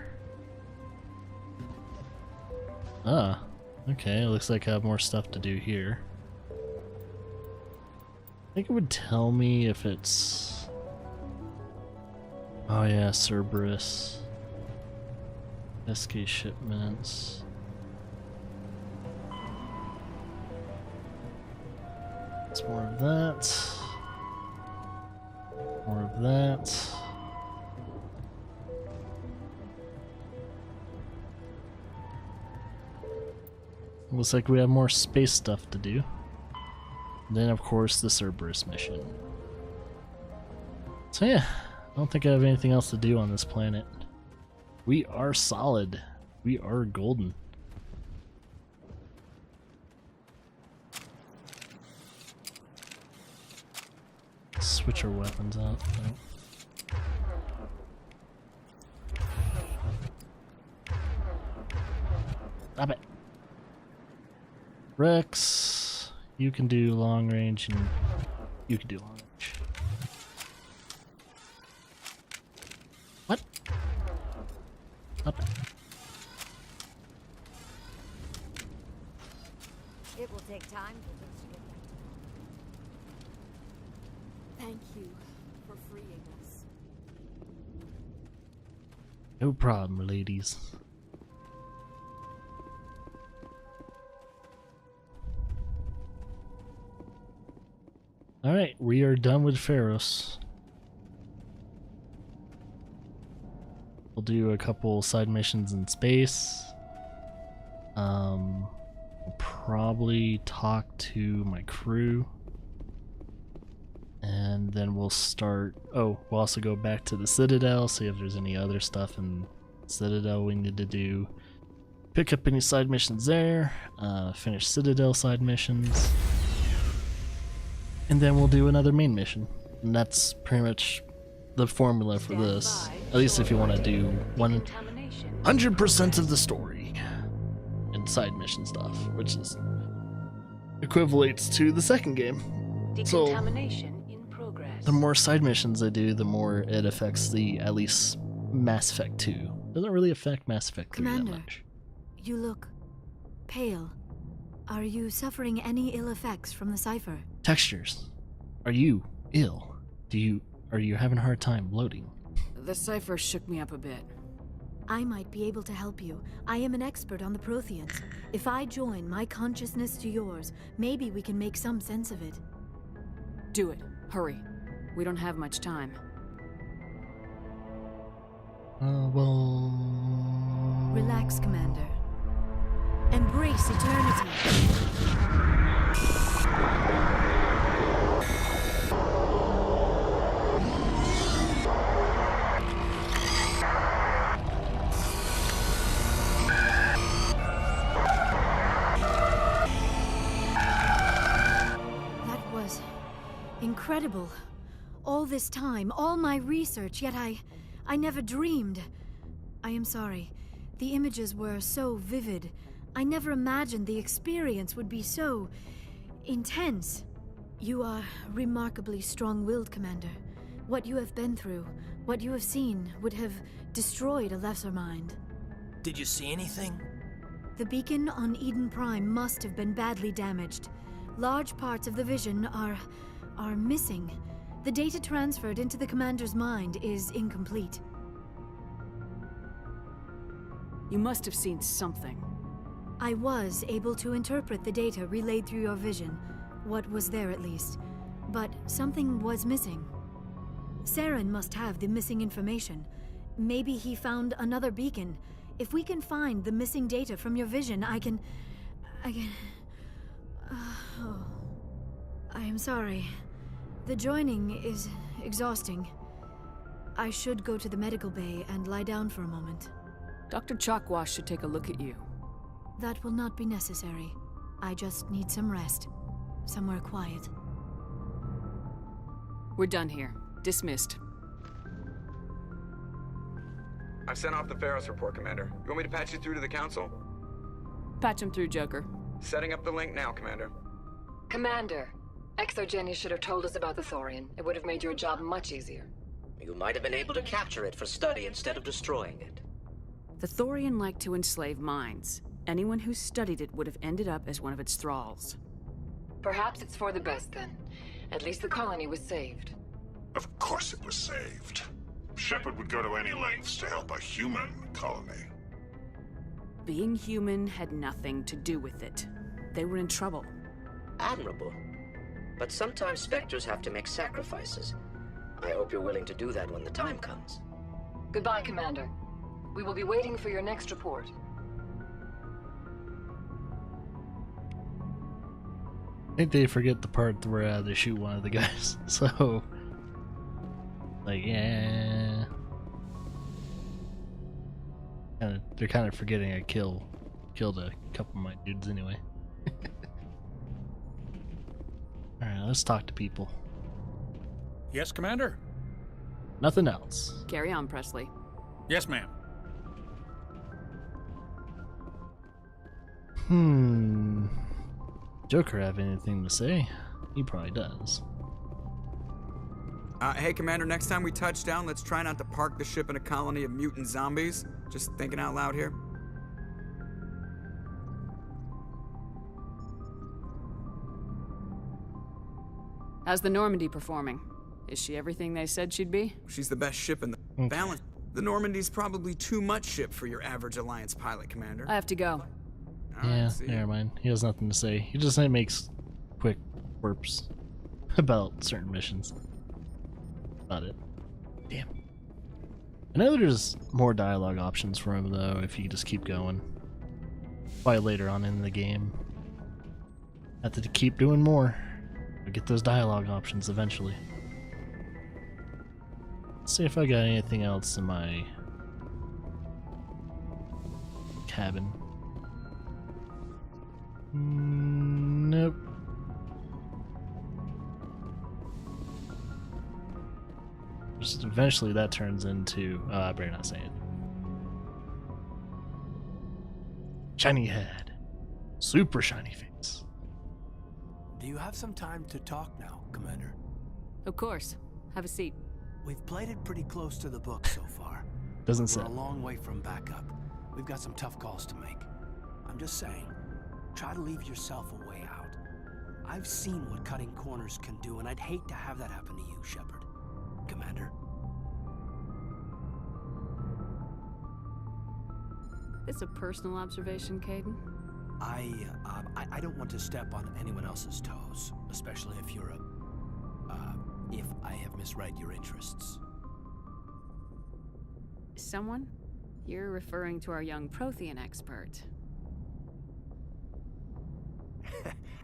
Ah, okay. It looks like I have more stuff to do here. I think it would tell me if it's... Oh yeah, Cerberus. SK shipments. It's more of that. More of that. Looks like we have more space stuff to do. And then, of course, the Cerberus mission. So yeah, I don't think I have anything else to do on this planet. We are solid. We are golden. Switch our weapons out. Stop it. Rex, you can do long range and you can do long range. What? Stop it. It will take time for things to get back. Thank you for freeing us. No problem, ladies. Alright, we are done with Pharos. We'll do a couple side missions in space. We'll probably talk to my crew. And then we'll start... Oh, we'll also go back to the Citadel, see if there's any other stuff in Citadel we need to do. Pick up any side missions there. Finish Citadel side missions. And then we'll do another main mission. And that's pretty much the formula for this. At least if you want to do 100% of the story. And side mission stuff, which is equivalates to the second game. So the more side missions I do, the more it affects the, at least, Mass Effect 2. Doesn't really affect Mass Effect 3 Commander, that much. You look pale. Are you suffering any ill effects from the cipher? Textures. Are you ill? Are you having a hard time loading? The cipher shook me up a bit. I might be able to help you. I am an expert on the Protheans. If I join my consciousness to yours, maybe we can make some sense of it. Do it. Hurry. We don't have much time. Relax, Commander. Embrace eternity. That was incredible. All this time, all my research, yet I never dreamed. I am sorry. The images were so vivid. I never imagined the experience would be so intense. You are remarkably strong-willed, Commander. What you have been through, what you have seen, would have destroyed a lesser mind. Did you see anything? The beacon on Eden Prime must have been badly damaged. Large parts of the vision are missing. The data transferred into the Commander's mind is incomplete. You must have seen something. I was able to interpret the data relayed through your vision. What was there, at least. But something was missing. Saren must have the missing information. Maybe he found another beacon. If we can find the missing data from your vision, I can... Oh. I am sorry. The joining is exhausting. I should go to the medical bay and lie down for a moment. Dr. Chakwas should take a look at you. That will not be necessary. I just need some rest. Somewhere quiet. We're done here. Dismissed. I've sent off the Ferris report, Commander. You want me to patch you through to the Council? Patch him through, Joker. Setting up the link now, Commander. Commander, Exogeny should have told us about the Thorian. It would have made your job much easier. You might have been able to capture it for study instead of destroying it. The Thorian liked to enslave minds. Anyone who studied it would have ended up as one of its thralls. Perhaps it's for the best, then. At least the colony was saved. Of course it was saved. Shepard would go to any lengths to help a human colony. Being human had nothing to do with it. They were in trouble. Admirable. But sometimes Spectres have to make sacrifices. I hope you're willing to do that when the time comes. Goodbye, Commander. We will be waiting for your next report. I think they forget the part where they shoot one of the guys. So, like, yeah, they're kind of forgetting I killed a couple of my dudes anyway. All right, let's talk to people. Yes, Commander? Nothing else. Carry on, Presley. Yes, ma'am. Joker have anything to say? He probably does. Hey, Commander, next time we touch down, let's try not to park the ship in a colony of mutant zombies. Just thinking out loud here. How's the Normandy performing? Is she everything they said she'd be? She's the best ship in the balance. The Normandy's probably too much ship for your average Alliance pilot, Commander. I have to go. Yeah, never mind. He has nothing to say. He just makes quick burps about certain missions. About it. Damn. I know there's more dialogue options for him, though, if you just keep going. Probably later on in the game. Have to keep doing more. I'll get those dialogue options eventually. Let's see if I got anything else in my cabin. Nope. Just eventually that turns into I better not say it. Shiny head. Super shiny face. Do you have some time to talk now, Commander? Of course. Have a seat. We've played it pretty close to the book so far. Doesn't say. We're a long way from backup. We've got some tough calls to make. I'm just saying, try to leave yourself a way out. I've seen what cutting corners can do, and I'd hate to have that happen to you, Shepard. Commander? It's a personal observation, Kaidan. I don't want to step on anyone else's toes, especially if you're if I have misread your interests. someone? You're referring to our young Prothean expert.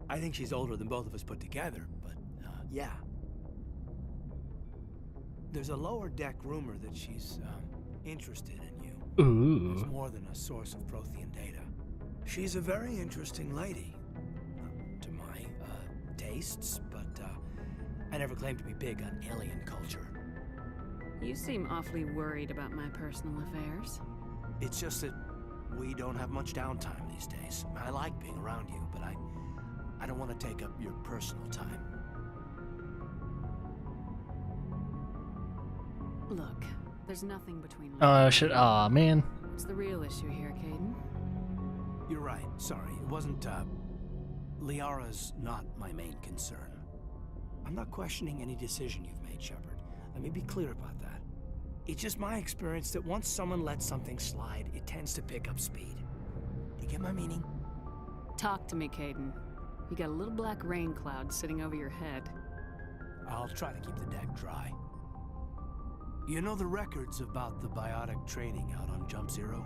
I think she's older than both of us put together, but, yeah. There's a lower deck rumor that she's, interested in you. Ooh. It's more than a source of Prothean data. She's a very interesting lady. To my, tastes, but, I never claimed to be big on alien culture. You seem awfully worried about my personal affairs. It's just that we don't have much downtime these days. I like being around you, but I don't want to take up your personal time. Look, there's nothing between... Oh, shit. Aw, man. What's the real issue here, Caden? You're right. Sorry. It wasn't, Liara's not my main concern. I'm not questioning any decision you've made, Shepard. Let me be clear about that. It's just my experience that once someone lets something slide, it tends to pick up speed. You get my meaning? Talk to me, Caden. You got a little black rain cloud sitting over your head. I'll try to keep the deck dry. You know the records about the biotic trading out on Jump Zero?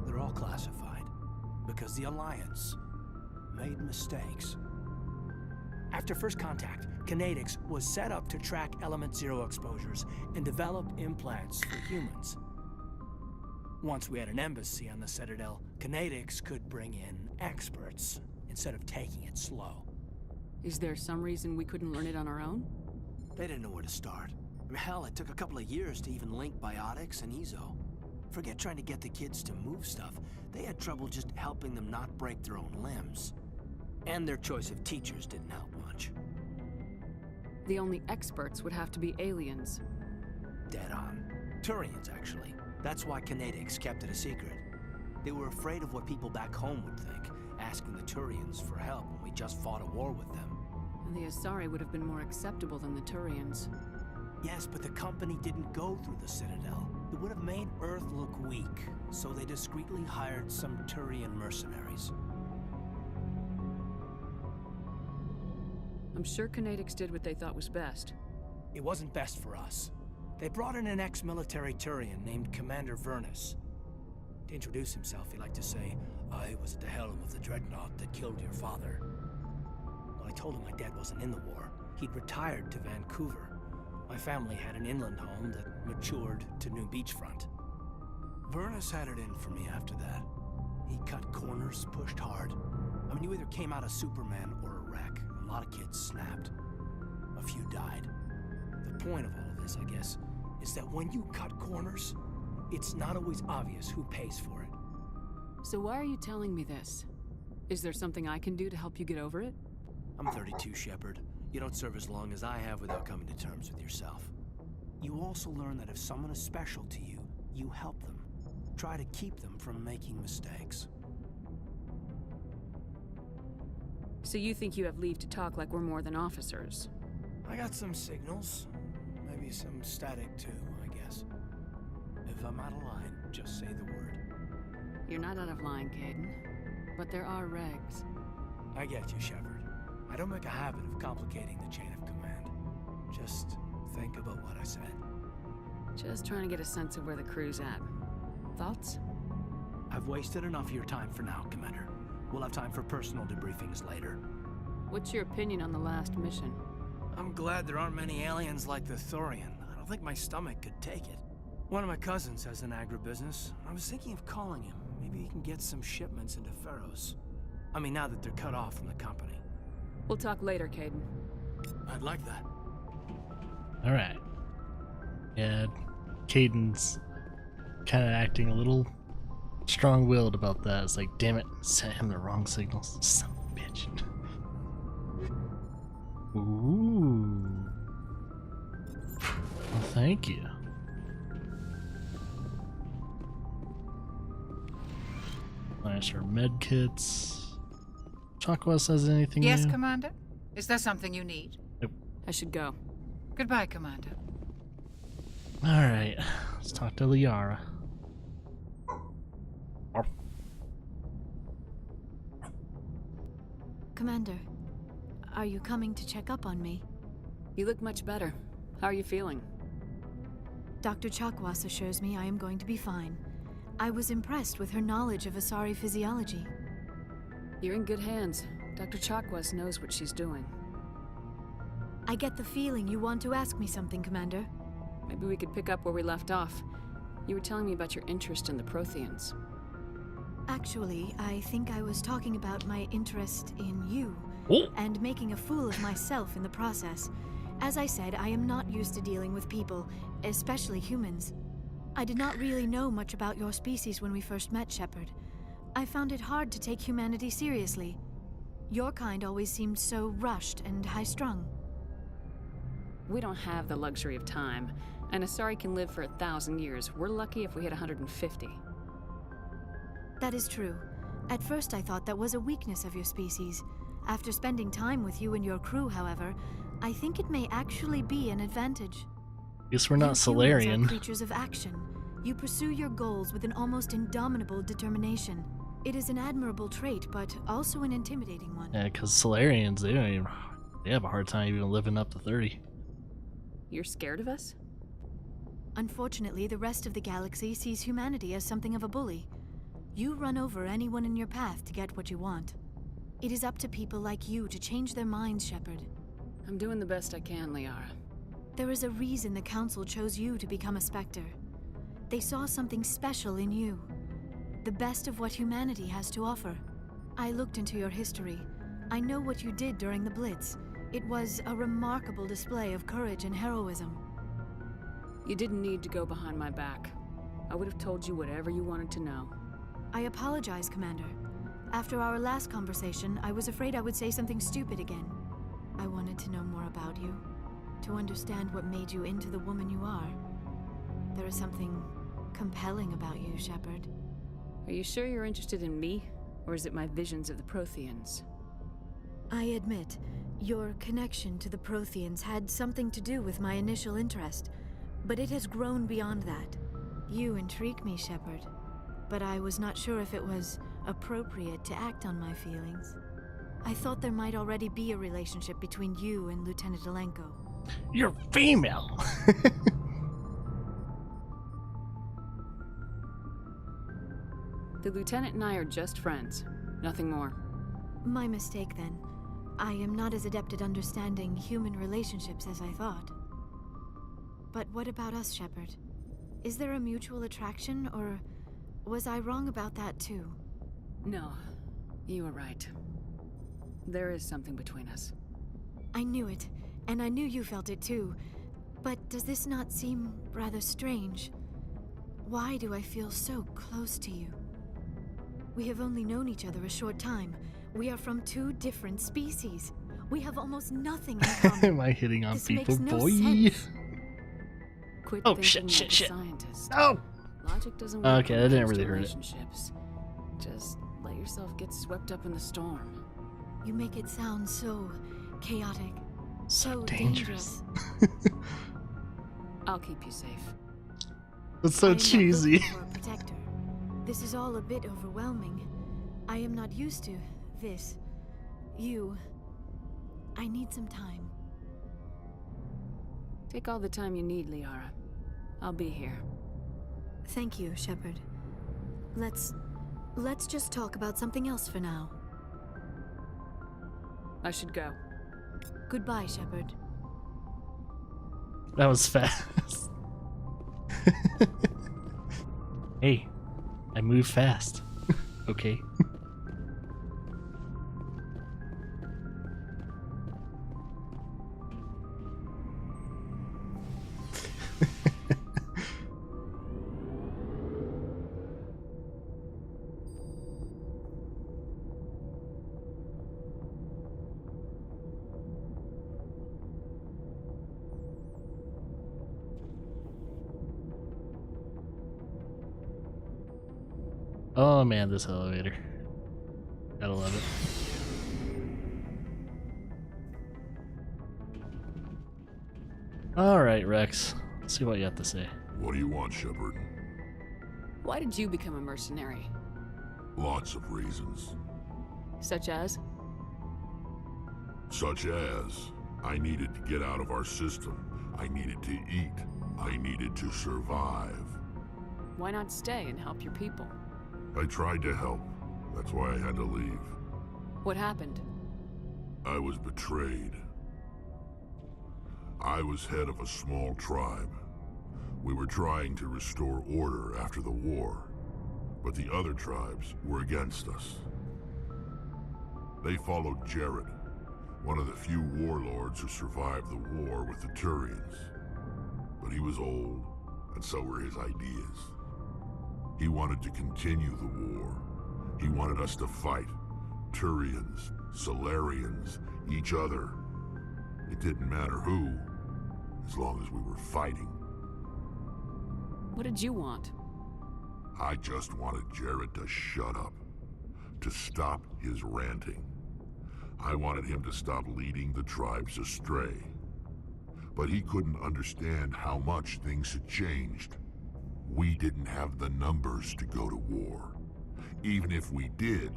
They're all classified, because the Alliance made mistakes. After first contact, Kinetics was set up to track Element Zero exposures and develop implants for humans. Once we had an embassy on the Citadel, Kinetics could bring in experts instead of taking it slow. Is there some reason we couldn't learn it on our own? They didn't know where to start. Hell, it took a couple of years to even link biotics and Ezo. Forget trying to get the kids to move stuff. They had trouble just helping them not break their own limbs. And their choice of teachers didn't help much. The only experts would have to be aliens. Dead on. Turians, actually. That's why Kinetics kept it a secret. They were afraid of what people back home would think, asking the Turians for help when we just fought a war with them. And the Asari would have been more acceptable than the Turians. Yes, but the company didn't go through the Citadel. It would have made Earth look weak, so they discreetly hired some Turian mercenaries. I'm sure Kinetics did what they thought was best. It wasn't best for us. They brought in an ex-military Turian named Commander Vernus. To introduce himself, he liked to say, "I was at the helm of the dreadnought that killed your father." When I told him my dad wasn't in the war, he'd retired to Vancouver. My family had an inland home that matured to New Beachfront. Vernus had it in for me after that. He cut corners, pushed hard. I mean, you either came out a Superman or a wreck. A lot of kids snapped. A few died. The point of all of this, I guess, is that when you cut corners, it's not always obvious who pays for it. So why are you telling me this? Is there something I can do to help you get over it? I'm 32, Shepard. You don't serve as long as I have without coming to terms with yourself. You also learn that if someone is special to you, you help them. Try to keep them from making mistakes. So you think you have leave to talk like we're more than officers? I got some signals. Maybe some static too, I guess. If I'm out of line, just say the word. You're not out of line, Caden. But there are regs. I get you, Shepard. I don't make a habit of complicating the chain of command. Just think about what I said. Just trying to get a sense of where the crew's at. Thoughts? I've wasted enough of your time for now, Commander. We'll have time for personal debriefings later. What's your opinion on the last mission? I'm glad there aren't many aliens like the Thorian. I don't think my stomach could take it. One of my cousins has an agribusiness. I was thinking of calling him. Maybe he can get some shipments into Pharos. I mean, now that they're cut off from the company. We'll talk later, Caden. I'd like that. Alright. Yeah, Caden's kind of acting a little strong-willed about that. It's like, damn it, sent him the wrong signals. Son of a bitch. Ooh. Well, thank you. Nice, our med kits. Chakwa says anything Yes, new? Commander? Is there something you need? Nope. I should go. Goodbye, Commander. Alright, let's talk to Liara. Commander, are you coming to check up on me? You look much better. How are you feeling? Dr. Chakwas assures me I am going to be fine. I was impressed with her knowledge of Asari physiology. You're in good hands. Dr. Chakwas knows what she's doing. I get the feeling you want to ask me something, Commander. Maybe we could pick up where we left off. You were telling me about your interest in the Protheans. Actually, I think I was talking about my interest in you, and making a fool of myself in the process. As I said, I am not used to dealing with people, especially humans. I did not really know much about your species when we first met, Shepard. I found it hard to take humanity seriously. Your kind always seemed so rushed and high-strung. We don't have the luxury of time, and Asari can live for 1,000 years. We're lucky if we hit 150. That is true. At first I thought that was a weakness of your species. After spending time with you and your crew, however, I think it may actually be an advantage. Guess we're not You Solarian. humans are creatures of action. You pursue your goals with an almost indomitable determination. It is an admirable trait, but also an intimidating one. Yeah, because Solarians, they have a hard time even living up to 30. You're scared of us? Unfortunately, the rest of the galaxy sees humanity as something of a bully. You run over anyone in your path to get what you want. It is up to people like you to change their minds, Shepard. I'm doing the best I can, Liara. There is a reason the Council chose you to become a Spectre. They saw something special in you. The best of what humanity has to offer. I looked into your history. I know what you did during the Blitz. It was a remarkable display of courage and heroism. You didn't need to go behind my back. I would have told you whatever you wanted to know. I apologize, Commander. After our last conversation, I was afraid I would say something stupid again. I wanted to know more about you, to understand what made you into the woman you are. There is something compelling about you, Shepard. Are you sure you're interested in me, or is it my visions of the Protheans? I admit, your connection to the Protheans had something to do with my initial interest, but it has grown beyond that. You intrigue me, Shepard, but I was not sure if it was appropriate to act on my feelings. I thought there might already be a relationship between you and Lieutenant Alenko. You're female! The Lieutenant and I are just friends. Nothing more. My mistake, then. I am not as adept at understanding human relationships as I thought. But what about us, Shepard? Is there a mutual attraction, or was I wrong about that too? No, you were right. There is something between us. I knew it, and I knew you felt it too. But does this not seem rather strange? Why do I feel so close to you? We have only known each other a short time. We are from two different species. We have almost nothing in common. Am I hitting on This people, makes no boy? sense. Quit Oh, thinking shit, like shit, a shit. scientist. No! Logic doesn't work Okay, when I it didn't comes really to hurt it. relationships. Just let yourself get swept up in the storm. You make it sound so chaotic. So dangerous. I'll keep you safe. That's so I am not cheesy. looking for a protector. This is all a bit overwhelming. I am not used to this. You. I need some time. Take all the time you need, Liara. I'll be here. Thank you, Shepard. Let's just talk about something else for now. I should go. Goodbye, Shepard. That was fast. Hey, I move fast. Okay. Oh man, this elevator. Gotta love it. Alright, Rex. Let's see what you have to say. What do you want, Shepard? Why did you become a mercenary? Lots of reasons. Such as? Such as, I needed to get out of our system. I needed to eat. I needed to survive. Why not stay and help your people? I tried to help. That's why I had to leave. What happened? I was betrayed. I was head of a small tribe. We were trying to restore order after the war, but the other tribes were against us. They followed Jared, one of the few warlords who survived the war with the Turians. But he was old, and so were his ideas. He wanted to continue the war. He wanted us to fight. Turians, Solarians, each other. It didn't matter who, as long as we were fighting. What did you want? I just wanted Jared to shut up, to stop his ranting. I wanted him to stop leading the tribes astray. But he couldn't understand how much things had changed. We didn't have the numbers to go to war. Even if we did,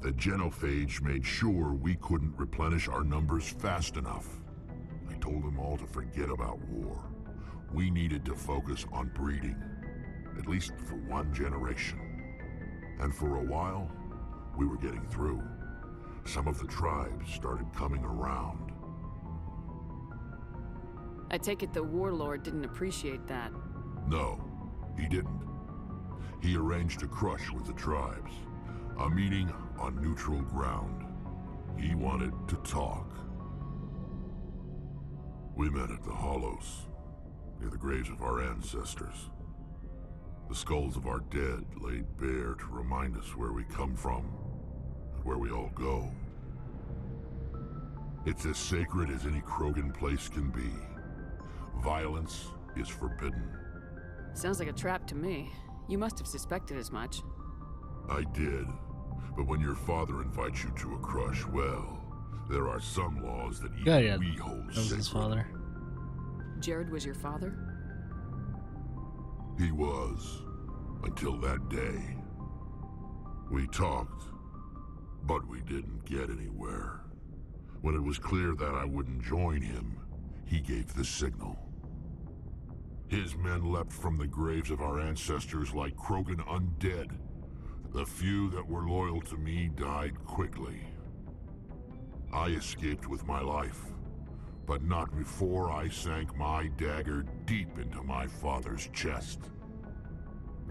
the genophage made sure we couldn't replenish our numbers fast enough. I told them all to forget about war. We needed to focus on breeding, at least for one generation. And for a while, we were getting through. Some of the tribes started coming around. I take it the warlord didn't appreciate that. No, he didn't. He arranged a crush with the tribes, a meeting on neutral ground. He wanted to talk. We met at the Hollows, near the graves of our ancestors. The skulls of our dead laid bare to remind us where we come from and where we all go. It's as sacred as any Krogan place can be. Violence is forbidden. Sounds like a trap to me. You must have suspected as much. I did. But when your father invites you to a crush, well, there are some laws that even we hold That was sacred. his father. Jared was your father? He was, until that day. We talked, but we didn't get anywhere. When it was clear that I wouldn't join him, he gave the signal. His men leapt from the graves of our ancestors like Krogan undead. The few that were loyal to me died quickly. I escaped with my life, but not before I sank my dagger deep into my father's chest.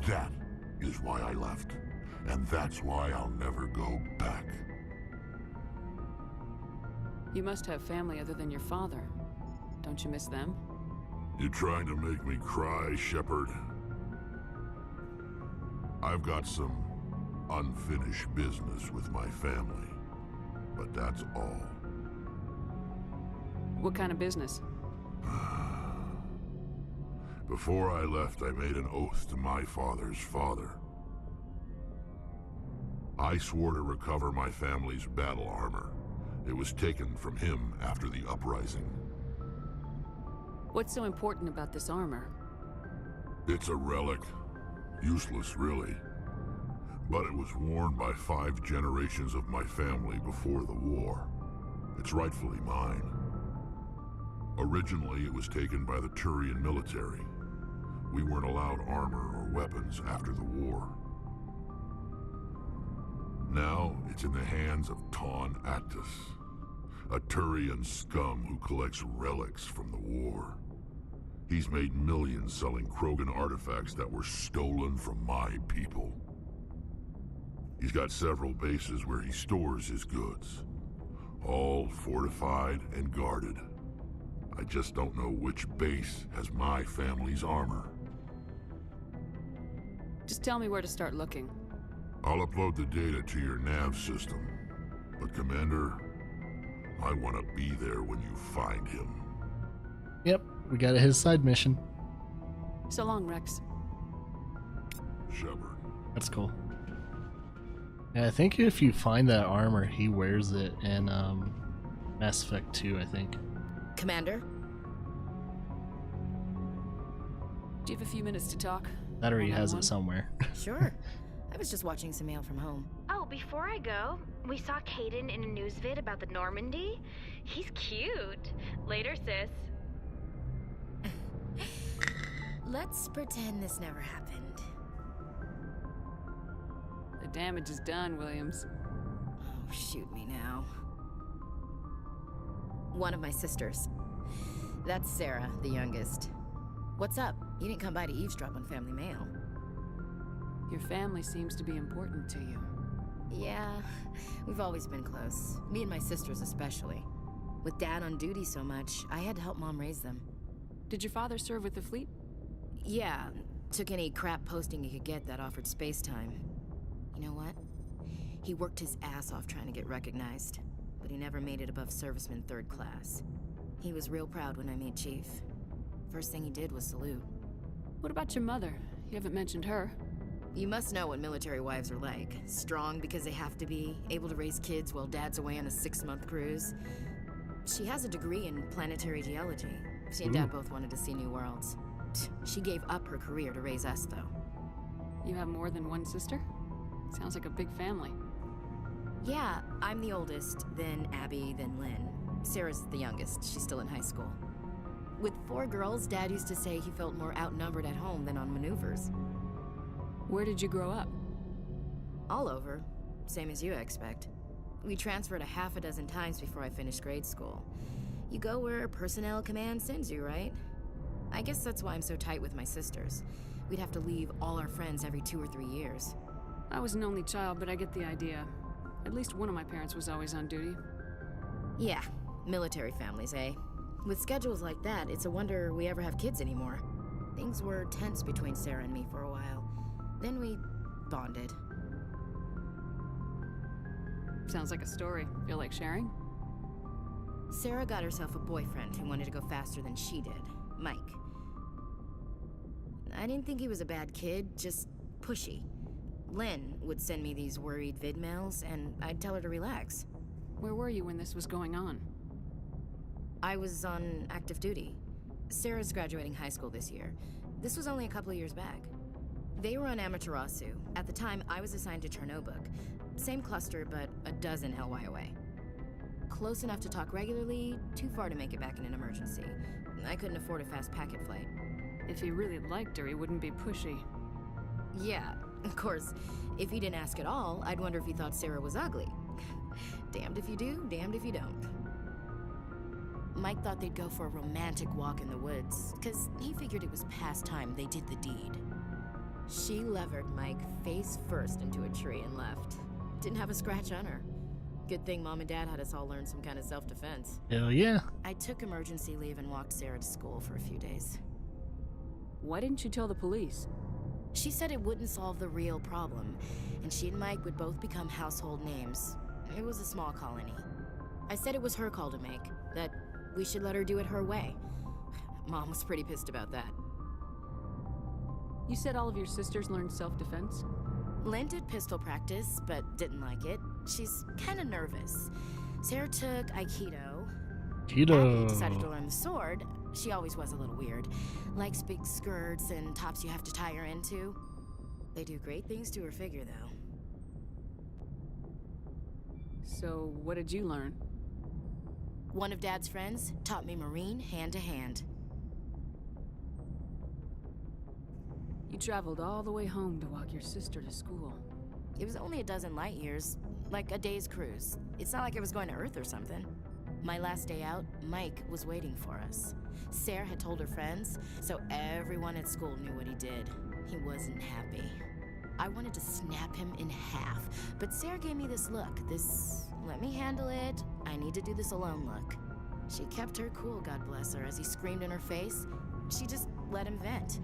That is why I left, and that's why I'll never go back. You must have family other than your father. Don't you miss them? You trying to make me cry, Shepard? I've got some unfinished business with my family, but that's all. What kind of business? Before I left, I made an oath to my father's father. I swore to recover my family's battle armor. It was taken from him after the uprising. What's so important about this armor? It's a relic. Useless, really. But it was worn by 5 generations of my family before the war. It's rightfully mine. Originally, it was taken by the Turian military. We weren't allowed armor or weapons after the war. Now, it's in the hands of Ton Actus, a Turian scum who collects relics from the war. He's made millions selling Krogan artifacts that were stolen from my people. He's got several bases where he stores his goods, all fortified and guarded. I just don't know which base has my family's armor. Just tell me where to start looking. I'll upload the data to your nav system. But Commander, I want to be there when you find him. Yep, we got his side mission. So long, Rex. Shepard. That's cool. Yeah, I think if you find that armor, he wears it in Mass Effect 2, I think. Commander? Do you have a few minutes to talk? That or he has it somewhere. Sure. I was just watching some mail from home. Oh, before I go, we saw Caden in a news vid about the Normandy. He's cute. Later, sis. Let's pretend this never happened. The damage is done, Williams. Oh, shoot me now. One of my sisters. That's Sarah, the youngest. What's up? You didn't come by to eavesdrop on family mail. Your family seems to be important to you. Yeah, we've always been close. Me and my sisters especially. With Dad on duty so much, I had to help Mom raise them. Did your father serve with the fleet? Yeah, took any crap posting he could get that offered space time. You know what? He worked his ass off trying to get recognized, but he never made it above serviceman 3rd class. He was real proud when I made Chief. First thing he did was salute. What about your mother? You haven't mentioned her. You must know what military wives are like. Strong because they have to be, able to raise kids while Dad's away on a 6-month cruise. She has a degree in planetary geology. She and Dad both wanted to see new worlds. She gave up her career to raise us, though. You have more than one sister? Sounds like a big family. Yeah, I'm the oldest, then Abby, then Lynn. Sarah's the youngest. She's still in high school. With 4 girls, Dad used to say he felt more outnumbered at home than on maneuvers. Where did you grow up? All over. Same as you, I expect. We transferred a half a dozen times before I finished grade school. You go where personnel command sends you, right? I guess that's why I'm so tight with my sisters. We'd have to leave all our friends every 2 or 3 years. I was an only child, but I get the idea. At least one of my parents was always on duty. Yeah, military families, eh? With schedules like that, it's a wonder we ever have kids anymore. Things were tense between Sarah and me for a while. Then we bonded. Sounds like a story. Feel like sharing? Sarah got herself a boyfriend who wanted to go faster than she did, Mike. I didn't think he was a bad kid, just pushy. Lynn would send me these worried vid mails, and I'd tell her to relax. Where were you when this was going on? I was on active duty. Sarah's graduating high school this year. This was only a couple of years back. They were on Amaterasu. At the time, I was assigned to Chernobog. Same cluster, but a dozen LY away. Close enough to talk regularly, too far to make it back in an emergency. I couldn't afford a fast packet flight. If he really liked her, he wouldn't be pushy. Yeah, of course. If he didn't ask at all, I'd wonder if he thought Sarah was ugly. Damned if you do, damned if you don't. Mike thought they'd go for a romantic walk in the woods, because he figured it was past time they did the deed. She levered Mike face first into a tree and left. Didn't have a scratch on her. Good thing Mom and Dad had us all learn some kind of self-defense. Hell yeah. I took emergency leave and walked Sarah to school for a few days. Why didn't you tell the police? She said it wouldn't solve the real problem, and she and Mike would both become household names. It was a small colony. I said it was her call to make, that we should let her do it her way. Mom was pretty pissed about that. You said all of your sisters learned self-defense? Lynn did pistol practice, but didn't like it. She's kind of nervous. Sarah took Aikido. Abby decided to learn the sword. She always was a little weird. Likes big skirts and tops you have to tie her into. They do great things to her figure, though. So, what did you learn? One of Dad's friends taught me Marine hand to hand. You traveled all the way home to walk your sister to school. It was only a dozen light years, like a day's cruise. It's not like I was going to Earth or something. My last day out, Mike was waiting for us. Sarah had told her friends, so everyone at school knew what he did. He wasn't happy. I wanted to snap him in half, but Sarah gave me this look, this let me handle it, I need to do this alone look. She kept her cool, God bless her, as he screamed in her face. She just let him vent.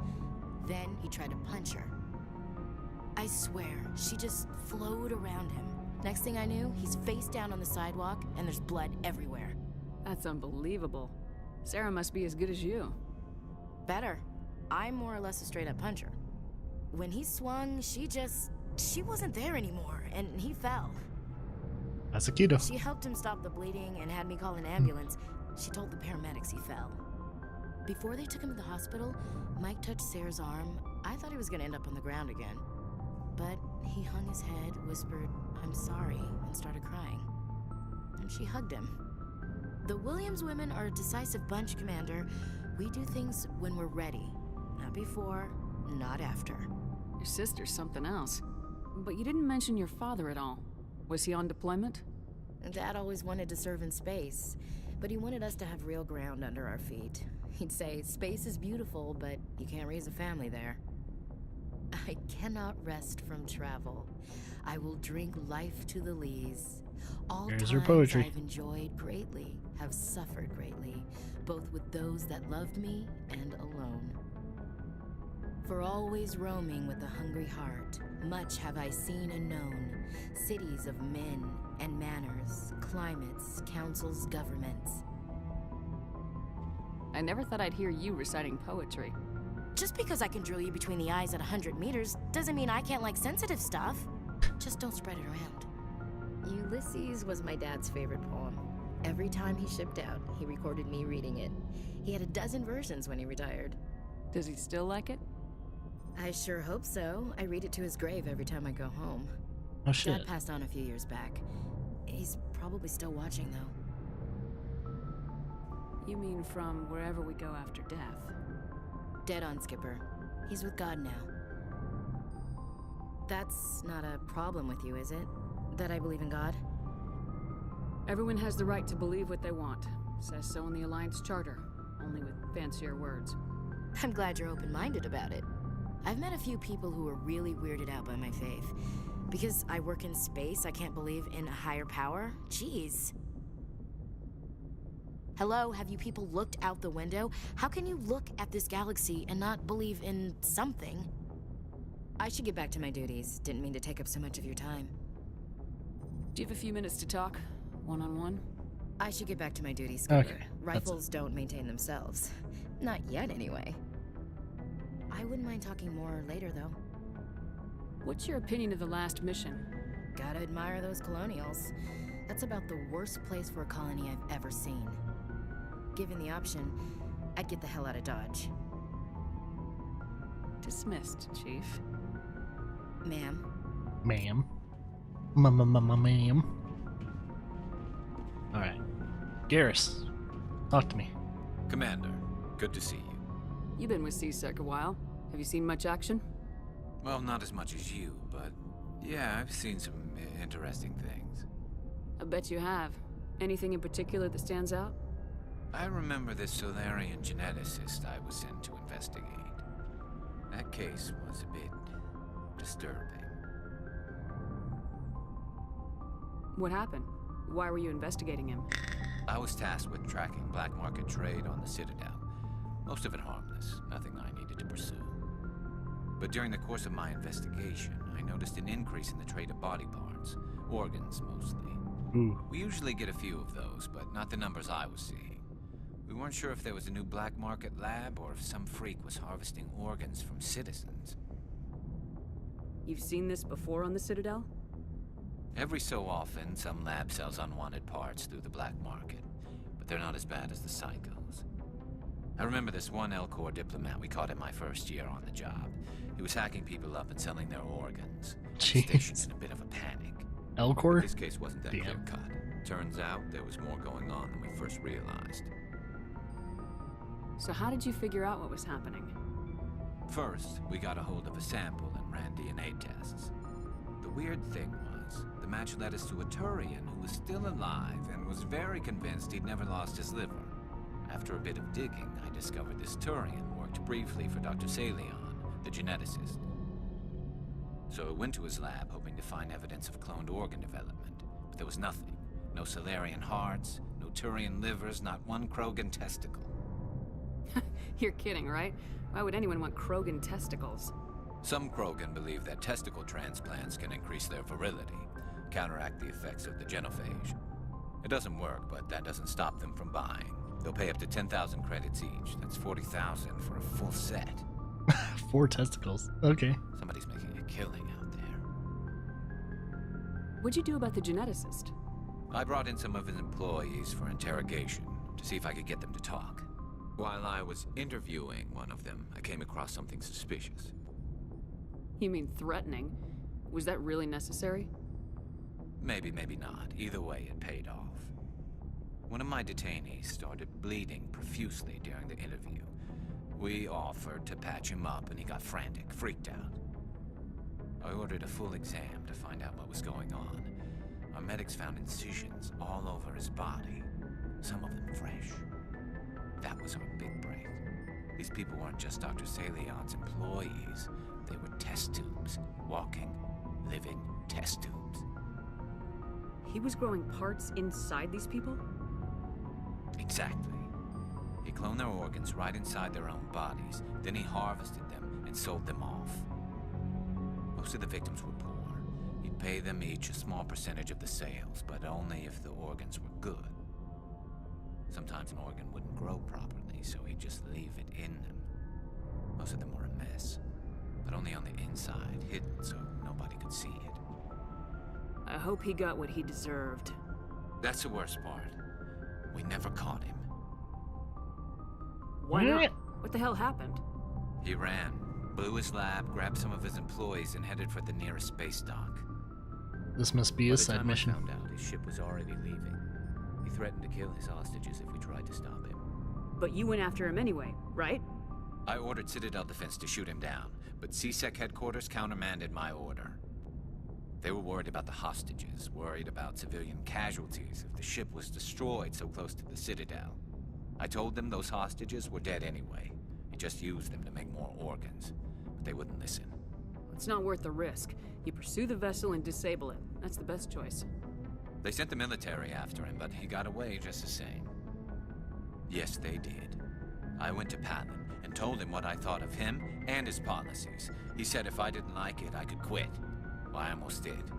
Then he tried to punch her. I swear, she just flowed around him. Next thing I knew, he's face down on the sidewalk, and there's blood everywhere. That's unbelievable. Sarah must be as good as you. Better. I'm more or less a straight-up puncher. When he swung, she wasn't there anymore, and he fell. That's Aikido. She helped him stop the bleeding and had me call an ambulance. She told the paramedics he fell. Before they took him to the hospital, Mike touched Sarah's arm. I thought he was gonna end up on the ground again. But he hung his head, whispered, "I'm sorry," and started crying. And she hugged him. The Williams women are a decisive bunch, Commander. We do things when we're ready, not before, not after. Your sister's something else. But you didn't mention your father at all. Was he on deployment? Dad always wanted to serve in space, but he wanted us to have real ground under our feet. He'd say, space is beautiful, but you can't raise a family there. I cannot rest from travel. I will drink life to the lees. All There's times your poetry. I've enjoyed greatly, have suffered greatly, both with those that loved me and alone. For always roaming with a hungry heart, much have I seen and known, cities of men and manners, climates, councils, governments. I never thought I'd hear you reciting poetry. Just because I can drill you between the eyes at 100 meters doesn't mean I can't like sensitive stuff. Just don't spread it around. Ulysses was my dad's favorite poem. Every time he shipped out, he recorded me reading it. He had a dozen versions when he retired. Does he still like it? I sure hope so. I read it to his grave every time I go home. Oh shit. Dad passed on a few years back. He's probably still watching, though. You mean from wherever we go after death? Dead on, Skipper. He's with God now. That's not a problem with you, is it? That I believe in God? Everyone has the right to believe what they want. Says so in the Alliance Charter, only with fancier words. I'm glad you're open-minded about it. I've met a few people who are really weirded out by my faith. Because I work in space, I can't believe in a higher power? Jeez. Hello, have you people looked out the window? How can you look at this galaxy and not believe in something? I should get back to my duties. Didn't mean to take up so much of your time. Do you have a few minutes to talk? One-on-one? I should get back to my duties, Skipper. Okay, Rifles don't maintain themselves. Not yet, anyway. I wouldn't mind talking more later, though. What's your opinion of the last mission? Gotta admire those colonials. That's about the worst place for a colony I've ever seen. Given the option, I'd get the hell out of Dodge. Dismissed, Chief. Ma'am. Ma'am. Ma'am. Alright. Garrus, talk to me. Commander, good to see you. You've been with C-Sec a while. Have you seen much action? Well, not as much as you, but yeah, I've seen some interesting things. I bet you have. Anything in particular that stands out? I remember this Solarian geneticist I was sent to investigate. That case was a bit disturbing. What happened? Why were you investigating him? I was tasked with tracking black market trade on the Citadel. Most of it harmless, nothing I needed to pursue. But during the course of my investigation, I noticed an increase in the trade of body parts, organs mostly. Ooh. We usually get a few of those, but not the numbers I was seeing. We weren't sure if there was a new black market lab or if some freak was harvesting organs from citizens. You've seen this before on the Citadel? Every so often, some lab sells unwanted parts through the black market, but they're not as bad as the psychos. I remember this one Elcor diplomat we caught in my first year on the job. He was hacking people up and selling their organs. The station's in a bit of a panic. Elcor? But this case wasn't that clear-cut. Turns out there was more going on than we first realized. So how did you figure out what was happening? First, we got a hold of a sample and ran DNA tests. The weird thing was, the match led us to a Turian who was still alive and was very convinced he'd never lost his liver. After a bit of digging, I discovered this Turian worked briefly for Dr. Salion, the geneticist. So I went to his lab hoping to find evidence of cloned organ development, but there was nothing. No Solarian hearts, no Turian livers, not one Krogan testicle. You're kidding, right? Why would anyone want Krogan testicles? Some Krogan believe that testicle transplants can increase their virility, counteract the effects of the genophage. It doesn't work, but that doesn't stop them from buying. They'll pay up to 10,000 credits each. That's 40,000 for a full set. 4 testicles. Okay. Somebody's making a killing out there. What'd you do about the geneticist? I brought in some of his employees for interrogation to see if I could get them to talk. While I was interviewing one of them, I came across something suspicious. You mean threatening? Was that really necessary? Maybe, maybe not. Either way, it paid off. One of my detainees started bleeding profusely during the interview. We offered to patch him up, and he got frantic, freaked out. I ordered a full exam to find out what was going on. Our medics found incisions all over his body, some of them fresh. That was our big break. These people weren't just Dr. Salion's employees. They were test tubes. Walking, living test tubes. He was growing parts inside these people? Exactly. He cloned their organs right inside their own bodies. Then he harvested them and sold them off. Most of the victims were poor. He'd pay them each a small percentage of the sales, but only if the organs were good. Sometimes an organ wouldn't grow properly, so he'd just leave it in them. Most of them were a mess, but only on the inside, hidden so nobody could see it. I hope he got what he deserved. That's the worst part. We never caught him. Why not? What the hell happened? He ran, blew his lab, grabbed some of his employees, and headed for the nearest space dock. This must be a side mission. By the time I found out, his ship was already leaving. He threatened to kill his hostages if we tried to stop him. But you went after him anyway, right? I ordered Citadel Defense to shoot him down, but CSEC headquarters countermanded my order. They were worried about the hostages, worried about civilian casualties if the ship was destroyed so close to the Citadel. I told them those hostages were dead anyway. He just used them to make more organs, but they wouldn't listen. It's not worth the risk. You pursue the vessel and disable it. That's the best choice. They sent the military after him, but he got away just the same. Yes, they did. I went to Palin and told him what I thought of him and his policies. He said if I didn't like it, I could quit. Well, I almost did.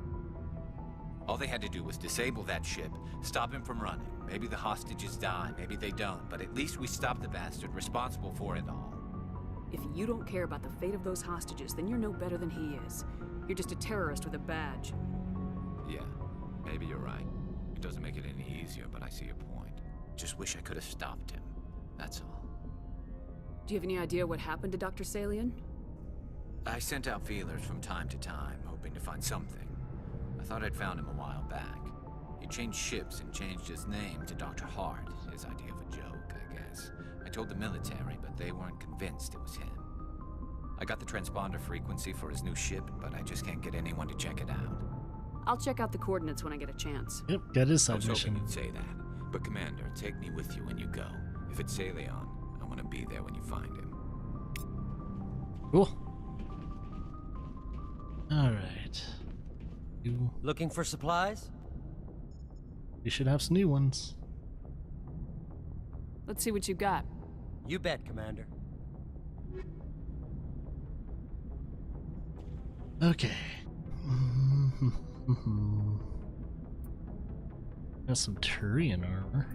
All they had to do was disable that ship, stop him from running. Maybe the hostages die, maybe they don't, but at least we stopped the bastard responsible for it all. If you don't care about the fate of those hostages, then you're no better than he is. You're just a terrorist with a badge. Yeah, maybe you're right. It doesn't make it any easier, but I see your point. Just wish I could have stopped him. That's all. Do you have any idea what happened to Dr. Salion? I sent out feelers from time to time, hoping to find something. I thought I'd found him a while back. He changed ships and changed his name to Dr. Hart, his idea of a joke, I guess. I told the military, but they weren't convinced it was him. I got the transponder frequency for his new ship, but I just can't get anyone to check it out. I'll check out the coordinates when I get a chance. Yep, that is I side was mission. hoping you'd say that. But Commander, take me with you when you go. If it's Salion, I want to be there when you find him. Cool. Alright. Looking for supplies? We should have some new ones. Let's see what you got. You bet, Commander. Okay. Got some Turian armor.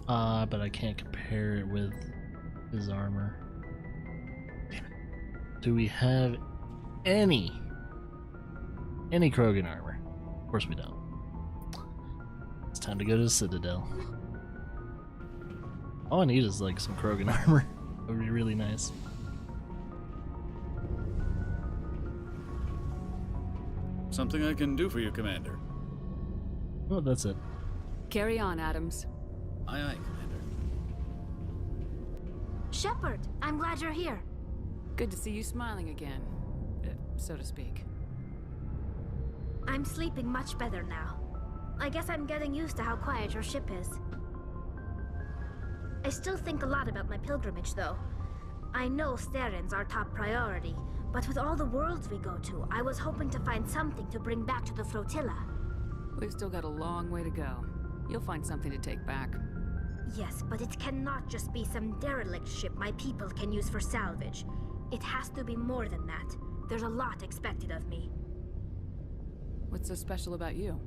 But I can't compare it with his armor. Damn it. Do we have any Krogan armor? Of course we don't. It's time to go to the Citadel. All I need is like some Krogan armor. That would be really nice. Something I can do for you, Commander. Oh, that's it. Carry on, Adams. Aye, aye, Commander. Shepard, I'm glad you're here. Good to see you smiling again, so to speak. I'm sleeping much better now. I guess I'm getting used to how quiet your ship is. I still think a lot about my pilgrimage, though. I know Steren's our top priority, but with all the worlds we go to, I was hoping to find something to bring back to the flotilla. We've still got a long way to go. You'll find something to take back. Yes, but it cannot just be some derelict ship my people can use for salvage. It has to be more than that. There's a lot expected of me. What's so special about you?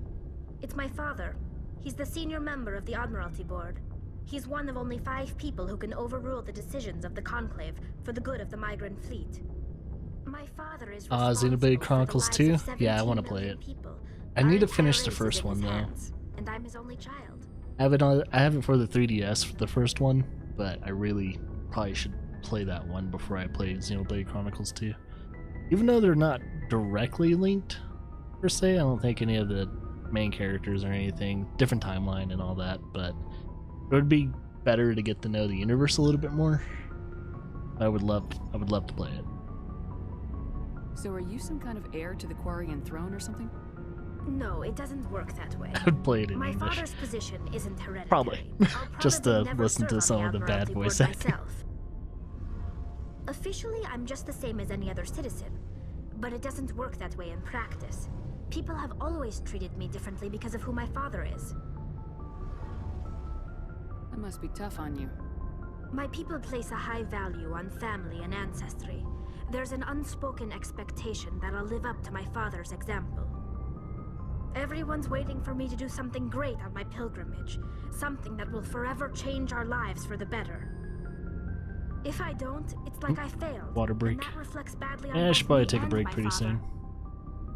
It's my father. He's the senior member of the Admiralty Board. He's one of only 5 people who can overrule the decisions of the Conclave for the good of the migrant fleet. My father is Xenoblade Chronicles 2? Yeah, I want to play it. I need to finish the first one though. And I'm his only child. I have it for the 3DS for the first one, but I really probably should play that one before I play Xenoblade Chronicles 2. Even though they're not directly linked per se, I don't think any of the main characters or anything, different timeline and all that, but It would be better to get to know the universe a little bit more. I would love to play it. So are you some kind of heir to the Quarian throne or something? No, it doesn't work that way. I would play it in My English. father's position isn't hereditary. Probably. Just to listen to some of the bad voice acting. Officially, I'm just the same as any other citizen, but it doesn't work that way in practice. People have always treated me differently because of who my father is. That must be tough on you. My people place a high value on family and ancestry. There's an unspoken expectation that I'll live up to my father's example. Everyone's waiting for me to do something great on my pilgrimage, something that will forever change our lives for the better. If I don't, it's like I failed. Water break. And that reflects badly on Yeah, I both should probably me take a and break my pretty father. soon.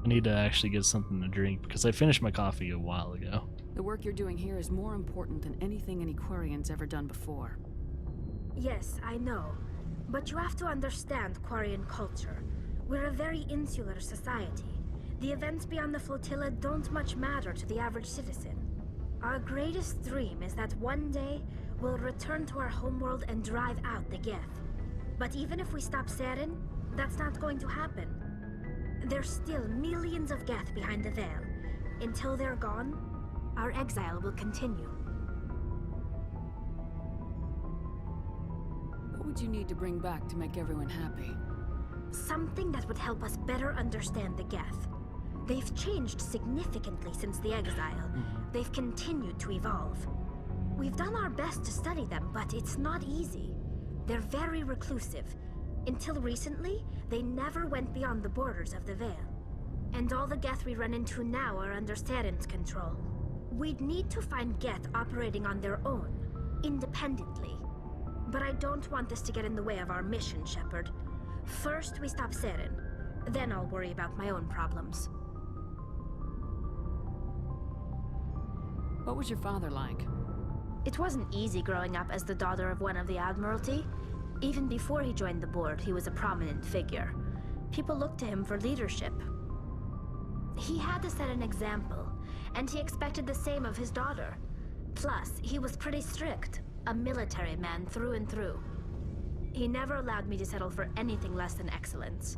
I need to actually get something to drink because I finished my coffee a while ago. The work you're doing here is more important than anything any Quarian's ever done before. Yes, I know. But you have to understand Quarian culture. We're a very insular society. The events beyond the flotilla don't much matter to the average citizen. Our greatest dream is that one day we'll return to our homeworld and drive out the Geth. But even if we stop Saren, that's not going to happen. There's still millions of Geth behind the veil. Until they're gone, our exile will continue. What would you need to bring back to make everyone happy? Something that would help us better understand the Geth. They've changed significantly since the exile. They've continued to evolve. We've done our best to study them, but it's not easy. They're very reclusive. Until recently, they never went beyond the borders of the Veil. And all the Geth we run into now are under Saren's control. We'd need to find Geth operating on their own, independently. But I don't want this to get in the way of our mission, Shepard. First, we stop Saren. Then I'll worry about my own problems. What was your father like? It wasn't easy growing up as the daughter of one of the Admiralty. Even before he joined the board, he was a prominent figure. People looked to him for leadership. He had to set an example, and he expected the same of his daughter. Plus, he was pretty strict, a military man through and through. He never allowed me to settle for anything less than excellence.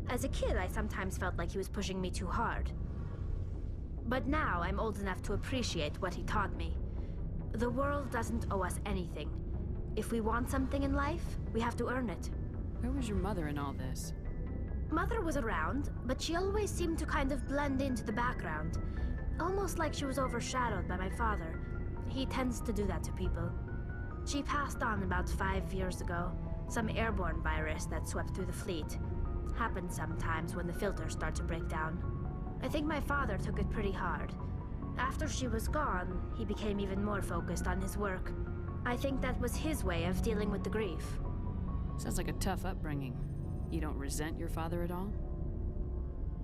As a kid, I sometimes felt like he was pushing me too hard. But now I'm old enough to appreciate what he taught me. The world doesn't owe us anything. If we want something in life, we have to earn it. Where was your mother in all this? Mother was around, but she always seemed to kind of blend into the background. Almost like she was overshadowed by my father. He tends to do that to people. She passed on about 5 years ago. Some airborne virus that swept through the fleet. Happens sometimes when the filters start to break down. I think my father took it pretty hard. After she was gone, he became even more focused on his work. I think that was his way of dealing with the grief. Sounds like a tough upbringing. You don't resent your father at all?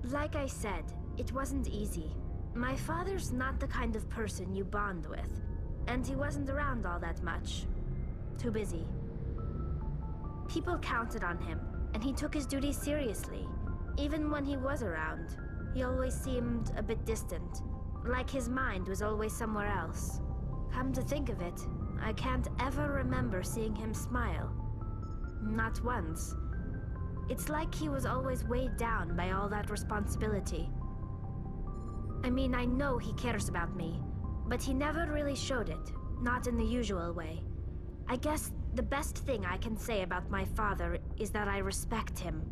Like I said, it wasn't easy. My father's not the kind of person you bond with. And he wasn't around all that much. Too busy. People counted on him, and he took his duties seriously. Even when he was around, he always seemed a bit distant. Like his mind was always somewhere else. Come to think of it, I can't ever remember seeing him smile. Not once. It's like he was always weighed down by all that responsibility. I mean, I know he cares about me, but he never really showed it, not in the usual way. I guess the best thing I can say about my father is that I respect him.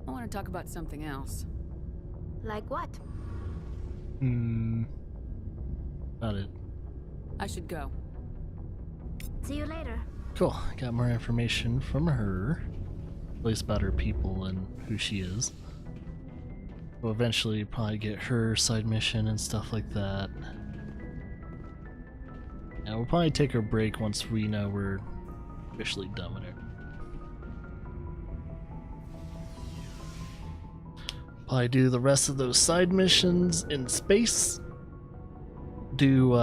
I want to talk about something else. Like what? About it. I should go. See you later. Cool. Got more information from her. At least about her people and who she is. We'll eventually probably get her side mission and stuff like that. And we'll probably take a break once we know we're officially done with it. Probably do the rest of those side missions in space. Do